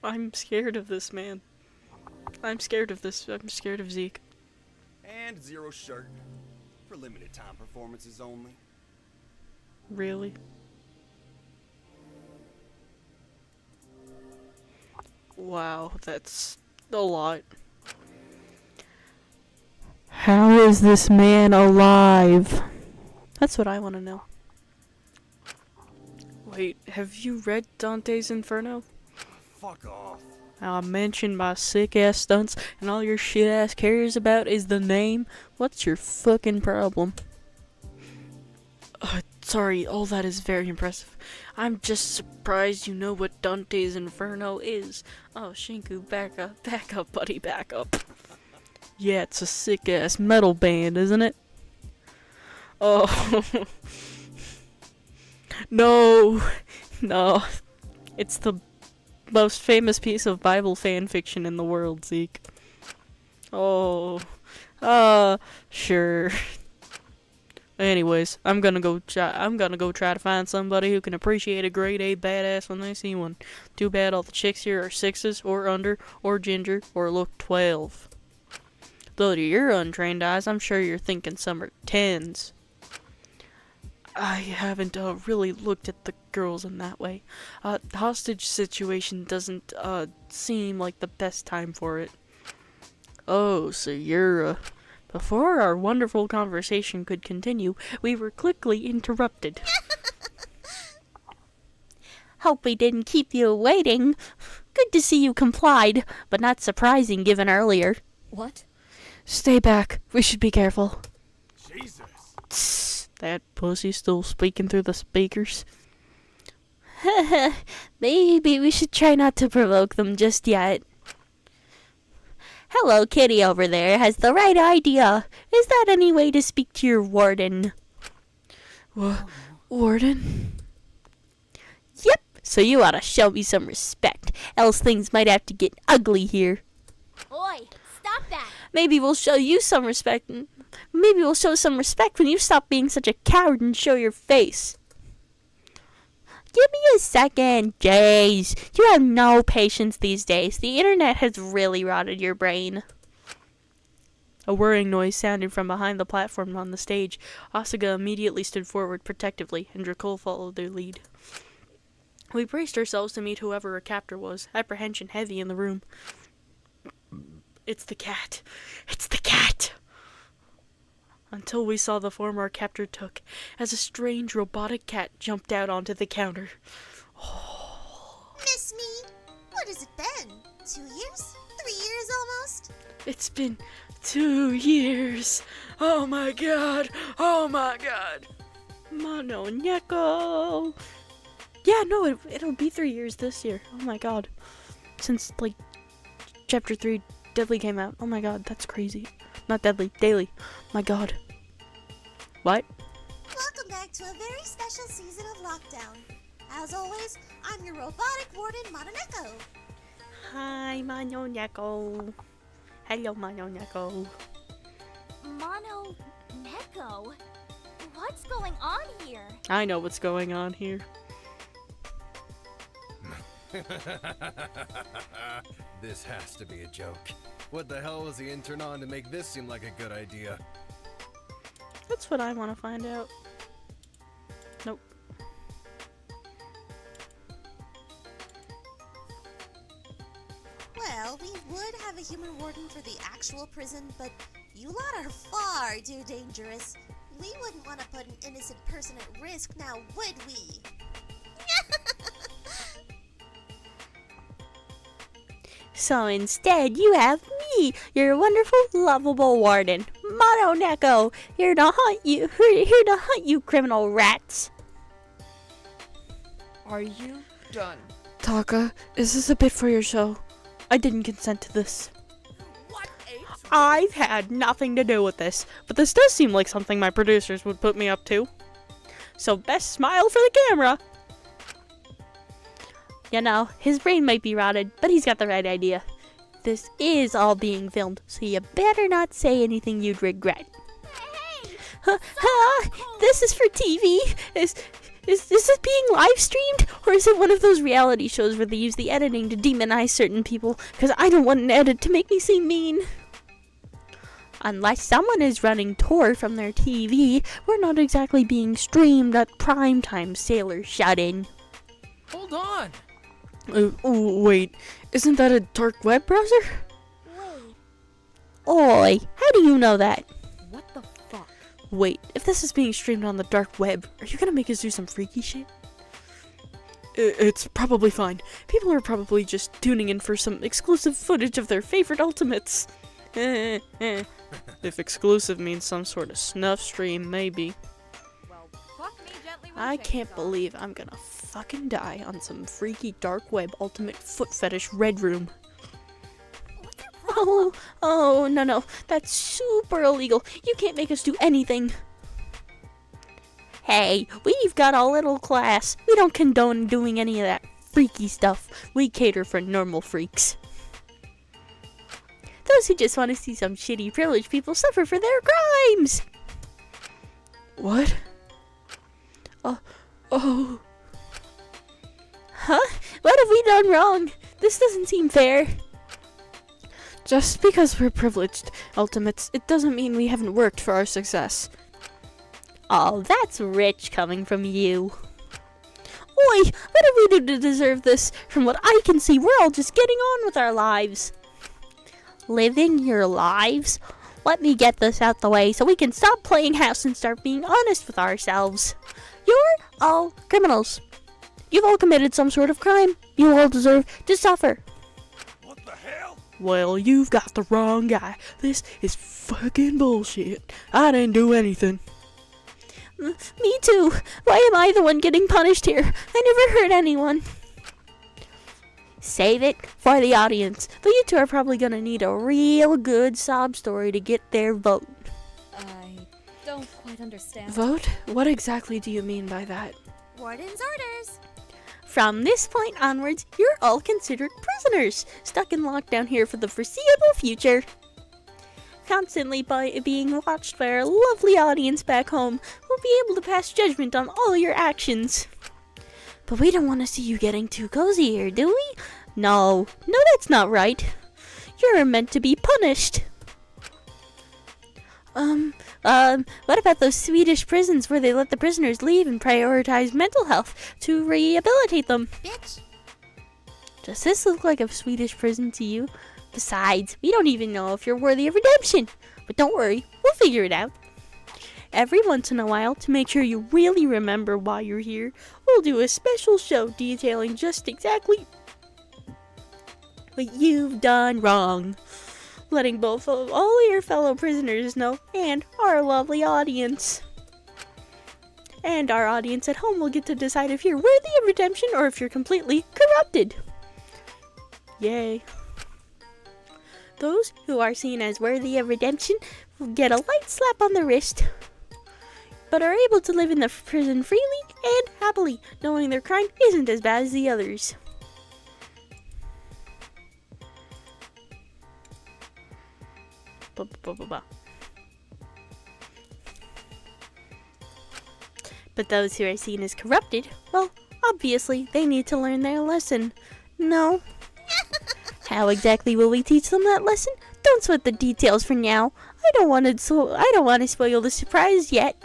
I'm scared of this man. I'm scared of Zeke. And 0 shirt. For limited time performances only. Really? Wow, that's a lot. How is this man alive? That's what I want to know. Wait, have you read Dante's Inferno? Fuck off. I mentioned my sick ass stunts, and all your shit ass cares about is the name? What's your fucking problem? Sorry, all that is very impressive. I'm just surprised you know what Dante's Inferno is. Oh, Shinku, back up, buddy, back up. Yeah, it's a sick ass metal band, isn't it? Oh. No. It's the most famous piece of Bible fan fiction in the world, Zeke. Oh. Sure. Anyways, I'm gonna go try to find somebody who can appreciate a grade A badass when they see one. Too bad all the chicks here are 6s or under or ginger or look 12. Though to your untrained eyes, I'm sure you're thinking some are 10s. I haven't really looked at the girls in that way. Hostage situation doesn't seem like the best time for it. Oh, so you're Before our wonderful conversation could continue, we were quickly interrupted. Hope we didn't keep you waiting. Good to see you complied, but not surprising given earlier. What? Stay back. We should be careful. Jesus. Tss, that pussy's still speaking through the speakers. Maybe we should try not to provoke them just yet. Hello, kitty over there has the right idea. Is that any way to speak to your warden? Warden? Yep, so you ought to show me some respect, else things might have to get ugly here. Oi, stop that! Maybe we'll show some respect when you stop being such a coward and show your face. Give me a second, Jays. You have no patience these days. The internet has really rotted your brain. A whirring noise sounded from behind the platform on the stage. Asuga immediately stood forward protectively, and Dracul followed their lead. We braced ourselves to meet whoever our captor was, apprehension heavy in the room. It's the cat. It's the cat! Until we saw the form our captor took, as a strange robotic cat jumped out onto the counter. Miss me? What has it been? 2 years? 3 years almost? It's been 2 years. Oh my god. Oh my god. Mano Neko. Yeah, no, it'll be 3 years this year. Oh my god. Since, like, Chapter 3 Deadly came out. Oh my god, that's crazy. Not Deadly, Daily. My god. What? Welcome back to a very special season of Lockdown. As always, I'm your robotic warden, Mononeko. Hi, Mano Neko. Hello, Mano Neko. Mono Neko? What's going on here? I know what's going on here. This has to be a joke. What the hell was the intern on to make this seem like a good idea? That's what I want to find out. Nope. Well, we would have a human warden for the actual prison, but you lot are far too dangerous. We wouldn't want to put an innocent person at risk now, would we? So instead, you have me, your wonderful, lovable warden, Mono Neko, here to hunt you criminal rats. Are you done? Taka, is this a bit for your show? I didn't consent to this. What a I've had nothing to do with this, but this does seem like something my producers would put me up to. So best smile for the camera. You know, his brain might be rotted, but he's got the right idea. This is all being filmed, so you better not say anything you'd regret. This is for TV. Is this being live streamed, or is it one of those reality shows where they use the editing to demonize certain people? Because I don't want an edit to make me seem mean. Unless someone is running Tor from their TV, we're not exactly being streamed at primetime, Sailor Shut-In. Hold on! Oh, wait. Isn't that a dark web browser? Oi, how do you know that? What the fuck? Wait, if this is being streamed on the dark web, are you gonna make us do some freaky shit? It's probably fine. People are probably just tuning in for some exclusive footage of their favorite ultimates. If exclusive means some sort of snuff stream, maybe. Well, fuck me gently with I a can't chainsaw. believe I'm gonna fucking die on some freaky dark web ultimate foot fetish red room. Oh, no, that's super illegal. You can't make us do anything. Hey, we've got a little class. We don't condone doing any of that freaky stuff. We cater for normal freaks. Those who just want to see some shitty privileged people suffer for their crimes. What? Oh. Huh? What have we done wrong? This doesn't seem fair. Just because we're privileged ultimates, it doesn't mean we haven't worked for our success. Oh, that's rich coming from you. Oi, what did we do to deserve this? From what I can see, we're all just getting on with our lives. Living your lives? Let me get this out the way so we can stop playing house and start being honest with ourselves. You're all criminals. You've all committed some sort of crime. You all deserve to suffer. What the hell? Well, you've got the wrong guy. This is fucking bullshit. I didn't do anything. Me too. Why am I the one getting punished here? I never hurt anyone. Save it for the audience. Though you two are probably gonna need a real good sob story to get their vote. I don't quite understand. Vote? What exactly do you mean by that? Warden's orders. From this point onwards, you're all considered prisoners, stuck in lockdown here for the foreseeable future. Constantly being watched by our lovely audience back home, we'll be able to pass judgment on all your actions. But we don't want to see you getting too cozy here, do we? No, that's not right. You're meant to be punished. What about those Swedish prisons where they let the prisoners leave and prioritize mental health to rehabilitate them? Bitch. Does this look like a Swedish prison to you? Besides, we don't even know if you're worthy of redemption. But don't worry, we'll figure it out. Every once in a while, to make sure you really remember why you're here, we'll do a special show detailing just exactly what you've done wrong. Letting both of all your fellow prisoners know, and our lovely audience. And our audience at home will get to decide if you're worthy of redemption or if you're completely corrupted. Yay. Those who are seen as worthy of redemption will get a light slap on the wrist, but are able to live in the prison freely and happily, knowing their crime isn't as bad as the others. But those who are seen as corrupted, well, obviously, they need to learn their lesson. No. How exactly will we teach them that lesson? Don't sweat the details for now. I don't want to spoil the surprise yet.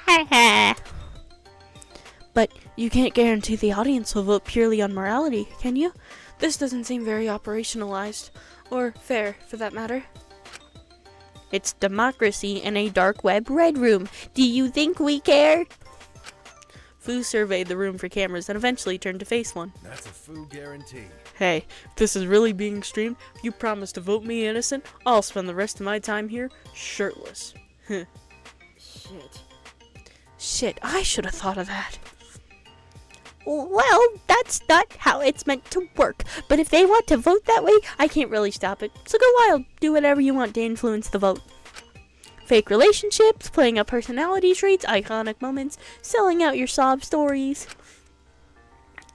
Yeah. But you can't guarantee the audience will vote purely on morality, can you? This doesn't seem very operationalized, or fair, for that matter. It's democracy in a dark web red room. Do you think we care? Fu surveyed the room for cameras and eventually turned to face one. That's a Fu guarantee. Hey, if this is really being streamed, if you promise to vote me innocent, I'll spend the rest of my time here shirtless. Shit, I should have thought of that. Well, that's not how it's meant to work. But if they want to vote that way, I can't really stop it. So go wild. Do whatever you want to influence the vote. Fake relationships, playing up personality traits, iconic moments, selling out your sob stories.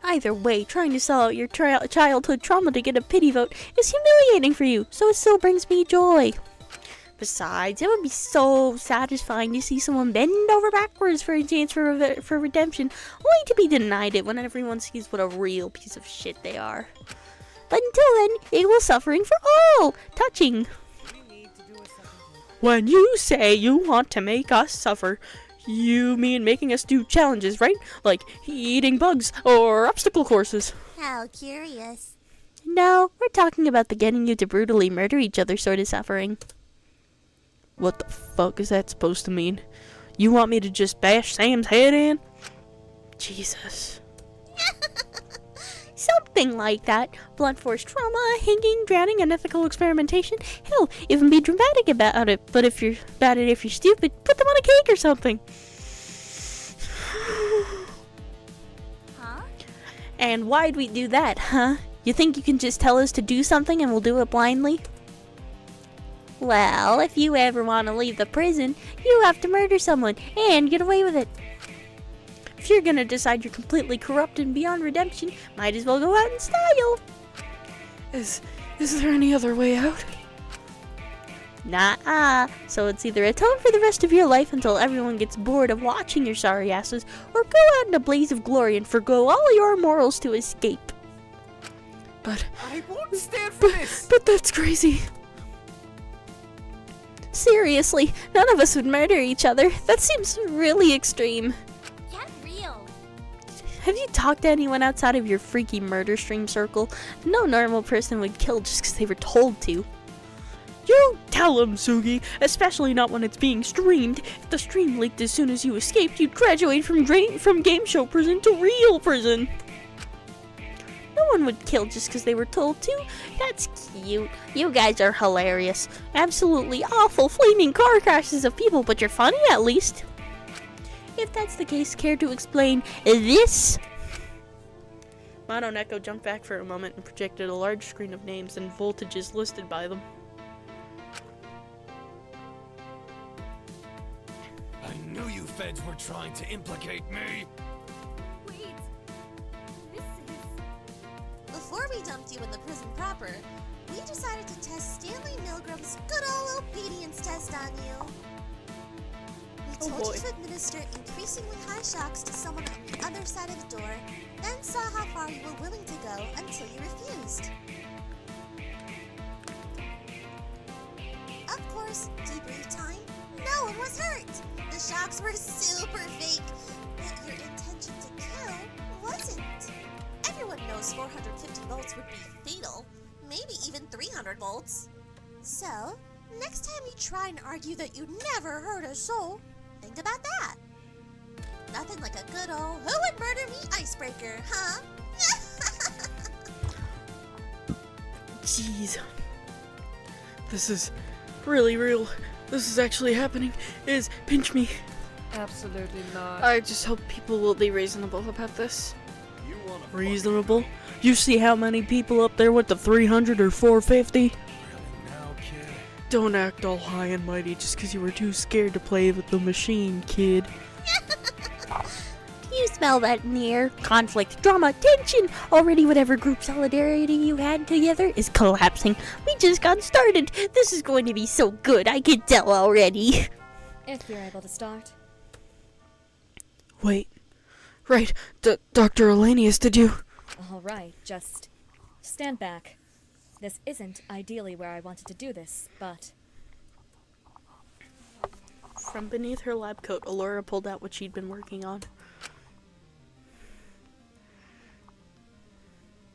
Either way, trying to sell out your childhood trauma to get a pity vote is humiliating for you, so it still brings me joy. Besides, it would be so satisfying to see someone bend over backwards for a chance for redemption, only to be denied it when everyone sees what a real piece of shit they are. But until then, equal suffering for all! Touching. When you say you want to make us suffer, you mean making us do challenges, right? Like eating bugs or obstacle courses. How curious. No, we're talking about the getting you to brutally murder each other sort of suffering. What the fuck is that supposed to mean? You want me to just bash Sam's head in? Jesus. Something like that. Blunt force trauma, hanging, drowning, unethical experimentation. Hell, even be dramatic about it. But if you're stupid, put them on a cake or something. Huh? And why'd we do that, huh? You think you can just tell us to do something and we'll do it blindly? Well, if you ever want to leave the prison, you have to murder someone and get away with it. If you're gonna decide you're completely corrupt and beyond redemption, might as well go out in style. Is there any other way out? Nah-uh. So it's either atone for the rest of your life until everyone gets bored of watching your sorry asses, or go out in a blaze of glory and forgo all your morals to escape. But I won't stand for this! But that's crazy. Seriously, none of us would murder each other. That seems really extreme. Get real. Have you talked to anyone outside of your freaky murder stream circle? No normal person would kill just because they were told to. You tell them, Sugi, especially not when it's being streamed. If the stream leaked as soon as you escaped, you'd graduate from game show prison to real prison. No one would kill just because they were told to. That's cute. You guys are hilarious. Absolutely awful flaming car crashes of people, but you're funny at least. If that's the case, care to explain this? Mono Neko jumped back for a moment and projected a large screen of names and voltages listed by them. I knew you feds were trying to implicate me. Wait. This is... Before we dumped you in the prison proper, we decided to test Stanley Milgram's good old obedience test on you. We told you to administer increasingly high shocks to someone on the other side of the door, then saw how far you were willing to go until you refused. Of course, debrief time, no one was hurt. The shocks were super fake, but your intention to kill wasn't. Everyone knows 450 volts would be fatal, maybe even 300 volts. So, next time you try and argue that you never hurt a soul, think about that. Nothing like a good old "who would murder me" icebreaker, huh? Jeez. This is really real. This is actually happening. Pinch me. Absolutely not. I just hope people will be reasonable about this. Reasonable? You see how many people up there with the 300 or 450? Don't act all high and mighty just because you were too scared to play with the machine, kid. Do you smell that in the air? Conflict, drama, tension! Already whatever group solidarity you had together is collapsing. We just got started. This is going to be so good, I can tell already. If you're able to start. Wait. Right, Dr. Elanius, did you? Alright, just stand back. This isn't ideally where I wanted to do this, but... From beneath her lab coat, Allura pulled out what she'd been working on.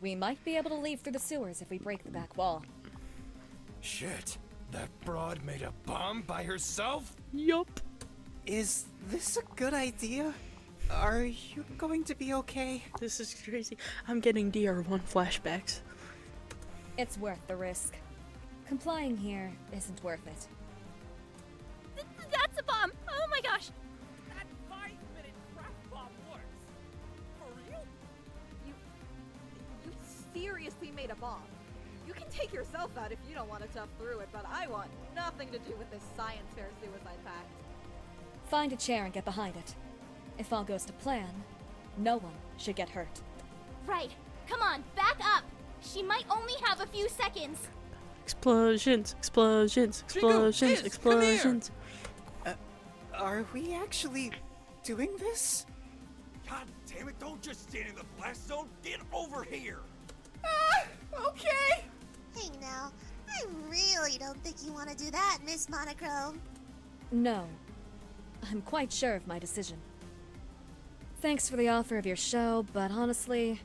We might be able to leave through the sewers if we break the back wall. Shit, that broad made a bomb by herself? Yup. Is this a good idea? Are you going to be okay? This is crazy. I'm getting DR1 flashbacks. It's worth the risk. Complying here isn't worth it. That's a bomb! Oh my gosh! That 5-minute craft bomb works. For real? You seriously made a bomb. You can take yourself out if you don't want to tough through it, but I want nothing to do with this science fair suicide pact. Find a chair and get behind it. If all goes to plan, no one should get hurt. Right. Come on, back up! She might only have a few seconds. Explosions, explosions, explosions, explosions. Are we actually doing this? God damn it, don't just stand in the blast zone. Get over here. Okay. Hey now, I really don't think you want to do that, Miss Monochrome. No. I'm quite sure of my decision. Thanks for the offer of your show, but honestly,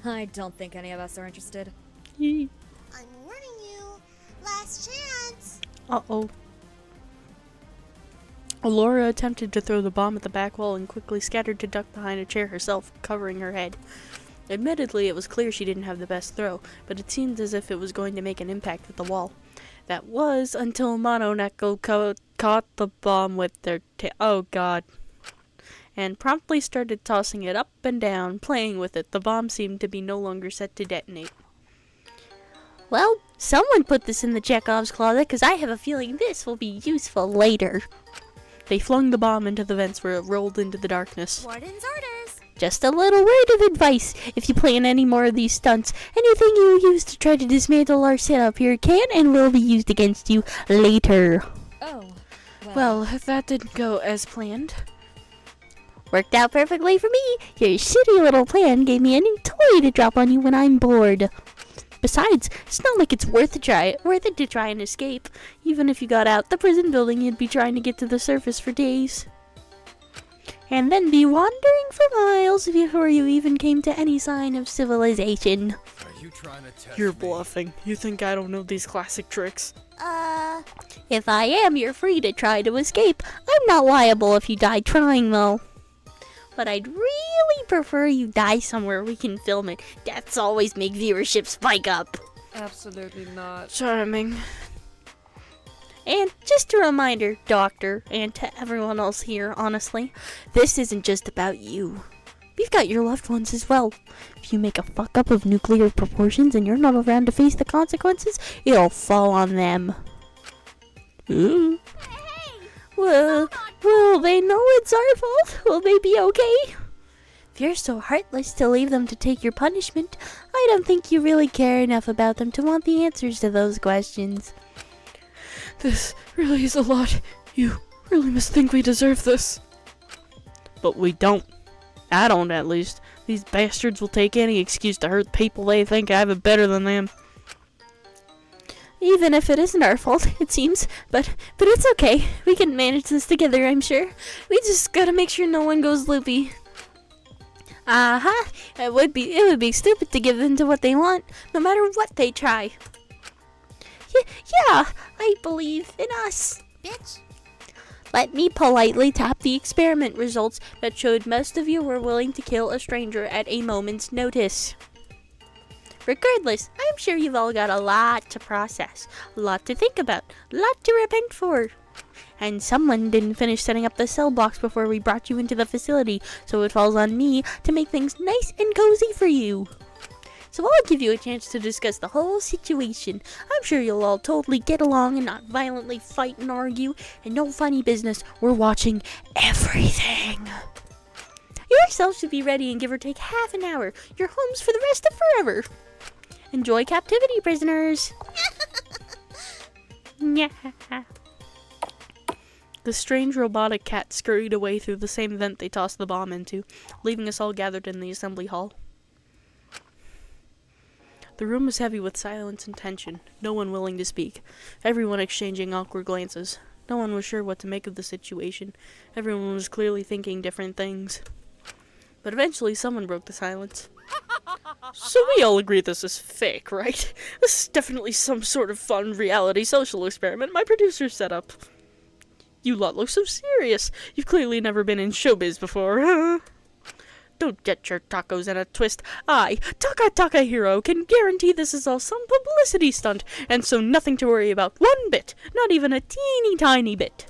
I don't think any of us are interested. Yee. I'm warning you. Last chance. Uh-oh. Allura attempted to throw the bomb at the back wall and quickly scattered to duck behind a chair herself, covering her head. Admittedly, it was clear she didn't have the best throw, but it seemed as if it was going to make an impact with the wall. That was until Mononeko caught the bomb with their oh god. And promptly started tossing it up and down, playing with it. The bomb seemed to be no longer set to detonate. Well, someone put this in the Chekhov's closet because I have a feeling this will be useful later. They flung the bomb into the vents where it rolled into the darkness. Warden's orders. Just a little word of advice. If you plan any more of these stunts, anything you use to try to dismantle our setup here can and will be used against you later. Oh, Well, that didn't go as planned. Worked out perfectly for me. Your shitty little plan gave me a new toy to drop on you when I'm bored. Besides, it's not like it's worth it to try and escape. Even if you got out the prison building, you'd be trying to get to the surface for days. And then be wandering for miles before you even came to any sign of civilization. Are you trying to test You're me? bluffing. You think I don't know these classic tricks? If I am, you're free to try to escape. I'm not liable if you die trying, though. But I'd really prefer you die somewhere we can film it. Deaths always make viewership spike up. Absolutely not. Charming. And just a reminder, Doctor, and to everyone else here, honestly, this isn't just about you. We've got your loved ones as well. If you make a fuck up of nuclear proportions and you're not around to face the consequences, it'll fall on them. Ooh. Well, they know it's our fault. Will they be okay? If you're so heartless to leave them to take your punishment, I don't think you really care enough about them to want the answers to those questions. This really is a lot. You really must think we deserve this. But we don't. I don't, at least. These bastards will take any excuse to hurt people they think have it better than them. Even if it isn't our fault, it seems. But it's okay. We can manage this together, I'm sure. We just gotta make sure no one goes loopy. It would be stupid to give in to what they want, no matter what they try. Yeah, I believe in us. Bitch. Let me politely tap the experiment results that showed most of you were willing to kill a stranger at a moment's notice. Regardless, I'm sure you've all got a lot to process, a lot to think about, a lot to repent for. And someone didn't finish setting up the cell blocks before we brought you into the facility, so it falls on me to make things nice and cozy for you. So I'll give you a chance to discuss the whole situation. I'm sure you'll all totally get along and not violently fight and argue, and no funny business. We're watching everything. Yourself should be ready in give or take half an hour. Your homes for the rest of forever. Enjoy captivity, prisoners. The strange robotic cat scurried away through the same vent they tossed the bomb into, leaving us all gathered in the assembly hall. The room was heavy with silence and tension, no one willing to speak, everyone exchanging awkward glances. No one was sure what to make of the situation. Everyone was clearly thinking different things. But eventually someone broke the silence. So we all agree this is fake, right? This is definitely some sort of fun reality social experiment my producers set up. You lot look so serious. You've clearly never been in showbiz before. Don't get your tacos in a twist. I, Taka Hero, can guarantee this is all some publicity stunt, and so nothing to worry about one bit, not even a teeny tiny bit.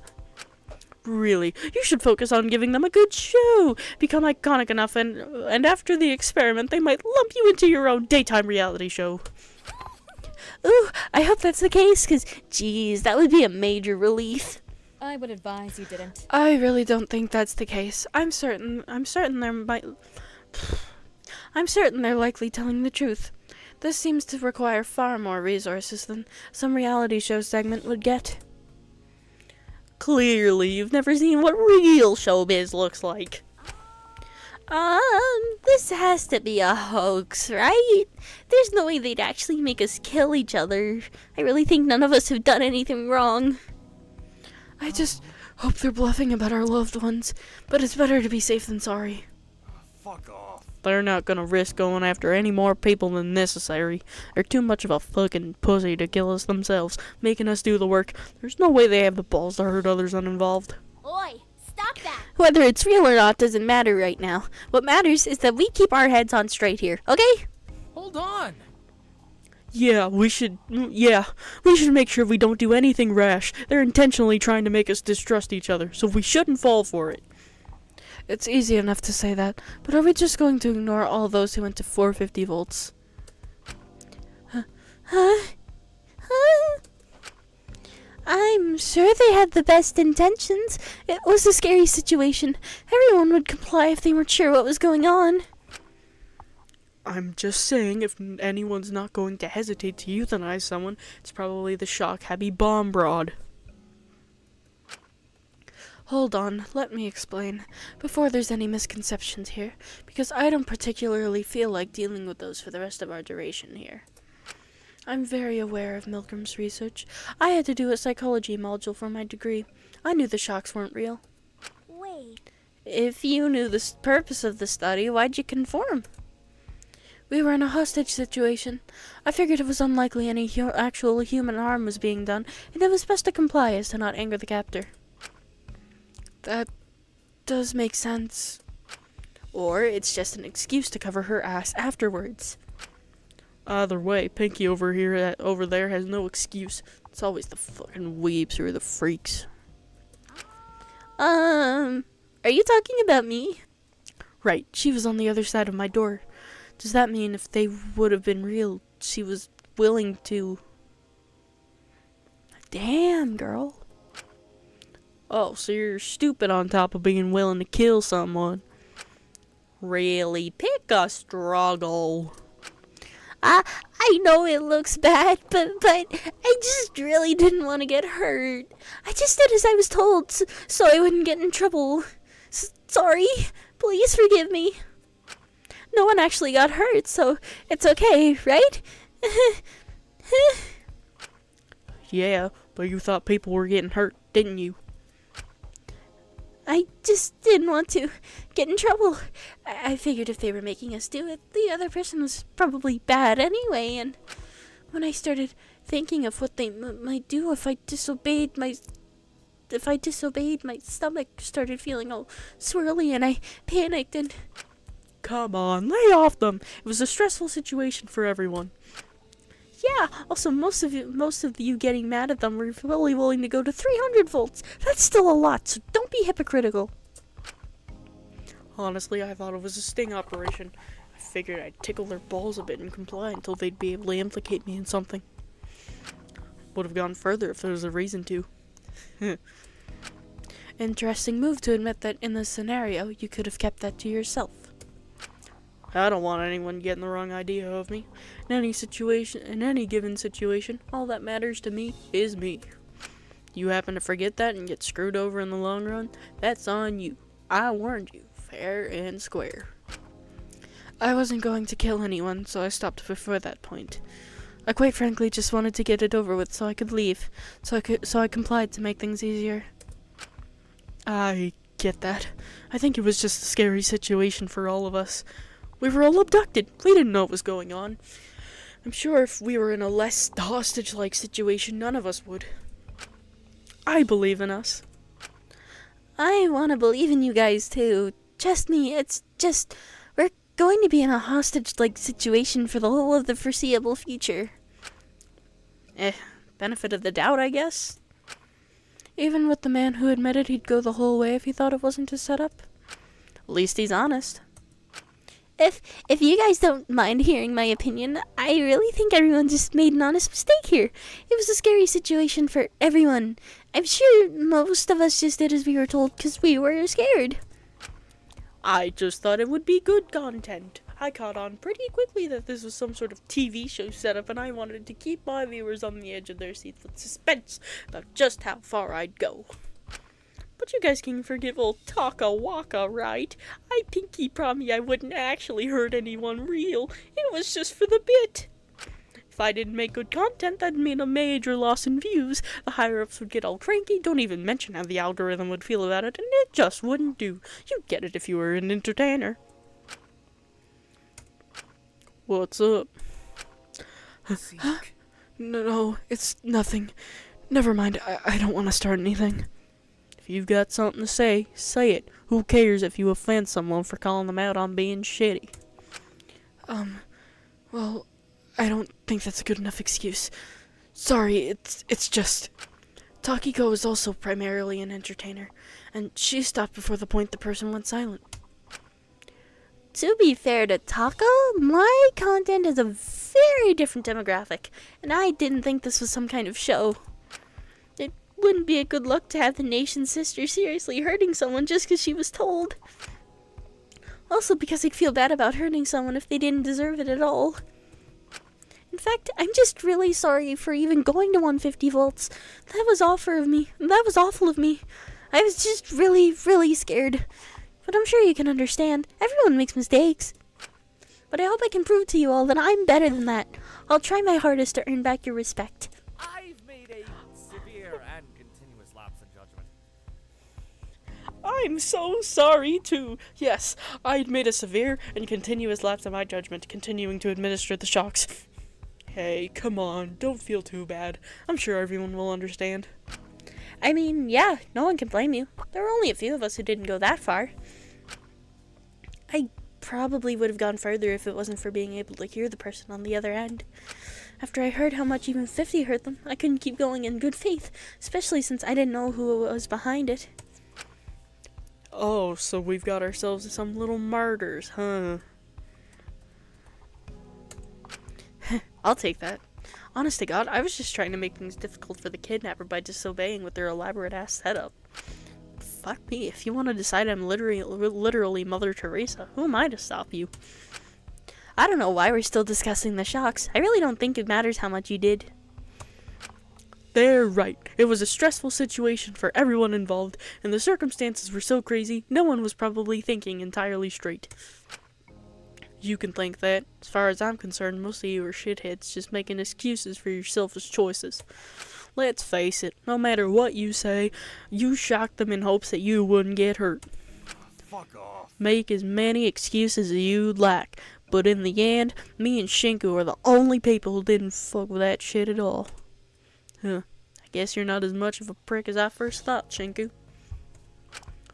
Really, you should focus on giving them a good show, become iconic enough, and after the experiment, they might lump you into your own daytime reality show. Ooh, I hope that's the case, 'cause, geez, that would be a major relief. I would advise you didn't. I really don't think that's the case. I'm certain they're likely telling the truth. This seems to require far more resources than some reality show segment would get. Clearly, you've never seen what real showbiz looks like. This has to be a hoax, right? There's no way they'd actually make us kill each other. I really think none of us have done anything wrong. I just hope they're bluffing about our loved ones, but it's better to be safe than sorry. Fuck off. They're not gonna risk going after any more people than necessary. They're too much of a fucking pussy to kill us themselves, making us do the work. There's no way they have the balls to hurt others uninvolved. Oi, stop that! Whether it's real or not doesn't matter right now. What matters is that we keep our heads on straight here, okay? Hold on! Yeah, we should make sure we don't do anything rash. They're intentionally trying to make us distrust each other, so we shouldn't fall for it. It's easy enough to say that, but are we just going to ignore all those who went to 450 volts? I'm sure they had the best intentions. It was a scary situation. Everyone would comply if they weren't sure what was going on. I'm just saying, if anyone's not going to hesitate to euthanize someone, it's probably the shock happy bomb broad. Hold on, let me explain, before there's any misconceptions here, because I don't particularly feel like dealing with those for the rest of our duration here. I'm very aware of Milgram's research. I had to do a psychology module for my degree. I knew the shocks weren't real. Wait. If you knew the purpose of the study, why'd you conform? We were in a hostage situation. I figured it was unlikely any actual human harm was being done, and it was best to comply as to not anger the captor. That does make sense. Or it's just an excuse to cover her ass afterwards. Either way, Pinky over there has no excuse. It's always the fucking weebs who are the freaks. Are you talking about me? Right, she was on the other side of my door. Does that mean if they would have been real, she was willing to... Damn, girl. Oh, so you're stupid on top of being willing to kill someone. Really, pick a struggle. I know it looks bad, but I just really didn't want to get hurt. I just did as I was told, so I wouldn't get in trouble. Sorry, please forgive me. No one actually got hurt, so it's okay, right? Yeah, but you thought people were getting hurt, didn't you? I just didn't want to get in trouble. I figured if they were making us do it, the other person was probably bad anyway, and when I started thinking of what they might do if I disobeyed, my stomach started feeling all swirly, and I panicked, and come on, lay off them. It was a stressful situation for everyone. Yeah, also most of you getting mad at them were fully willing to go to 300 volts. That's still a lot, so don't be hypocritical. Honestly, I thought it was a sting operation. I figured I'd tickle their balls a bit and comply until they'd be able to implicate me in something. Would have gone further if there was a reason to. Interesting move to admit that in this scenario, you could have kept that to yourself. I don't want anyone getting the wrong idea of me. In any given situation, all that matters to me is me. You happen to forget that and get screwed over in the long run, that's on you. I warned you, fair and square. I wasn't going to kill anyone, so I stopped before that point. I quite frankly just wanted to get it over with so I could leave, so I complied to make things easier. I get that. I think it was just a scary situation for all of us. We were all abducted. We didn't know what was going on. I'm sure if we were in a less hostage-like situation, none of us would. I believe in us. I want to believe in you guys too. Trust me, it's just, we're going to be in a hostage-like situation for the whole of the foreseeable future. Benefit of the doubt, I guess. Even with the man who admitted he'd go the whole way if he thought it wasn't a setup. At least he's honest. If you guys don't mind hearing my opinion, I really think everyone just made an honest mistake here. It was a scary situation for everyone. I'm sure most of us just did as we were told because we were scared. I just thought it would be good content. I caught on pretty quickly that this was some sort of TV show setup, and I wanted to keep my viewers on the edge of their seats with suspense about just how far I'd go. But you guys can forgive old Taka Waka, right? I pinky promise I wouldn't actually hurt anyone real. It was just for the bit. If I didn't make good content, that'd mean a major loss in views. The higher-ups would get all cranky, don't even mention how the algorithm would feel about it, and it just wouldn't do. You'd get it if you were an entertainer. What's up? No, it's nothing. Never mind, I don't want to start anything. If you've got something to say, say it. Who cares if you offend someone for calling them out on being shitty? Well, I don't think that's a good enough excuse. Sorry, it's just... Takiko is also primarily an entertainer, and she stopped before the point the person went silent. To be fair to Taka, my content is a very different demographic, and I didn't think this was some kind of show. It wouldn't be a good look to have the nation's sister seriously hurting someone just because she was told. Also because I'd feel bad about hurting someone if they didn't deserve it at all. In fact, I'm just really sorry for even going to 150 volts. That was awful of me. I was just really, really scared. But I'm sure you can understand. Everyone makes mistakes. But I hope I can prove to you all that I'm better than that. I'll try my hardest to earn back your respect. I've made a severe and continuous lapse in judgment. I'm so sorry, too. Yes, I'd made a severe and continuous lapse in my judgment, continuing to administer the shocks. Hey, come on, don't feel too bad. I'm sure everyone will understand. I mean, yeah, no one can blame you. There were only a few of us who didn't go that far. I probably would have gone further if it wasn't for being able to hear the person on the other end. After I heard how much even 50 hurt them, I couldn't keep going in good faith, especially since I didn't know who was behind it. Oh, so we've got ourselves some little martyrs, huh? I'll take that. Honest to God, I was just trying to make things difficult for the kidnapper by disobeying with their elaborate-ass setup. Fuck me, if you want to decide I'm literally Mother Teresa, who am I to stop you? I don't know why we're still discussing the shocks. I really don't think it matters how much you did. They're right. It was a stressful situation for everyone involved, and the circumstances were so crazy, no one was probably thinking entirely straight. You can think that. As far as I'm concerned, most of you are shitheads just making excuses for your selfish choices. Let's face it, no matter what you say, you shocked them in hopes that you wouldn't get hurt. Fuck off. Make as many excuses as you'd like, but in the end, me and Shinku are the only people who didn't fuck with that shit at all. Huh. I guess you're not as much of a prick as I first thought, Shinku.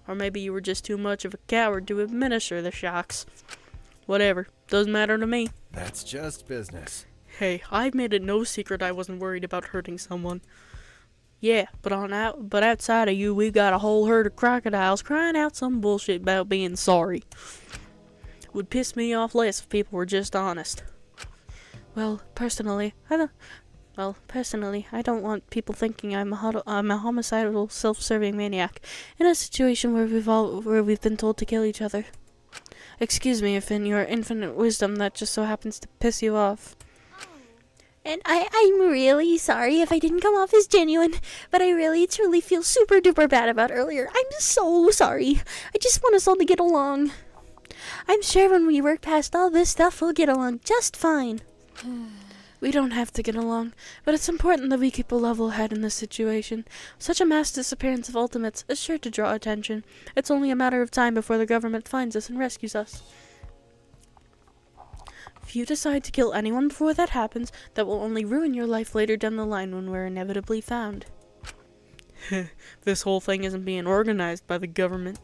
Or maybe you were just too much of a coward to administer the shocks. whatever. Doesn't matter to me. That's just business. Hey, I've made it no secret I wasn't worried about hurting someone. Yeah, but outside of you, we got a whole herd of crocodiles crying out some bullshit about being sorry. Would piss me off less if people were just honest. Well, personally, I don't want people thinking I'm a homicidal, self-serving maniac in a situation where we've been told to kill each other. Excuse me if in your infinite wisdom that just so happens to piss you off. And I'm really sorry if I didn't come off as genuine, but I really truly feel super duper bad about earlier. I'm so sorry. I just want us all to get along. I'm sure when we work past all this stuff, we'll get along just fine. We don't have to get along, but it's important that we keep a level head in this situation. Such a mass disappearance of ultimates is sure to draw attention. It's only a matter of time before the government finds us and rescues us. If you decide to kill anyone before that happens, that will only ruin your life later down the line when we're inevitably found. This whole thing isn't being organized by the government.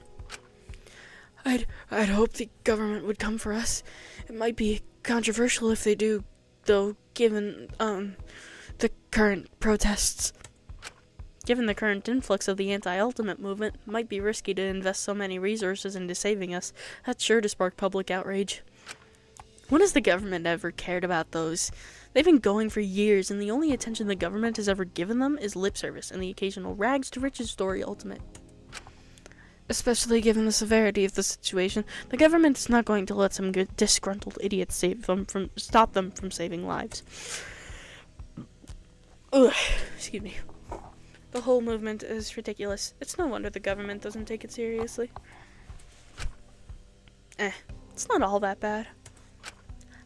I'd hope the government would come for us. It might be controversial if they do, though, given the current protests. Given the current influx of the anti-ultimate movement, it might be risky to invest so many resources into saving us. That's sure to spark public outrage. When has the government ever cared about those? They've been going for years, and the only attention the government has ever given them is lip service and the occasional rags to riches story ultimate. Especially given the severity of the situation, the government is not going to let some good disgruntled idiots stop them from saving lives. Ugh, excuse me. The whole movement is ridiculous. It's no wonder the government doesn't take it seriously. It's not all that bad.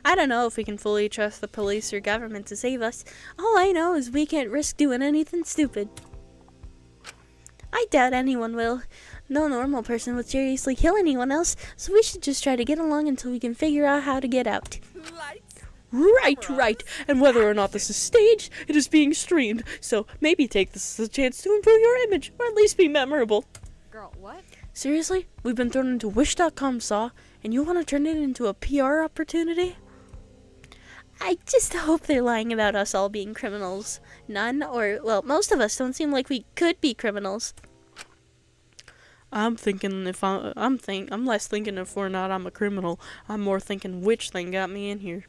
I don't know if we can fully trust the police or government to save us. All I know is we can't risk doing anything stupid. I doubt anyone will. No normal person would seriously kill anyone else, so we should just try to get along until we can figure out how to get out. Right. And whether or not this is staged, it is being streamed, so maybe take this as a chance to improve your image, or at least be memorable. Girl, what? Seriously? We've been thrown into Wish.com, Saw, and you want to turn it into a PR opportunity? I just hope they're lying about us all being criminals. None, or, well, most of us don't seem like we could be criminals. I'm less thinking if or not I'm a criminal. I'm more thinking which thing got me in here.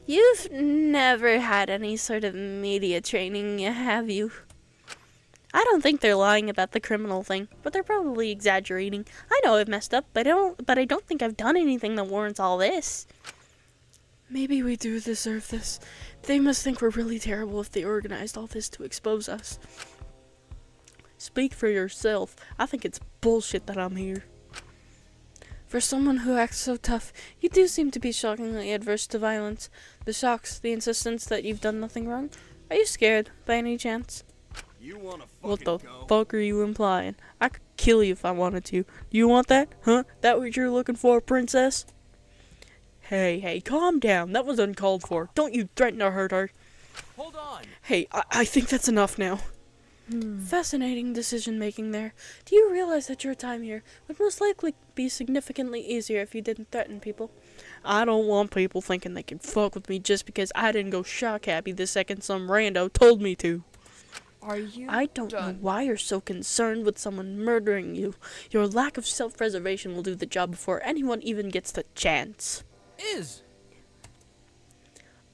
You've never had any sort of media training, have you? I don't think they're lying about the criminal thing, but they're probably exaggerating. I know I've messed up, but I don't think I've done anything that warrants all this. Maybe we do deserve this. They must think we're really terrible if they organized all this to expose us. Speak for yourself. I think it's bullshit that I'm here. For someone who acts so tough, you do seem to be shockingly adverse to violence. The shocks, the insistence that you've done nothing wrong. Are you scared, by any chance? You wanna What the go? fuck are you implying? I could kill you if I wanted to. Do you want that? Huh? That what you're looking for, princess? Hey, calm down. That was uncalled for. Don't you threaten to hurt her. Hold on. Hey, I think that's enough now. Fascinating decision making there. Do you realize that your time here would most likely be significantly easier if you didn't threaten people? I don't want people thinking they can fuck with me just because I didn't go shock happy the second some rando told me to. Are you I don't know why you're so concerned with someone murdering you. Your lack of self-preservation will do the job before anyone even gets the chance.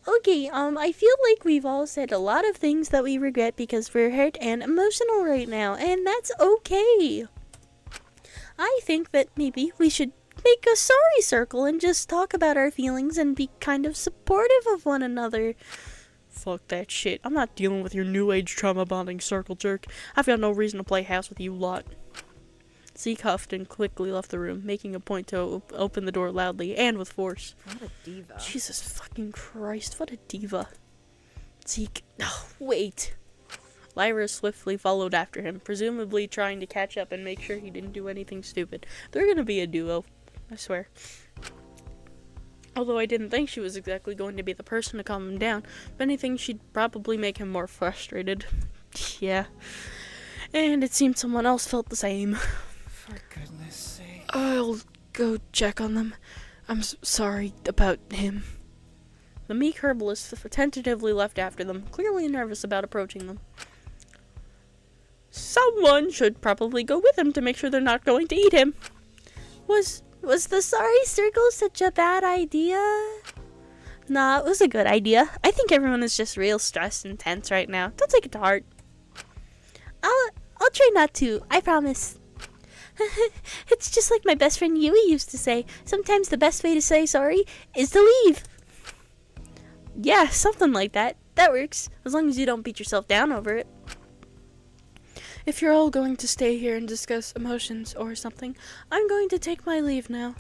Okay, I feel like we've all said a lot of things that we regret because we're hurt and emotional right now, and that's okay. I think that maybe we should make a sorry circle and just talk about our feelings and be kind of supportive of one another. Fuck that shit. I'm not dealing with your new age trauma bonding circle jerk. I've got no reason to play house with you lot. Zeke huffed and quickly left the room, making a point to open the door loudly and with force. What a diva. Jesus fucking Christ, what a diva. Zeke, no, wait. Lyra swiftly followed after him, presumably trying to catch up and make sure he didn't do anything stupid. They're gonna be a duo, I swear. Although I didn't think she was exactly going to be the person to calm him down. If anything, she'd probably make him more frustrated. Yeah. And it seemed someone else felt the same. For goodness sake. I'll go check on them. I'm sorry about him. The meek herbalist tentatively left after them, clearly nervous about approaching them. Someone should probably go with him to make sure they're not going to eat him. Was the sorry circle such a bad idea? Nah, it was a good idea. I think everyone is just real stressed and tense right now. Don't take it to heart. I'll try not to, I promise. It's just like my best friend Yui used to say. Sometimes the best way to say sorry is to leave. Yeah, something like that. That works, as long as you don't beat yourself down over it. If you're all going to stay here and discuss emotions or something, I'm going to take my leave now.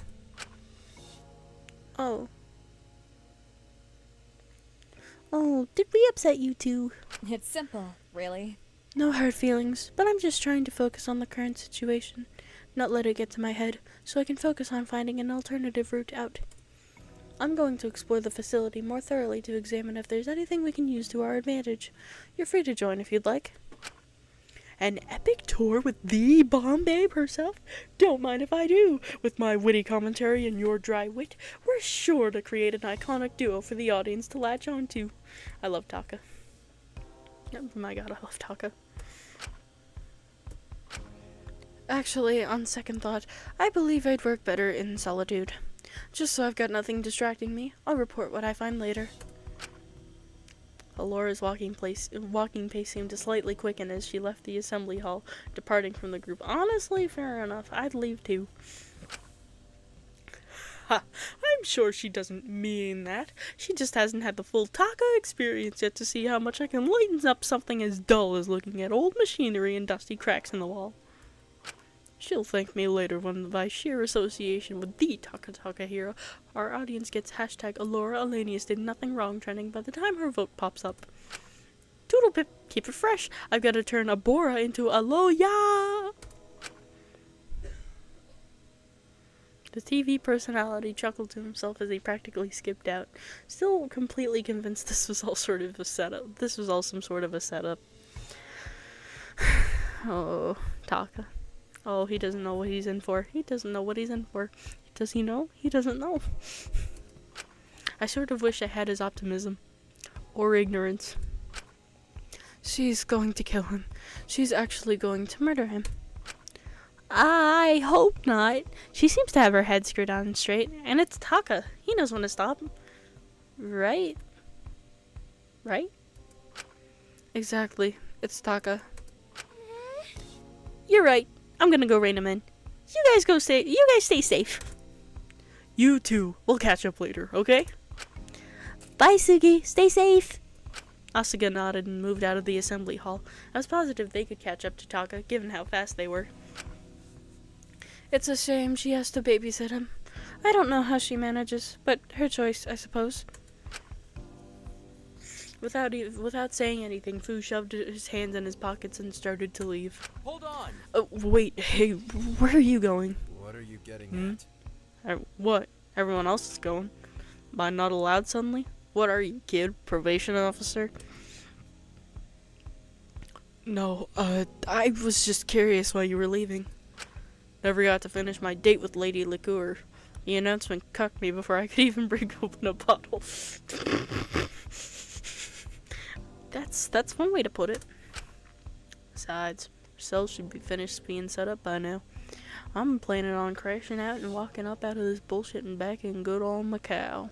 Oh. Oh, did we upset you two? It's simple, really. No hard feelings, but I'm just trying to focus on the current situation, not let it get to my head, so I can focus on finding an alternative route out. I'm going to explore the facility more thoroughly to examine if there's anything we can use to our advantage. You're free to join if you'd like. An epic tour with the bomb babe herself? Don't mind if I do. With my witty commentary and your dry wit, we're sure to create an iconic duo for the audience to latch on to. I love Taka. Oh my god, I love Taka. Actually, on second thought, I believe I'd work better in solitude. Just so I've got nothing distracting me, I'll report what I find later. Alora's walking pace seemed to slightly quicken as she left the assembly hall, departing from the group. Honestly, fair enough. I'd leave too. Ha! I'm sure she doesn't mean that. She just hasn't had the full Taka experience yet to see how much I can lighten up something as dull as looking at old machinery and dusty cracks in the wall. She'll thank me later when, by sheer association with the Taka hero, our audience gets hashtag Alora Alanius did nothing wrong trending by the time her vote pops up. Toodle pip, keep it fresh. I've got to turn Abora into Aloya! The TV personality chuckled to himself as he practically skipped out, still completely convinced this was all sort of a setup. This was all some sort of a setup. Oh, Taka. Oh, he doesn't know what he's in for. He doesn't know what he's in for. Does he know? He doesn't know. I sort of wish I had his optimism. Or ignorance. She's going to kill him. She's actually going to murder him. I hope not. She seems to have her head screwed on straight. And it's Taka. He knows when to stop. Right? Right? Exactly. It's Taka. You're right. I'm gonna go rein him in. You guys stay safe. You too. We'll catch up later, okay? Bye, Sugi. Stay safe. Asuka nodded and moved out of the assembly hall. I was positive they could catch up to Taka, given how fast they were. It's a shame she has to babysit him. I don't know how she manages, but her choice, I suppose. Without saying anything, Fu shoved his hands in his pockets and started to leave. Hold on! Wait, hey, where are you going? What are you getting at? What? Everyone else is going. Am I not allowed suddenly? What are you, kid? Probation officer? No, I was just curious why you were leaving. Never got to finish my date with Lady Liqueur. The announcement cucked me before I could even break open a bottle. That's one way to put it. Besides, cells should be finished being set up by now. I'm planning on crashing out and walking up out of this bullshit and back in good old Macau.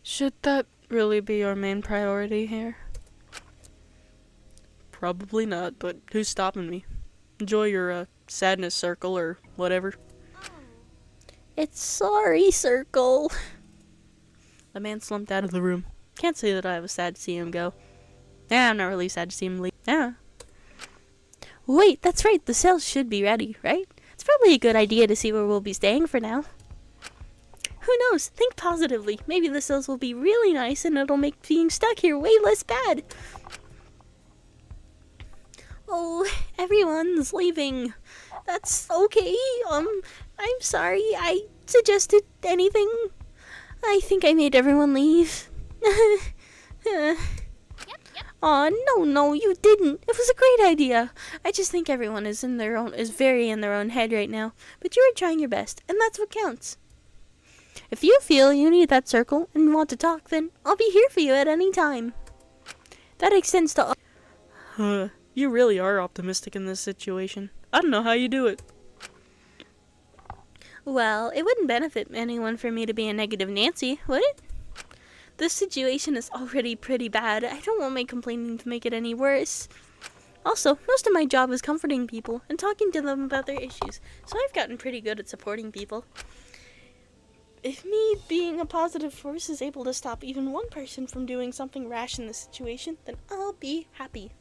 Should that really be your main priority here? Probably not, but who's stopping me? Enjoy your sadness circle or whatever. It's sorry, Circle. The man slumped out of the room. Can't say that I was sad to see him go. I'm not really sad to see him leave. Yeah. Wait, that's right. The cells should be ready, right? It's probably a good idea to see where we'll be staying for now. Who knows? Think positively. Maybe the cells will be really nice and it'll make being stuck here way less bad. Oh, everyone's leaving. That's okay. I'm sorry. I suggested anything. I think I made everyone leave. Aw, no, you didn't. It was a great idea. I just think everyone is very in their own head right now. But you were trying your best, and that's what counts. If you feel you need that circle and want to talk, then I'll be here for you at any time. That extends to all. You really are optimistic in this situation. I don't know how you do it. Well, it wouldn't benefit anyone for me to be a negative Nancy, would it? This situation is already pretty bad. I don't want my complaining to make it any worse. Also, most of my job is comforting people and talking to them about their issues, so I've gotten pretty good at supporting people. If me being a positive force is able to stop even one person from doing something rash in this situation, then I'll be happy.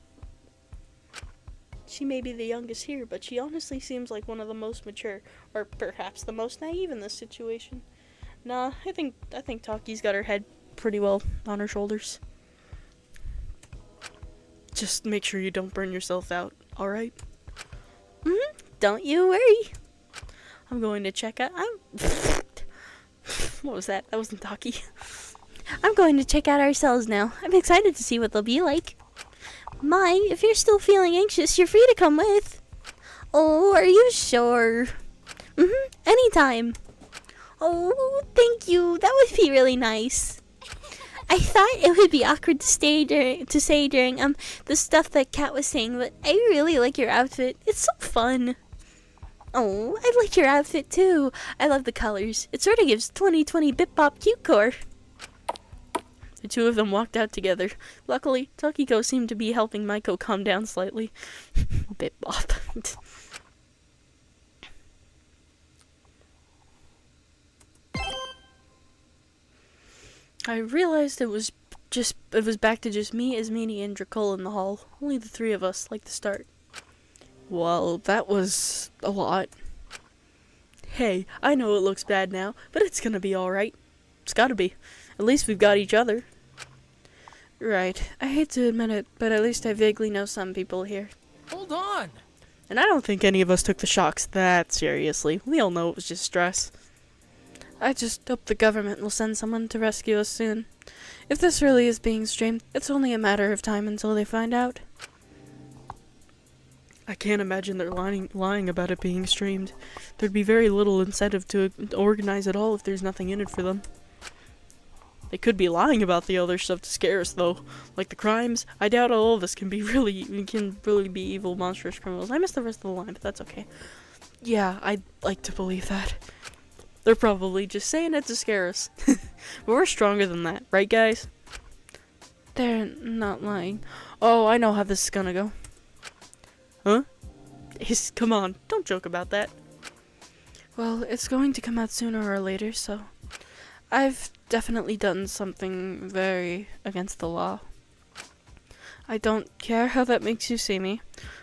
She may be the youngest here, but she honestly seems like one of the most mature, or perhaps the most naive in this situation. Nah, I think Taki's got her head pretty well on her shoulders. Just make sure you don't burn yourself out, alright? Don't you worry. I'm going to check out... What was that? That wasn't Taki. I'm going to check out our cells now. I'm excited to see what they'll be like. Mai, if you're still feeling anxious, you're free to come with. Oh, are you sure? Anytime. Oh, thank you. That would be really nice. I thought it would be awkward to say during the stuff that Kat was saying, but I really like your outfit. It's so fun. Oh, I like your outfit too. I love the colors. It sort of gives 2020 Bip-Bop Cute-Core. The two of them walked out together. Luckily, Takiko seemed to be helping Maiko calm down slightly. Bip-Bop. I realized it was back to just me, Ismini, and Dracul in the hall. Only the three of us, like the start. Well, that was a lot. Hey, I know it looks bad now, but it's gonna be alright. It's gotta be. At least we've got each other. Right. I hate to admit it, but at least I vaguely know some people here. Hold on! And I don't think any of us took the shocks that seriously. We all know it was just stress. I just hope the government will send someone to rescue us soon. If this really is being streamed, it's only a matter of time until they find out. I can't imagine they're lying about it being streamed. There'd be very little incentive to organize it all if there's nothing in it for them. They could be lying about the other stuff to scare us, though. Like the crimes, I doubt all of us can really be evil, monstrous criminals. I missed the rest of the line, but that's okay. Yeah, I'd like to believe that. They're probably just saying it to scare us. But we're stronger than that, right guys? They're not lying. Oh, I know how this is gonna go. Huh? Come on, don't joke about that. Well, it's going to come out sooner or later, so... I've definitely done something very against the law. I don't care how that makes you see me.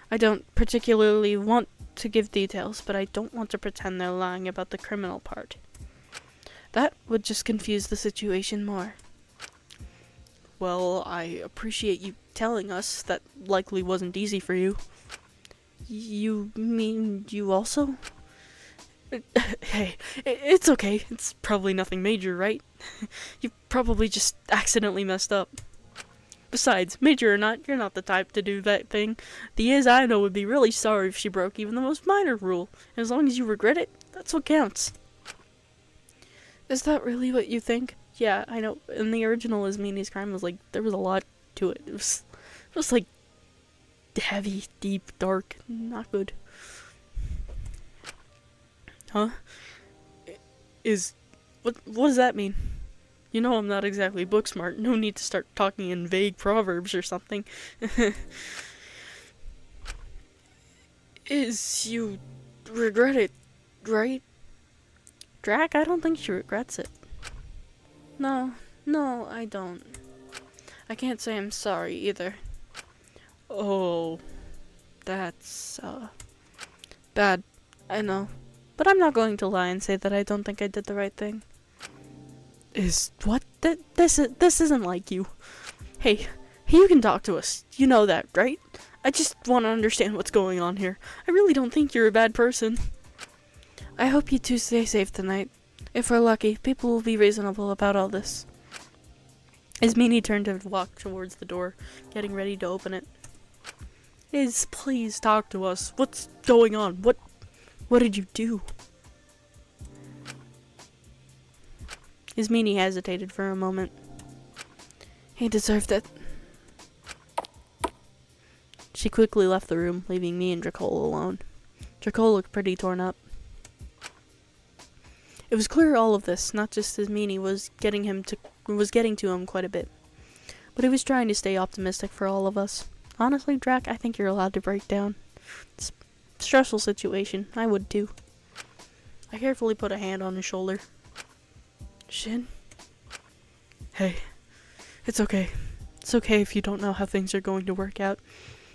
I don't particularly want to give details, but I don't want to pretend they're lying about the criminal part. That would just confuse the situation more. Well, I appreciate you telling us. That likely wasn't easy for you. You mean you also? Hey, it's okay. It's probably nothing major, right? You probably just accidentally messed up. Besides, major or not, you're not the type to do that thing. The Iz I know would be really sorry if she broke even the most minor rule. And as long as you regret it, that's what counts. Is that really what you think? Yeah, I know. In the original Ismini's crime was like, there was a lot to it. It was like heavy, deep, dark, not good. Huh? What does that mean? You know I'm not exactly book smart. No need to start talking in vague proverbs or something. You regret it, right? Drac, I don't think she regrets it. No, I don't. I can't say I'm sorry either. Oh, that's, bad. I know. But I'm not going to lie and say that I don't think I did the right thing. What? This isn't like you. Hey, you can talk to us. You know that, right? I just want to understand what's going on here. I really don't think you're a bad person. I hope you two stay safe tonight. If we're lucky, people will be reasonable about all this. Ismini turned to walk towards the door, getting ready to open it. Please talk to us. What's going on? What did you do? Ismini hesitated for a moment. He deserved it. She quickly left the room, leaving me and Dracul alone. Dracul looked pretty torn up. It was clear all of this, not just Ismini, was getting to him quite a bit. But he was trying to stay optimistic for all of us. Honestly, Drac, I think you're allowed to break down. It's a stressful situation. I would too. I carefully put a hand on his shoulder. Shin? Hey. It's okay. It's okay if you don't know how things are going to work out.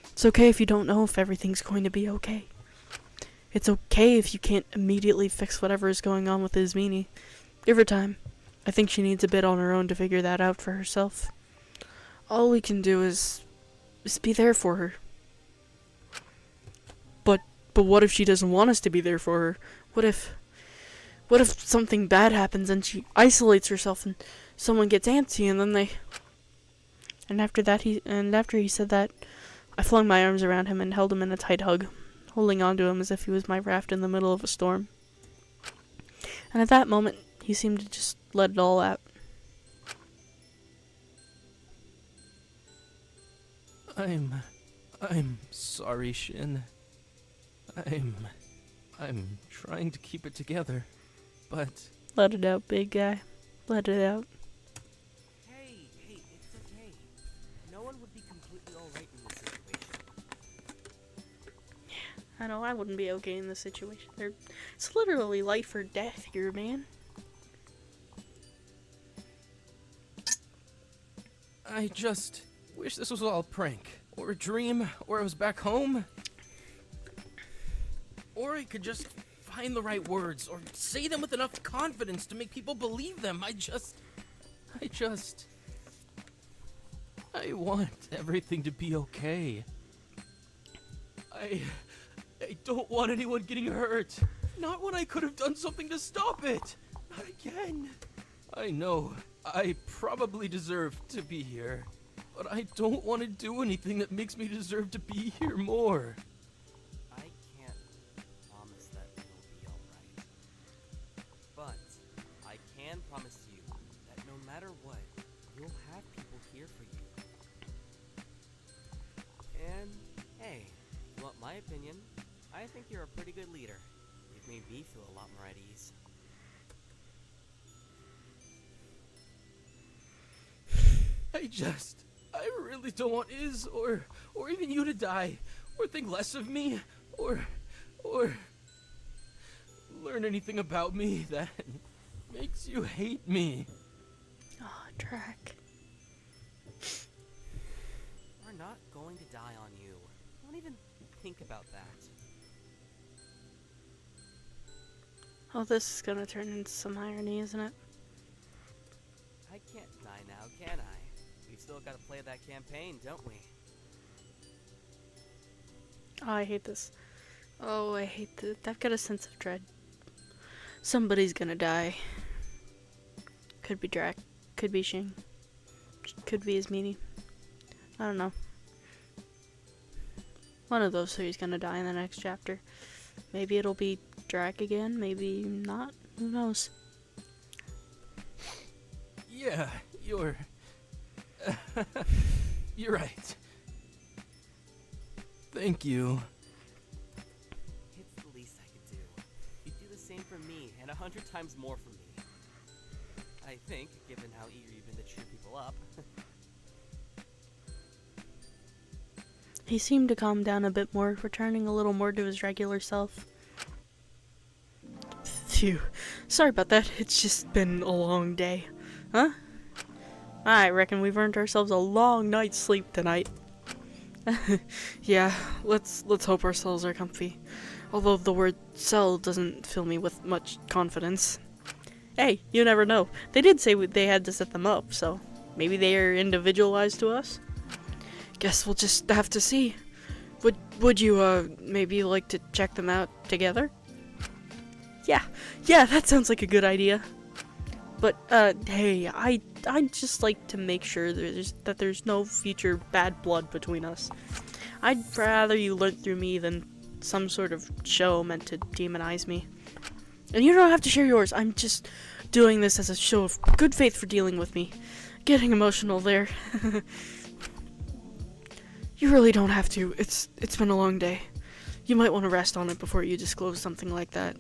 It's okay if you don't know if everything's going to be okay. It's okay if you can't immediately fix whatever is going on with Ismini. Give her time. I think she needs a bit on her own to figure that out for herself. All we can do is be there for her. But what if she doesn't want us to be there for her? What if something bad happens and she isolates herself and someone gets antsy and then they... And after he said that, I flung my arms around him and held him in a tight hug, holding onto him as if he was my raft in the middle of a storm. And at that moment, he seemed to just let it all out. I'm sorry, Shin. I'm trying to keep it together, but... Let it out, big guy. Let it out. Hey, it's okay. No one would be completely alright in this situation. I know I wouldn't be okay in this situation. It's literally life or death here, man. I just wish this was all a prank, or a dream, or I was back home. Or I could just find the right words, or say them with enough confidence to make people believe them. I want everything to be okay. I don't want anyone getting hurt. Not when I could have done something to stop it. Not again. I know, I probably deserve to be here, but I don't want to do anything that makes me deserve to be here more. I can't promise that it'll be alright. But I can promise you that no matter what, you'll have people here for you. And hey, if you want my opinion, I think you're a pretty good leader. You've made me feel a lot more at ease. I really don't want Iz or even you to die, or think less of me, or learn anything about me that makes you hate me. Oh, Drac. We're not going to die on you. Don't even think about that. Oh, this is gonna turn into some irony, isn't it? I can't die now, can I? We've still got to play that campaign, don't we? Oh, I hate this. Oh, I hate this. I've got a sense of dread. Somebody's gonna die. Could be Drac. Could be Shing. Could be Ismini. I don't know. One of those three is gonna die in the next chapter. Maybe it'll be Drac again. Maybe not. Who knows? Yeah, you're right. Thank you. It's the least I could do. You'd do the same for me, and 100 times more for me. I think, given how eager you've been to cheer people up. He seemed to calm down a bit more, returning a little more to his regular self. Phew. Sorry about that. It's just been a long day. Huh? I reckon we've earned ourselves a long night's sleep tonight. Yeah, let's hope our cells are comfy. Although the word cell doesn't fill me with much confidence. Hey, you never know. They did say they had to set them up, so maybe they are individualized to us? Guess we'll just have to see. Would you, maybe like to check them out together? Yeah, that sounds like a good idea. But, hey, I I'd just like to make sure that there's no future bad blood between us. I'd rather you learn through me than some sort of show meant to demonize me. And you don't have to share yours. I'm just doing this as a show of good faith for dealing with me. Getting emotional there. You really don't have to. It's been a long day. You might want to rest on it before you disclose something like that.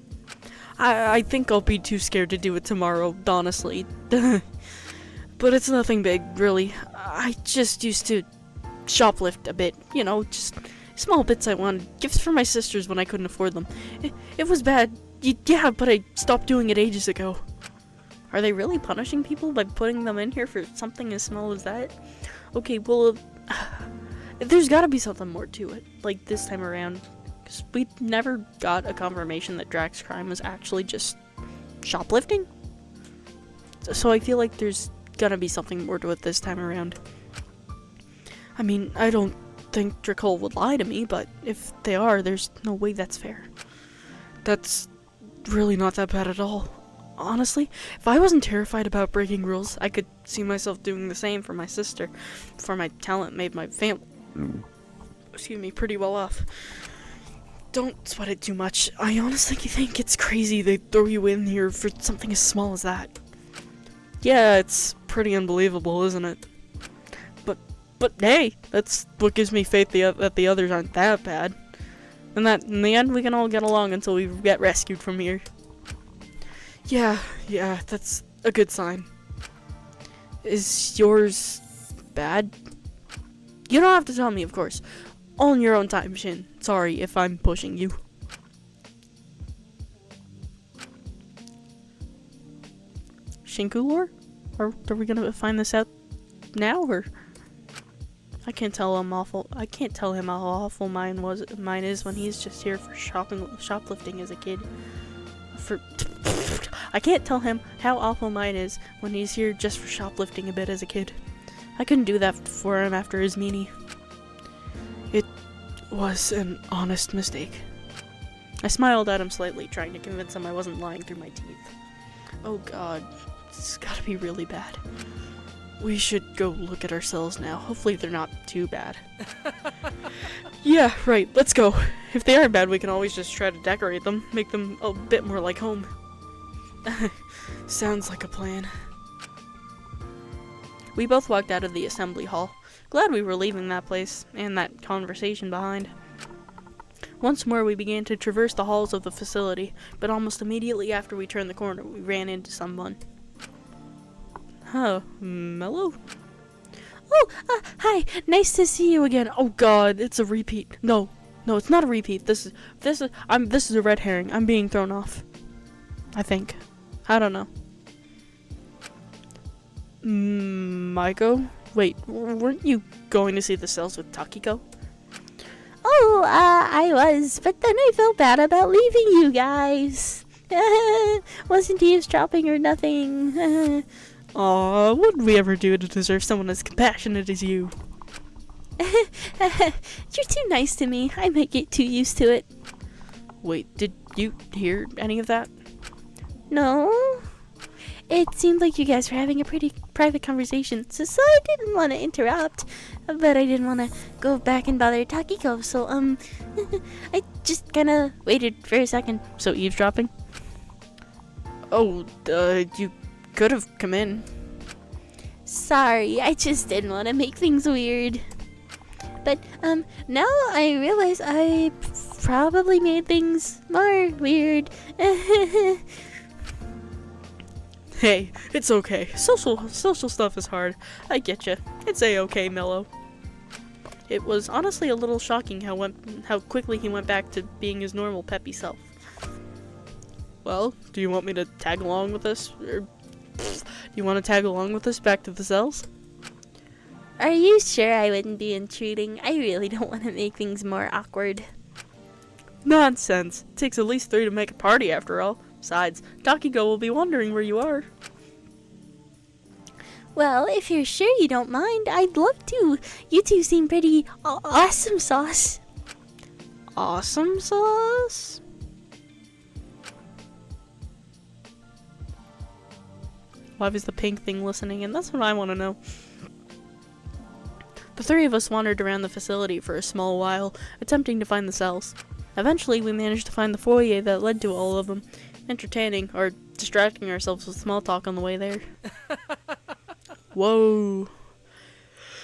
I think I'll be too scared to do it tomorrow, honestly. But it's nothing big, really. I just used to shoplift a bit, you know, just small bits I wanted. Gifts for my sisters when I couldn't afford them. It was bad. Yeah, but I stopped doing it ages ago. Are they really punishing people by putting them in here for something as small as that? Okay, well, there's gotta be something more to it, like this time around. Because we never got a confirmation that Drax's crime was actually just shoplifting. So I feel like there's gonna be something more to it this time around. I mean, I don't think Dracul would lie to me, but if they are, there's no way that's fair. That's really not that bad at all. Honestly, if I wasn't terrified about breaking rules, I could see myself doing the same for my sister, before my talent made my family, pretty well off. Don't sweat it too much. I honestly think it's crazy they throw you in here for something as small as that. Yeah, it's pretty unbelievable, isn't it? But hey, that's what gives me faith that the others aren't that bad. And that, in the end, we can all get along until we get rescued from here. Yeah, that's a good sign. Is yours bad? You don't have to tell me, of course. All in your own time, Shin. Sorry if I'm pushing you. Shinku lore? Are we gonna find this out now, or? I can't tell him how awful mine is when he's just here for shoplifting as a kid. I can't tell him how awful mine is when he's here just for shoplifting a bit as a kid. I couldn't do that for him after his meanie. It was an honest mistake. I smiled at him slightly, trying to convince him I wasn't lying through my teeth. Oh god, this has gotta be really bad. We should go look at ourselves now. Hopefully they're not too bad. Yeah, right, let's go. If they are bad, we can always just try to decorate them, make them a bit more like home. Sounds like a plan. We both walked out of the assembly hall. Glad we were leaving that place, and that conversation behind. Once more we began to traverse the halls of the facility, but almost immediately after we turned the corner, we ran into someone. Huh, Mello? Oh, hi, nice to see you again. Oh god, it's a repeat. No, it's not a repeat. This is a red herring. I'm being thrown off. I think. I don't know. Maiko? Wait, weren't you going to see the cells with Takiko? Oh, I was, but then I felt bad about leaving you guys. Wasn't eavesdropping or nothing. Aw, what did we ever do to deserve someone as compassionate as you? You're too nice to me. I might get too used to it. Wait, did you hear any of that? No. It seemed like you guys were having a pretty private conversation, so I didn't want to interrupt, but I didn't want to go back and bother Takiko, so, I just kind of waited for a second. So eavesdropping? Oh, you could have come in. Sorry, I just didn't want to make things weird. But, now I realize I probably made things more weird. Hey, it's okay. Social stuff is hard. I get you. It's a-okay, Mello. It was honestly a little shocking how quickly he went back to being his normal peppy self. Well, do you want me to tag along with us? Or do you want to tag along with us back to the cells? Are you sure I wouldn't be intruding? I really don't want to make things more awkward. Nonsense. It takes at least 3 to make a party after all. Besides, Takiko will be wondering where you are. Well, if you're sure you don't mind, I'd love to. You two seem pretty awesome sauce. Awesome sauce? Why was the pink thing listening? And that's what I want to know. The three of us wandered around the facility for a small while, attempting to find the cells. Eventually, we managed to find the foyer that led to all of them, entertaining or distracting ourselves with small talk on the way there. Whoa.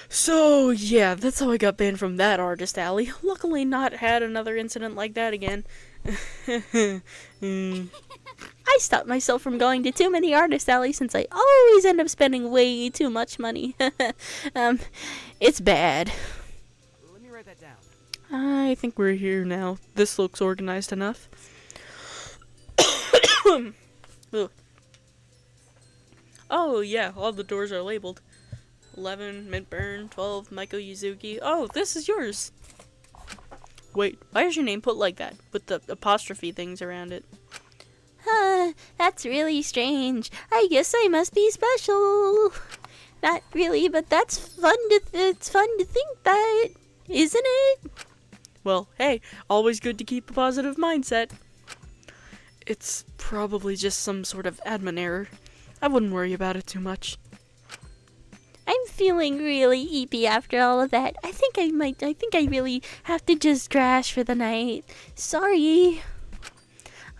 So, yeah, that's how I got banned from that artist alley. Luckily not had another incident like that again. I stopped myself from going to too many artist alleys since I always end up spending way too much money. It's bad. Let me write that down. I think we're here now. This looks organized enough. Ugh. Oh, yeah, all the doors are labeled. 11, Mint Burn, 12, Maiko Yuzuki. Oh, this is yours. Wait, why is your name put like that, with the apostrophe things around it? That's really strange. I guess I must be special. Not really, but it's fun to think that, isn't it? Well, hey, always good to keep a positive mindset. It's probably just some sort of admin error. I wouldn't worry about it too much. I'm feeling really eepy after all of that. I think I really have to just crash for the night. Sorry.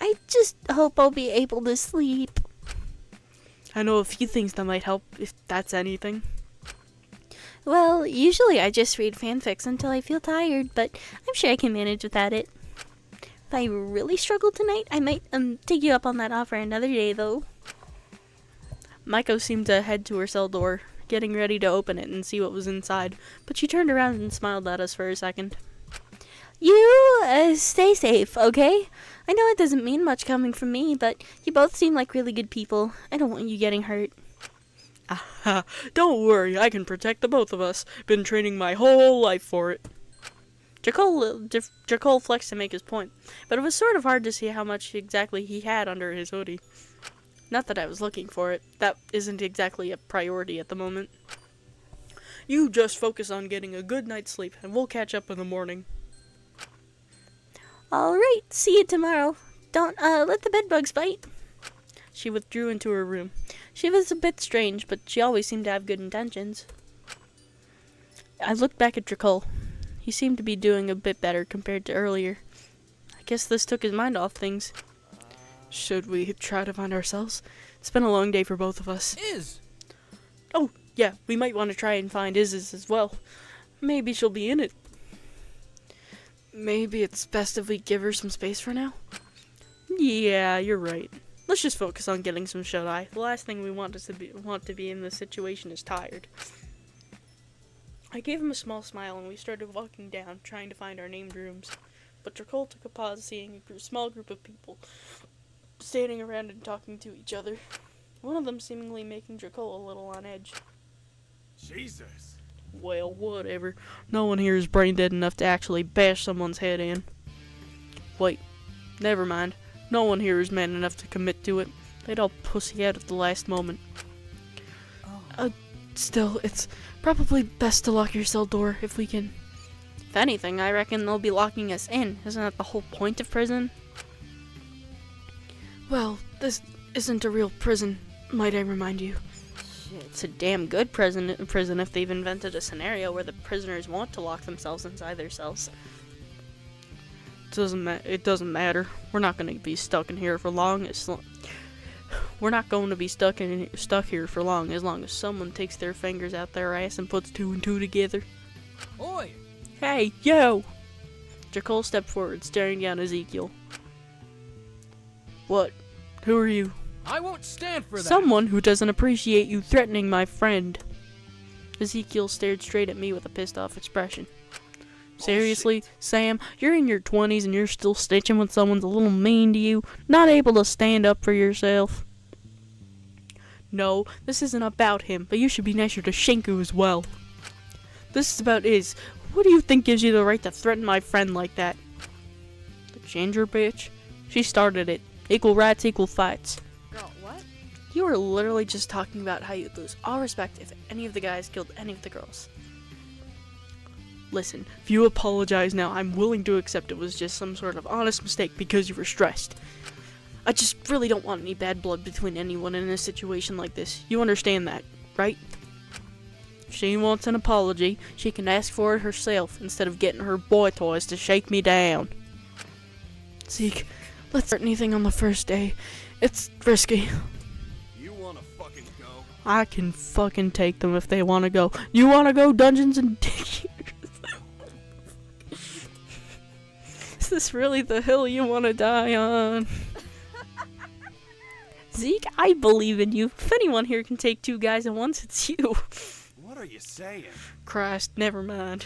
I just hope I'll be able to sleep. I know a few things that might help, if that's anything. Well, usually I just read fanfics until I feel tired, but I'm sure I can manage without it. If I really struggle tonight, I might take you up on that offer another day, though. Maiko seemed to head to her cell door, getting ready to open it and see what was inside, but she turned around and smiled at us for a second. You, stay safe, okay? I know it doesn't mean much coming from me, but you both seem like really good people. I don't want you getting hurt. Aha, don't worry, I can protect the both of us. Been training my whole life for it. Dracul flexed to make his point, but it was sort of hard to see how much exactly he had under his hoodie. Not that I was looking for it. That isn't exactly a priority at the moment. You just focus on getting a good night's sleep, and we'll catch up in the morning. Alright, see you tomorrow. Don't, let the bedbugs bite. She withdrew into her room. She was a bit strange, but she always seemed to have good intentions. I looked back at Dracul. He seemed to be doing a bit better compared to earlier. I guess this took his mind off things. Should we try to find ourselves? It's been a long day for both of us. Iz! Oh, yeah, we might want to try and find Iz's as well. Maybe she'll be in it. Maybe it's best if we give her some space for now? Yeah, you're right. Let's just focus on getting some shut-eye. The last thing we want to be in this situation is tired. I gave him a small smile and we started walking down, trying to find our named rooms. But Dracul took a pause, seeing a small group of people standing around and talking to each other. One of them seemingly making Dracul a little on edge. Jesus. Well, whatever. No one here is brain dead enough to actually bash someone's head in. Wait, never mind. No one here is man enough to commit to it. They'd all pussy out at the last moment. Still, it's probably best to lock your cell door if we can. If anything, I reckon they'll be locking us in. Isn't that the whole point of prison? Well, this isn't a real prison, might I remind you. Shit. It's a damn good prison if they've invented a scenario where the prisoners want to lock themselves inside their cells. It doesn't matter. We're not going to be stuck in here for long. We're not going to be stuck here for long as someone takes their fingers out their ass and puts two and two together. Oi! Hey, yo! Dracul stepped forward, staring down Ezekiel. What? Who are you? I won't stand for that! Someone who doesn't appreciate you threatening my friend. Ezekiel stared straight at me with a pissed off expression. Seriously, Sam, you're in your 20s and you're still snitching when someone's a little mean to you, not able to stand up for yourself? No, this isn't about him, but you should be nicer to Shinku as well. This is about Iz. What do you think gives you the right to threaten my friend like that? The ginger bitch? She started it. Equal rights, equal fights. Girl, what? You were literally just talking about how you'd lose all respect if any of the guys killed any of the girls. Listen, if you apologize now, I'm willing to accept it was just some sort of honest mistake because you were stressed. I just really don't want any bad blood between anyone in a situation like this. You understand that, right? If she wants an apology, she can ask for it herself instead of getting her boy toys to shake me down. Zeke, let's start anything on the first day. It's risky. You wanna fucking go? I can fucking take them if they want to go. You want to go Dungeons and Dick Eaters? Is this really the hill you want to die on? Zeke, I believe in you. If anyone here can take 2 guys at once, it's you. What are you saying? Christ, never mind.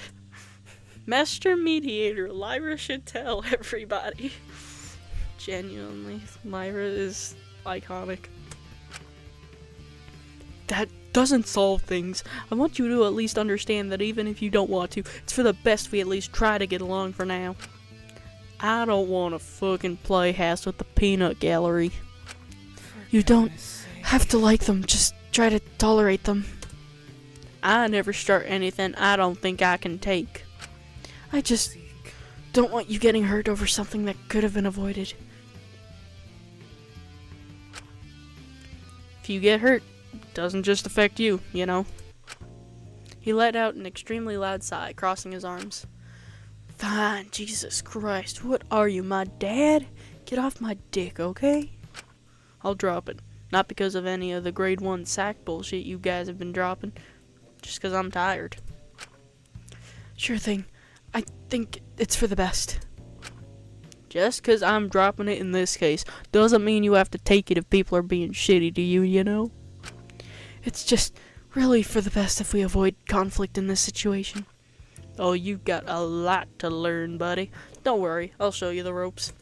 Master Mediator, Lyra should tell everybody. Genuinely, Lyra is iconic. That doesn't solve things. I want you to at least understand that even if you don't want to, it's for the best we at least try to get along for now. I don't want to fucking play house with the peanut gallery. You don't have to like them, just try to tolerate them. I never start anything I don't think I can take. I just don't want you getting hurt over something that could have been avoided. If you get hurt, it doesn't just affect you, you know. He let out an extremely loud sigh, crossing his arms. Fine, Jesus Christ, what are you, my dad? Get off my dick, okay? I'll drop it. Not because of any of the grade 1 sack bullshit you guys have been dropping. Just because I'm tired. Sure thing. I think it's for the best. Just because I'm dropping it in this case doesn't mean you have to take it if people are being shitty to you, you know? It's just really for the best if we avoid conflict in this situation. Oh, you got a lot to learn, buddy. Don't worry, I'll show you the ropes.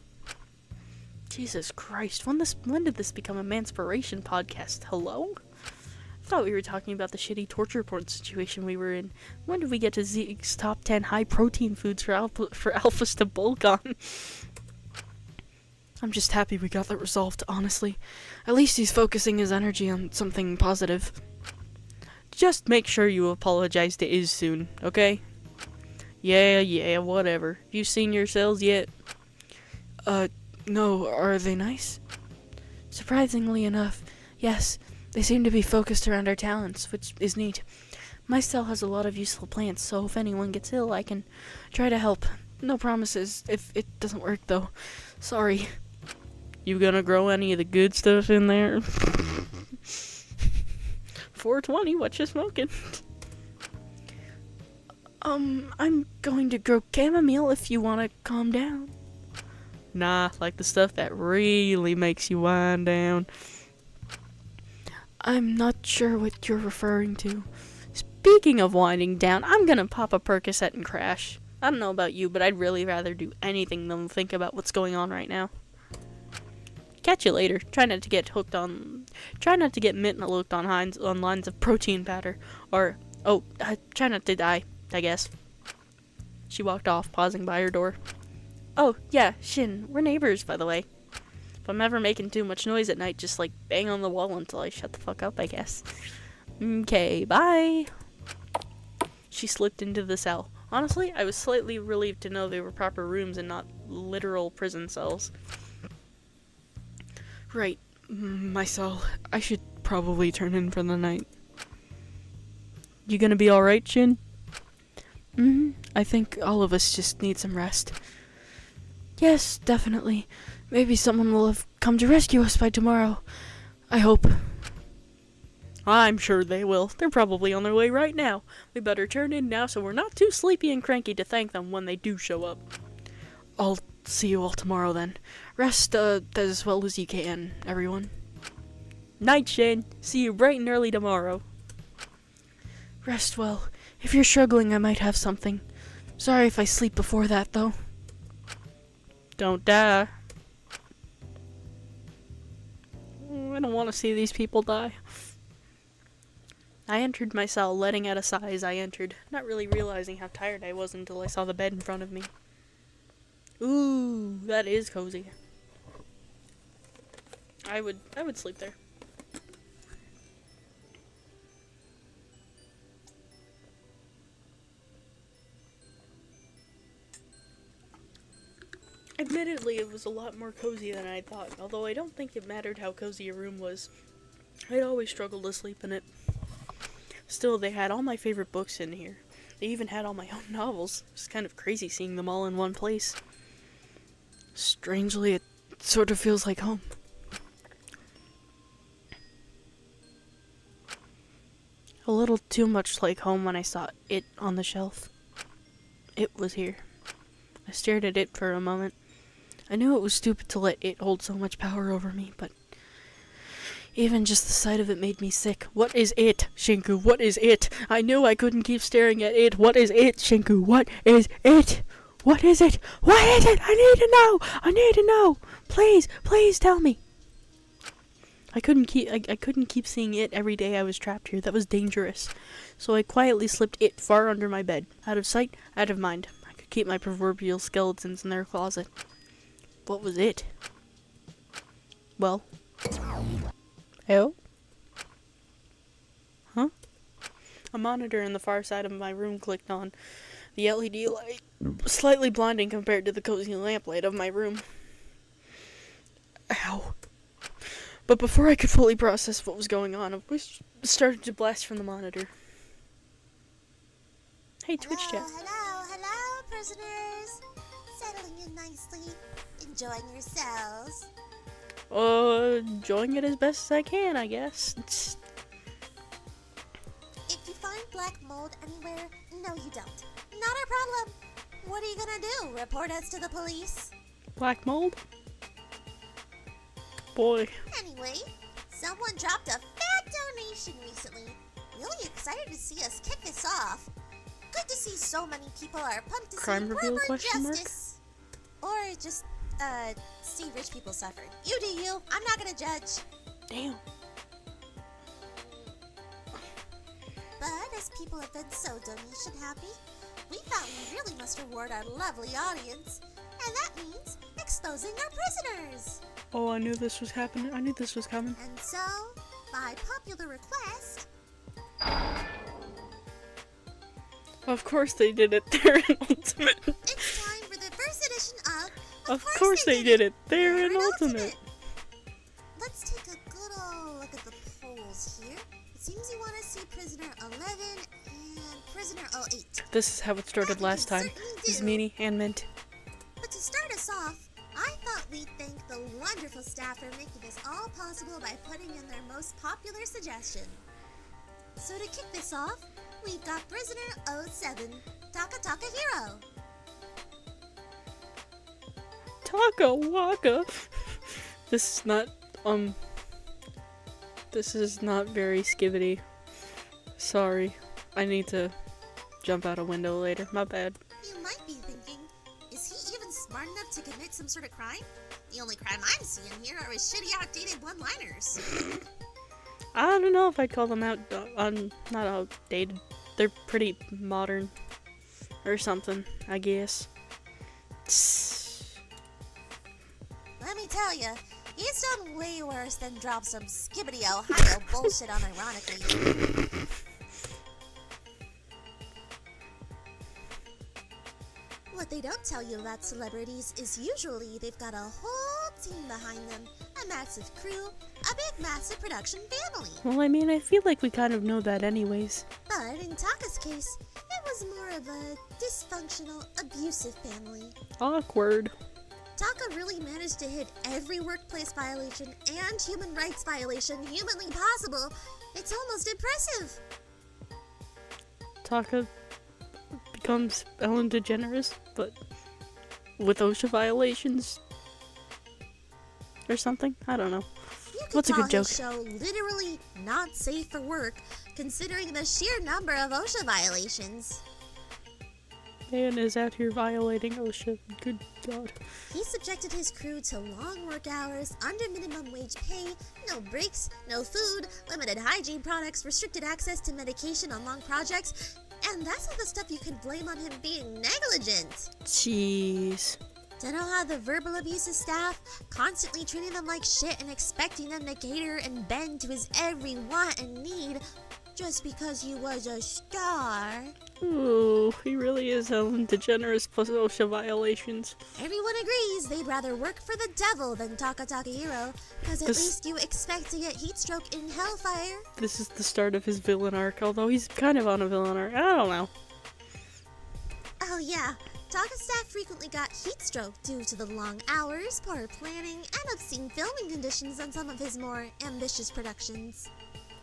Jesus Christ, when did this become a manspiration podcast? Hello? I thought we were talking about the shitty torture porn situation we were in. When did we get to Zeke's top 10 high protein foods for alphas to bulk on? I'm just happy we got that resolved, honestly. At least he's focusing his energy on something positive. Just make sure you apologize to Iz soon, okay? Yeah, whatever. You seen your cells yet? No, are they nice? Surprisingly enough, yes. They seem to be focused around our talents, which is neat. My cell has a lot of useful plants, so if anyone gets ill, I can try to help. No promises if it doesn't work, though. Sorry. You gonna grow any of the good stuff in there? 420, what you smoking? I'm going to grow chamomile if you want to calm down. Nah, like the stuff that really makes you wind down. I'm not sure what you're referring to. Speaking of winding down, I'm gonna pop a Percocet and crash. I don't know about you, but I'd really rather do anything than think about what's going on right now. Catch you later. Try not to get Mitten hooked on lines of protein powder. Or, try not to die, I guess. She walked off, pausing by her door. Oh, yeah, Shin, we're neighbors, by the way. If I'm ever making too much noise at night, just, bang on the wall until I shut the fuck up, I guess. Okay, bye. She slipped into the cell. Honestly, I was slightly relieved to know they were proper rooms and not literal prison cells. Right, my cell. I should probably turn in for the night. You gonna be alright, Shin? I think all of us just need some rest. Yes, definitely. Maybe someone will have come to rescue us by tomorrow. I hope. I'm sure they will. They're probably on their way right now. We better turn in now so we're not too sleepy and cranky to thank them when they do show up. I'll see you all tomorrow then. Rest as well as you can, everyone. Night, Shane. See you bright and early tomorrow. Rest well. If you're struggling, I might have something. Sorry if I sleep before that, though. Don't die. I don't want to see these people die. I entered my cell, letting out a sigh as I entered, not really realizing how tired I was until I saw the bed in front of me. Ooh, that is cozy. I would sleep there. Admittedly, it was a lot more cozy than I thought, although I don't think it mattered how cozy a room was. I'd always struggled to sleep in it. Still, they had all my favorite books in here. They even had all my own novels. It's kind of crazy seeing them all in one place. Strangely, it sort of feels like home. A little too much like home when I saw it on the shelf. It was here. I stared at it for a moment. I knew it was stupid to let it hold so much power over me, but even just the sight of it made me sick. What is it, Shinku? What is it? I knew I couldn't keep staring at it. What is it, Shinku? What is it? What is it? What is it? I need to know! I need to know! Please, please tell me. I couldn't keep seeing it every day I was trapped here. That was dangerous. So I quietly slipped it far under my bed. Out of sight, out of mind. I could keep my proverbial skeletons in their closet. What was it? Well. Oh? Huh? A monitor in the far side of my room clicked on. The LED light, slightly blinding compared to the cozy lamplight of my room. Ow. But before I could fully process what was going on, a voice started to blast from the monitor. Hey, Twitch chat. Hello, prisoners. Settling in nicely. Enjoying yourselves. Enjoying it as best as I can, I guess. If you find black mold anywhere, no you don't. Not our problem. What are you gonna do? Report us to the police? Black mold? Boy. Anyway, someone dropped a fat donation recently. Really excited to see us kick this off. Good to see so many people are pumped to Crime see reveal, more question mark? justice. Or just, see rich people suffer. You do you. I'm not gonna judge. Damn. But as people have been so donation happy, we thought we really must reward our lovely audience. And that means exposing our prisoners. Oh, I knew this was happening. I knew this was coming. And so, by popular request... Of course they did it. They're in Ultimate. It's time for the first edition Of course they did it. They're in Ultimate. Let's take a good old look at the polls here. It seems you want to see Prisoner 11 and Prisoner 08. This is how it started last time. This is Meanie and Mint. But to start us off, I thought we'd thank the wonderful staff for making this all possible by putting in their most popular suggestion. So to kick this off, we've got Prisoner 07, Taka Taka Hero. Taka Waka. This is not very skibbity. Sorry. I need to jump out a window later. My bad. You might be thinking, is he even smart enough to commit some sort of crime? The only crime I'm seeing here are his shitty outdated one-liners. I don't know if I'd call them not outdated. They're pretty modern. Or something, I guess. Let me tell you, he's done way worse than drop some skibbity Ohio bullshit unironically. What they don't tell you about celebrities is usually they've got a whole team behind them, a massive crew, a big massive production family. Well, I mean, I feel like we kind of know that anyways. But in Taka's case, it was more of a dysfunctional, abusive family. Awkward. Taka really managed to hit every workplace violation and human rights violation humanly possible. It's almost impressive. Taka becomes Ellen DeGeneres, but with OSHA violations or something. I don't know. What's a good joke? His show literally not safe for work, considering the sheer number of OSHA violations. Man is out here violating OSHA. Good God. He subjected his crew to long work hours, under minimum wage pay, no breaks, no food, limited hygiene products, restricted access to medication on long projects, and that's not the stuff you could blame on him being negligent. Jeez. Don't know how the verbal abuse of staff, constantly treating them like shit and expecting them to cater and bend to his every want and need, just because you was a star. Ooh, he really is Ellen DeGeneres plus OSHA violations. Everyone agrees they'd rather work for the devil than Taka Takahiro, because at least you expect to get heat stroke in Hellfire. This is the start of his villain arc, although he's kind of on a villain arc. I don't know. Oh yeah, Taka's staff frequently got heat stroke due to the long hours, poor planning, and obscene filming conditions on some of his more ambitious productions.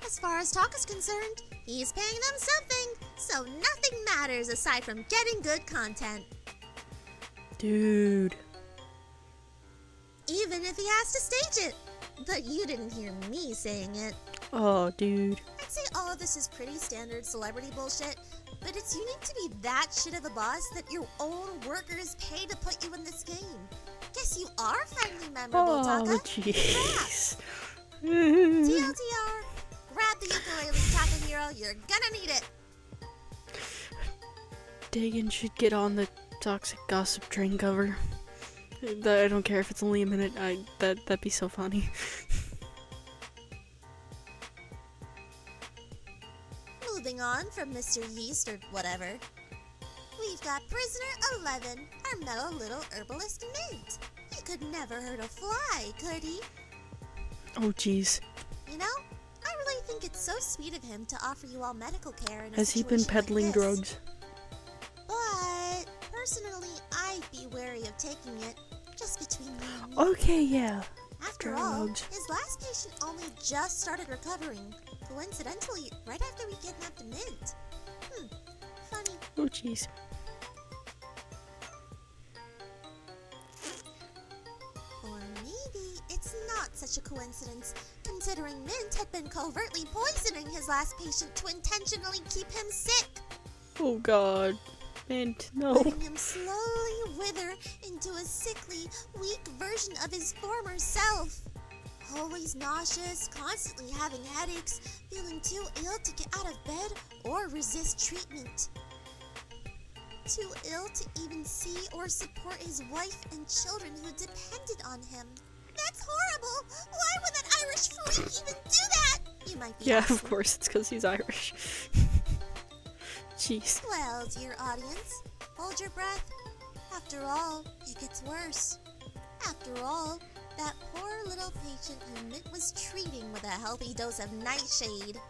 As far as Taka's concerned, he's paying them something, so nothing matters aside from getting good content. Dude. Even if he has to stage it. But you didn't hear me saying it. Oh, dude. I'd say all of this is pretty standard celebrity bullshit, but it's unique to be that shit of a boss that your own workers pay to put you in this game. Guess you are finally memorable, Taka. Oh, jeez. TLDR. Grab the ukulele, Takahiro. You're gonna need it. Dagon should get on the toxic gossip train cover. I don't care if it's only a minute. That'd be so funny. Moving on from Mr. Yeast or whatever, we've got Prisoner 11, our mellow little herbalist Mint. He could never hurt a fly, could he? Oh, jeez. You know, I really think it's so sweet of him to offer you all medical care in a Has he been situation peddling like this. drugs? But personally, I'd be wary of taking it, just between you and me. Okay, yeah. After all, Drugs. his last patient only just started recovering, coincidentally right after we kidnapped Mint. Funny. Oh, jeez. Or maybe it's not such a coincidence, considering Mint had been covertly poisoning his last patient to intentionally keep him sick, Oh, God. Mint, no. letting him slowly wither into a sickly, weak version of his former self. Always nauseous, constantly having headaches, feeling too ill to get out of bed or resist treatment. Too ill to even see or support his wife and children who depended on him. That's horrible! Why would that Irish freak even do that? You might be Yeah, asking. of course, it's because he's Irish. Jeez. Well, dear audience, hold your breath. After all, it gets worse. After all, that poor little patient who Mint was treating with a healthy dose of nightshade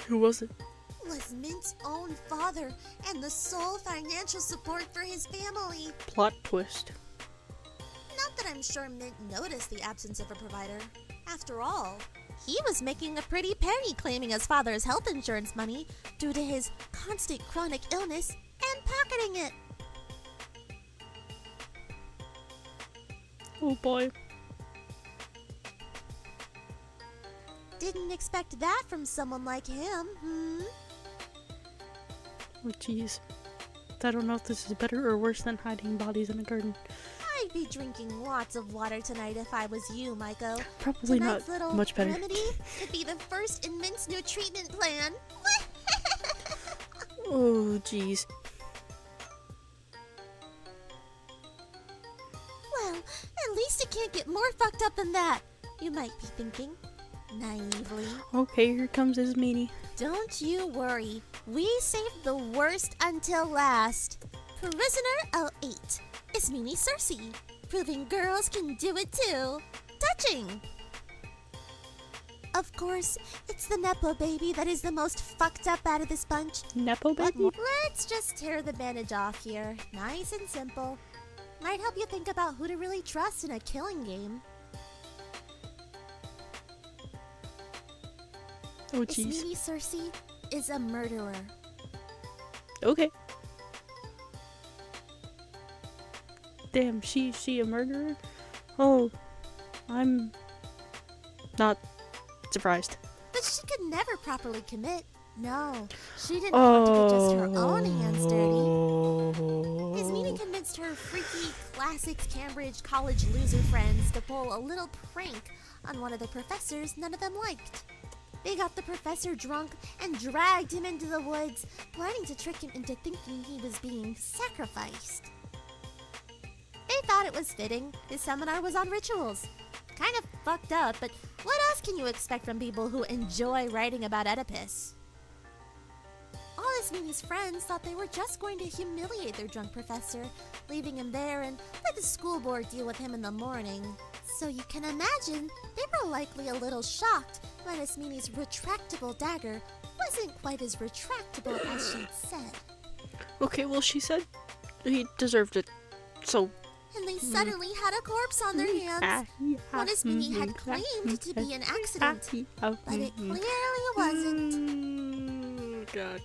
Who was it? was Mint's own father and the sole financial support for his family. Plot twist. Not that I'm sure Mint noticed the absence of a provider. After all, he was making a pretty penny claiming his father's health insurance money due to his constant chronic illness and pocketing it. Oh, boy. Didn't expect that from someone like him, Oh, jeez. I don't know if this is better or worse than hiding bodies in a garden. I'd be drinking lots of water tonight if I was you, Maiko. Probably Tonight's not little much better. remedy could be the first in Mint's new treatment plan. Oh, jeez. Well, at least it can't get more fucked up than that, you might be thinking, naively. Okay, here comes his meanie. Don't you worry. We saved the worst until last. Prisoner 08 is Mimi Cersei, proving girls can do it too. Touching! Of course, it's the Nepo baby that is the most fucked up out of this bunch. Nepo But baby? let's just tear the bandage off here. Nice and simple. Might help you think about who to really trust in a killing game. Oh, jeez. Mimi Cersei is a murderer. Okay. Damn, she a murderer? Oh, I'm not surprised. But she could never properly commit. No, she didn't want to get just her own hands dirty. His meeting convinced her freaky, classic Cambridge college loser friends to pull a little prank on one of the professors none of them liked. They got the professor drunk and dragged him into the woods, planning to trick him into thinking he was being sacrificed. They thought it was fitting. His seminar was on rituals. Kind of fucked up, but What else can you expect from people who enjoy writing about Oedipus? All Ismini's friends thought they were just going to humiliate their drunk professor, leaving him there and let the school board deal with him in the morning. So you can imagine they were likely a little shocked when Ismini's retractable dagger wasn't quite as retractable as she'd said. Okay, well, she said he deserved it, so... And they suddenly had a corpse on their hands. What Ismini had claimed to be an accident, but it clearly wasn't. God.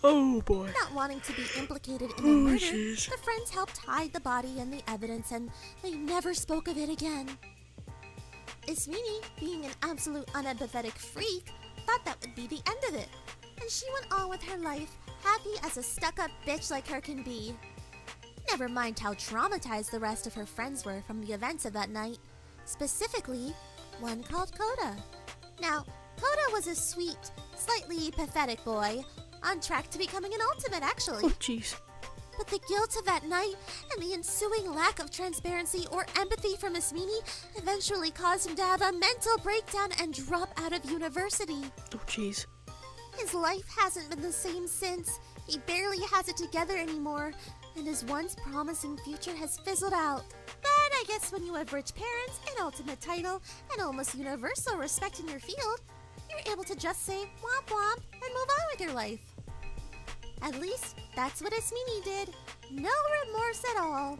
Oh boy. Not wanting to be implicated in the murder, the friends helped hide the body and the evidence, and they never spoke of it again. Ismini, being an absolute unempathetic freak, thought that would be the end of it, and she went on with her life, happy as a stuck-up bitch like her can be. Never mind how traumatized the rest of her friends were from the events of that night. Specifically, one called Koda. Now, Koda was a sweet, slightly pathetic boy, on track to becoming an ultimate, actually. Oh, jeez. But the guilt of that night and the ensuing lack of transparency or empathy from Ismini eventually caused him to have a mental breakdown and drop out of university. Oh, jeez. His life hasn't been the same since. He barely has it together anymore, and his once promising future has fizzled out. But I guess when you have rich parents, an ultimate title, and almost universal respect in your field, you're able to just say womp womp and move on with your life. At least, that's what Ismini did. No remorse at all.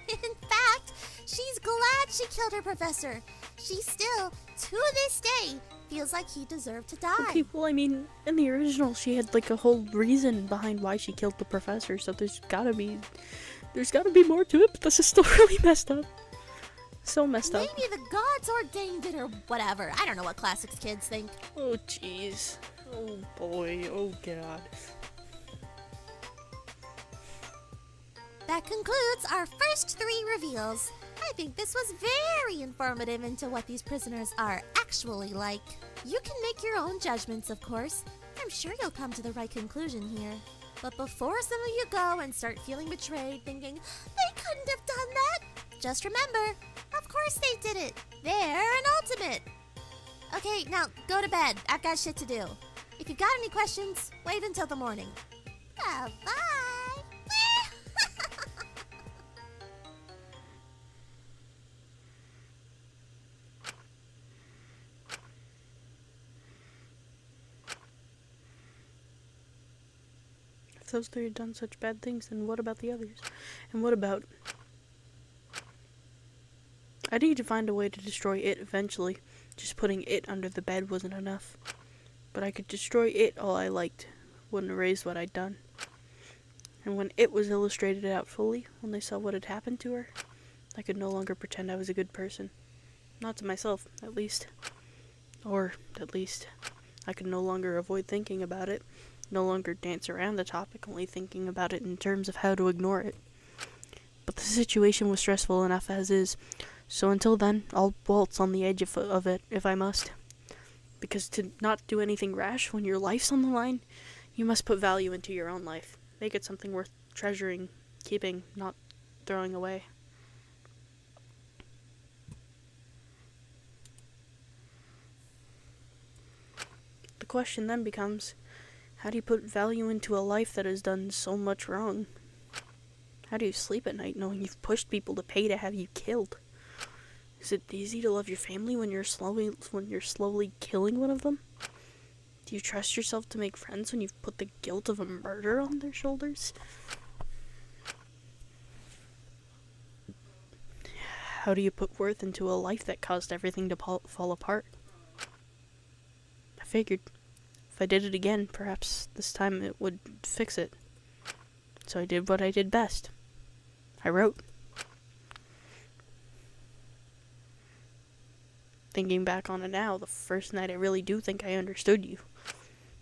In fact, she's glad she killed her professor. She still, to this day, feels like he deserved to die. Okay, well, I mean, in the original, she had like a whole reason behind why she killed the professor, so there's gotta be more to it, but this is still really messed up. So messed up. Maybe the gods ordained it or whatever. I don't know what classics kids think. Oh, jeez. Oh, boy. Oh, God. That concludes our first 3 reveals. I think this was very informative into what these prisoners are actually like. You can make your own judgments, of course. I'm sure you'll come to the right conclusion here. But before some of you go and start feeling betrayed, thinking, they couldn't have done that, just remember, of course they did it. They're an ultimate. Okay, now go to bed. I've got shit to do. If you've got any questions, wait until the morning. Bye-bye. If those 3 had done such bad things, then what about the others? And what about... I need to find a way to destroy it eventually. Just putting it under the bed wasn't enough. But I could destroy it all I liked. Wouldn't erase what I'd done. And when it was illustrated out fully, when they saw what had happened to her, I could no longer pretend I was a good person. Not to myself, at least. Or, at least, I could no longer avoid thinking about it. No longer dance around the topic, only thinking about it in terms of how to ignore it. But the situation was stressful enough as is, so until then, I'll waltz on the edge of it if I must. Because to not do anything rash when your life's on the line, you must put value into your own life. Make it something worth treasuring, keeping, not throwing away. The question then becomes, how do you put value into a life that has done so much wrong? How do you sleep at night knowing you've pushed people to pay to have you killed? Is it easy to love your family when you're slowly killing one of them? Do you trust yourself to make friends when you've put the guilt of a murder on their shoulders? How do you put worth into a life that caused everything to fall apart? I figured if I did it again, perhaps this time it would fix it. So I did what I did best. I wrote. Thinking back on it now, the first night I really do think I understood you.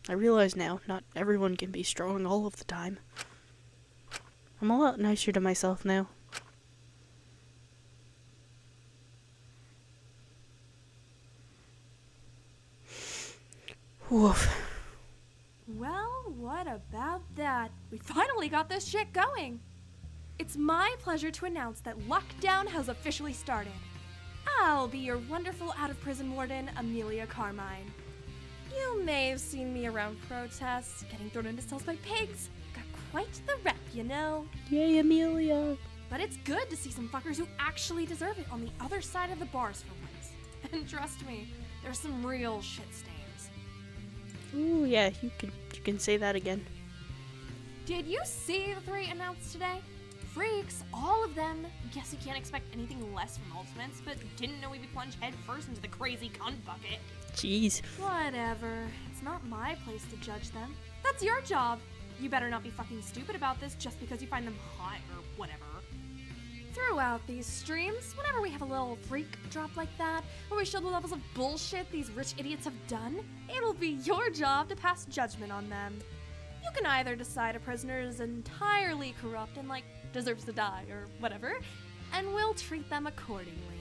I realize now, not everyone can be strong all of the time. I'm a lot nicer to myself now. Woof. Well, what about that? We finally got this shit going. It's my pleasure to announce that lockdown has officially started. I'll be your wonderful out-of-prison warden, Amelia Carmine. You may have seen me around protests, getting thrown into cells by pigs. Got quite the rep, you know. Yay, Amelia. But it's good to see some fuckers who actually deserve it on the other side of the bars for once. And trust me, there's some real shit stains. Ooh, yeah, you can say that again. Did you see the 3 announced today? Freaks, all of them. Guess you can't expect anything less from Ultimates, but didn't know we'd be plunged head first into the crazy cunt bucket. Jeez. Whatever. It's not my place to judge them. That's your job. You better not be fucking stupid about this just because you find them hot or whatever. Throughout these streams, whenever we have a little freak drop like that, where we show the levels of bullshit these rich idiots have done, it'll be your job to pass judgment on them. You can either decide a prisoner is entirely corrupt and, deserves to die or whatever, and we'll treat them accordingly.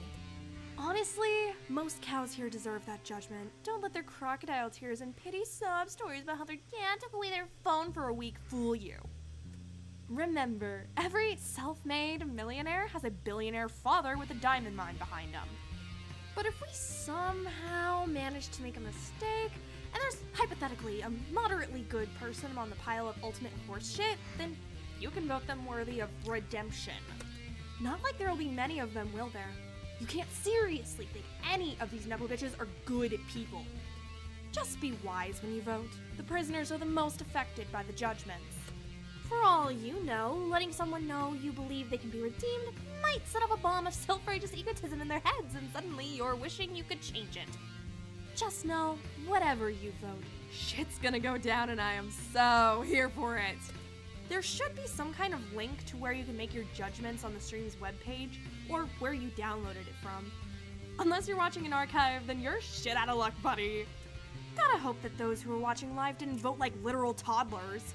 Honestly, most cows here deserve that judgment. Don't let their crocodile tears and pity sob stories about how their dad took away their phone for a week fool you. Remember, every self-made millionaire has a billionaire father with a diamond mine behind him. But if we somehow manage to make a mistake, and there's hypothetically a moderately good person on the pile of ultimate horse shit, then you can vote them worthy of redemption. Not like there'll be many of them, will there? You can't seriously think any of these nepo bitches are good people. Just be wise when you vote. The prisoners are the most affected by the judgments. For all you know, letting someone know you believe they can be redeemed might set off a bomb of self-righteous egotism in their heads, and suddenly you're wishing you could change it. Just know, whatever you vote, shit's gonna go down, and I am so here for it. There should be some kind of link to where you can make your judgments on the stream's webpage, or where you downloaded it from. Unless you're watching an archive, then you're shit out of luck, buddy. Gotta hope that those who are watching live didn't vote like literal toddlers.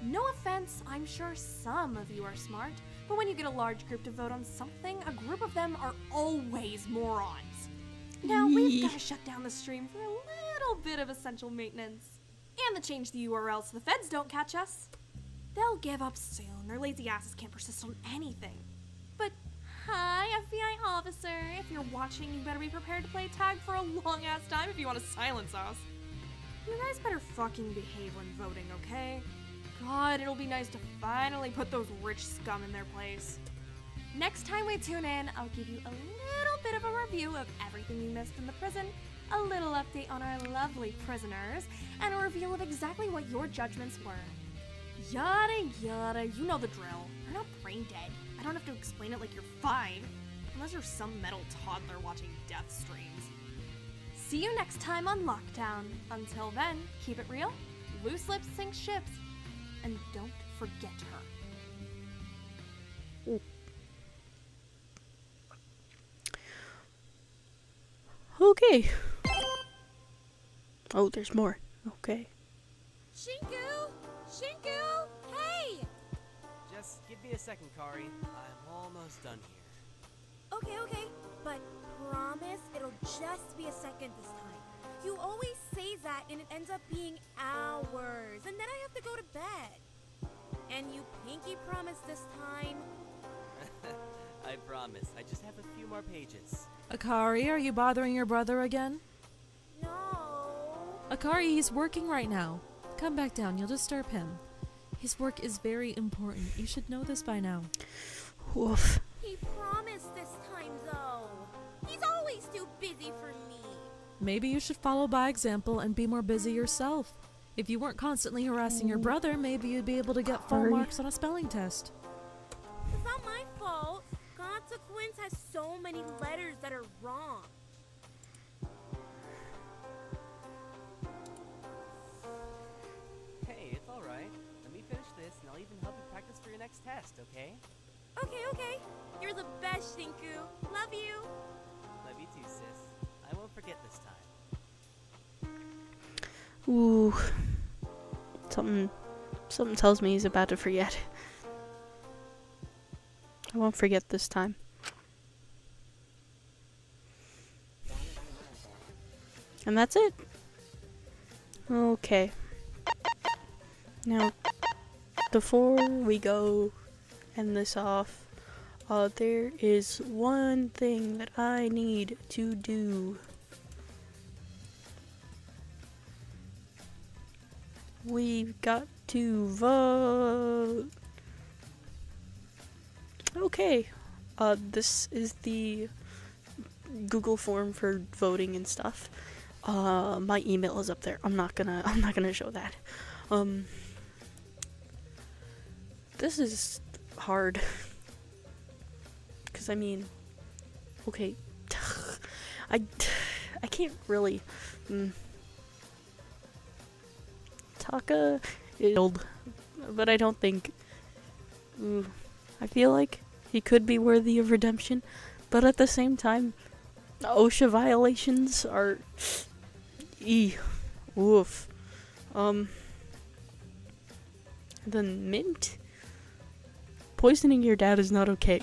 No offense, I'm sure some of you are smart, but when you get a large group to vote on something, a group of them are always morons. Now, we've gotta shut down the stream for a little bit of essential maintenance. And to change the URL so the feds don't catch us. They'll give up soon. Their lazy asses can't persist on anything. But hi, FBI officer. If you're watching, you better be prepared to play tag for a long-ass time if you want to silence us. You guys better fucking behave when voting, okay? God, it'll be nice to finally put those rich scum in their place. Next time we tune in, I'll give you a little bit of a review of everything you missed in the prison, a little update on our lovely prisoners, and a reveal of exactly what your judgments were. Yada yada, you know the drill. You're not brain dead. I don't have to explain it like you're 5, unless you're some metal toddler watching death streams. See you next time on Lockdown. Until then, keep it real, loose lips sink ships, and don't forget her. Ooh. Okay. Oh, there's more. Okay. Shinku! Shinku! Hey! Just give me a second, Kari. I'm almost done here. Okay, but promise it'll just be a second this time. You always say that and it ends up being hours, and then I have to go to bed. And you pinky promise this time? I promise. I just have a few more pages. Akari, are you bothering your brother again? No. Akari, he's working right now. Come back down, you'll disturb him. His work is very important. You should know this by now. Woof. He promised this time, though. He's always too busy for me. Maybe you should follow by example and be more busy yourself. If you weren't constantly harassing your brother, maybe you'd be able to get full marks on a spelling test. It's not my fault. Consequence has so many letters that are wrong. Hey, it's alright. Let me finish this and I'll even help you practice for your next test, okay? Okay. You're the best, Shinku. Love you. Love you too, sis. I won't forget this time. Ooh. Something tells me he's about to forget. I won't forget this time. And that's it. Okay. Now, before we go end this off, there is one thing that I need to do. We've got to vote. Okay. This is the Google form for voting and stuff. My email is up there. I'm not gonna show that. This is hard. Cause I mean, okay, I can't really. Taka is old, but I don't think. I feel like he could be worthy of redemption, but at the same time, OSHA violations are. Woof. The mint. Poisoning your dad is not okay.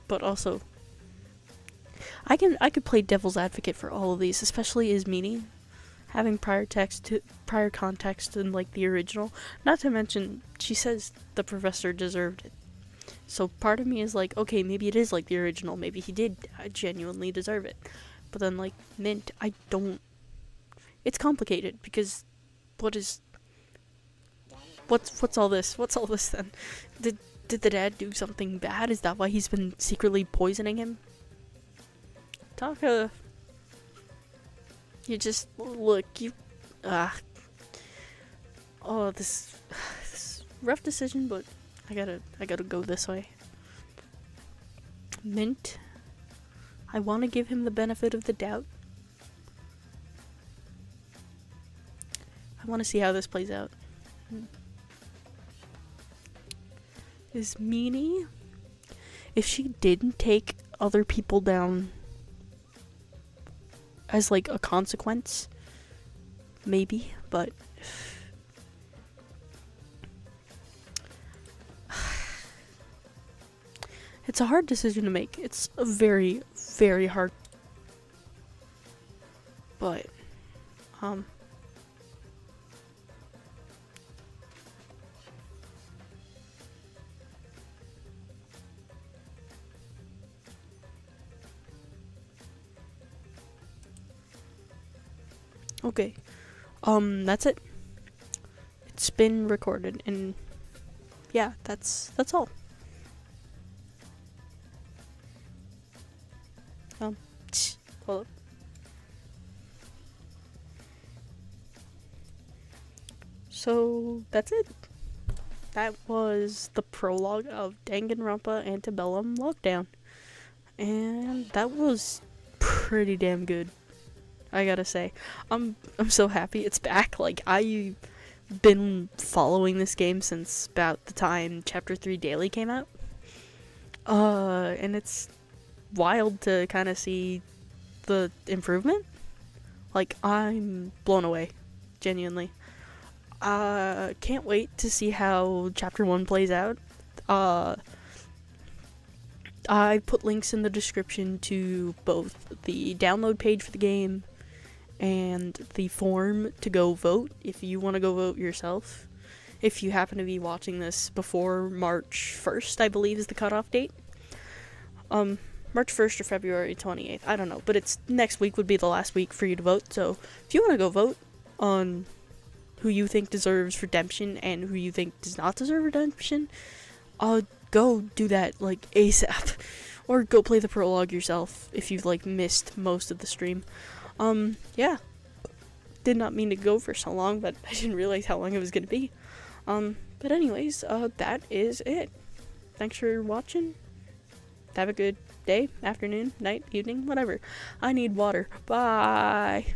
But also, I could play devil's advocate for all of these, especially as Meanie, having prior context in like the original. Not to mention, she says the professor deserved it. So part of me is like, okay, maybe it is like the original. Maybe he did genuinely deserve it. But then like Mint, I don't. It's complicated because what's all this? What's all this then? Did the dad do something bad? Is that why he's been secretly poisoning him? Taka, you just look, you oh, this rough decision, but I gotta go this way. Mint, I want to give him the benefit of the doubt. I want to see how this plays out. Is Meanie, if she didn't take other people down as like a consequence, maybe, but it's a hard decision to make. It's a very, very hard, but okay, that's it. It's been recorded, and yeah, that's all. Hold up. So that's it. That was the prologue of Danganronpa Antebellum Lockdown, and that was pretty damn good. I gotta say, I'm so happy it's back. Like, I've been following this game since about the time Chapter 3 Daily came out. And it's wild to kind of see the improvement. Like, I'm blown away, genuinely. Can't wait to see how Chapter 1 plays out. I put links in the description to both the download page for the game and the form to go vote if you want to go vote yourself. If you happen to be watching this before March 1st, I believe is the cutoff date. March 1st or February 28th, I don't know, but it's next week would be the last week for you to vote. So if you want to go vote on who you think deserves redemption and who you think does not deserve redemption, go do that like ASAP, or go play the prologue yourself if you've like missed most of the stream. Yeah, did not mean to go for so long, but I didn't realize how long it was gonna be. But anyways, that is it. Thanks for watching. Have a good day, afternoon, night, evening, whatever. I need water. Bye.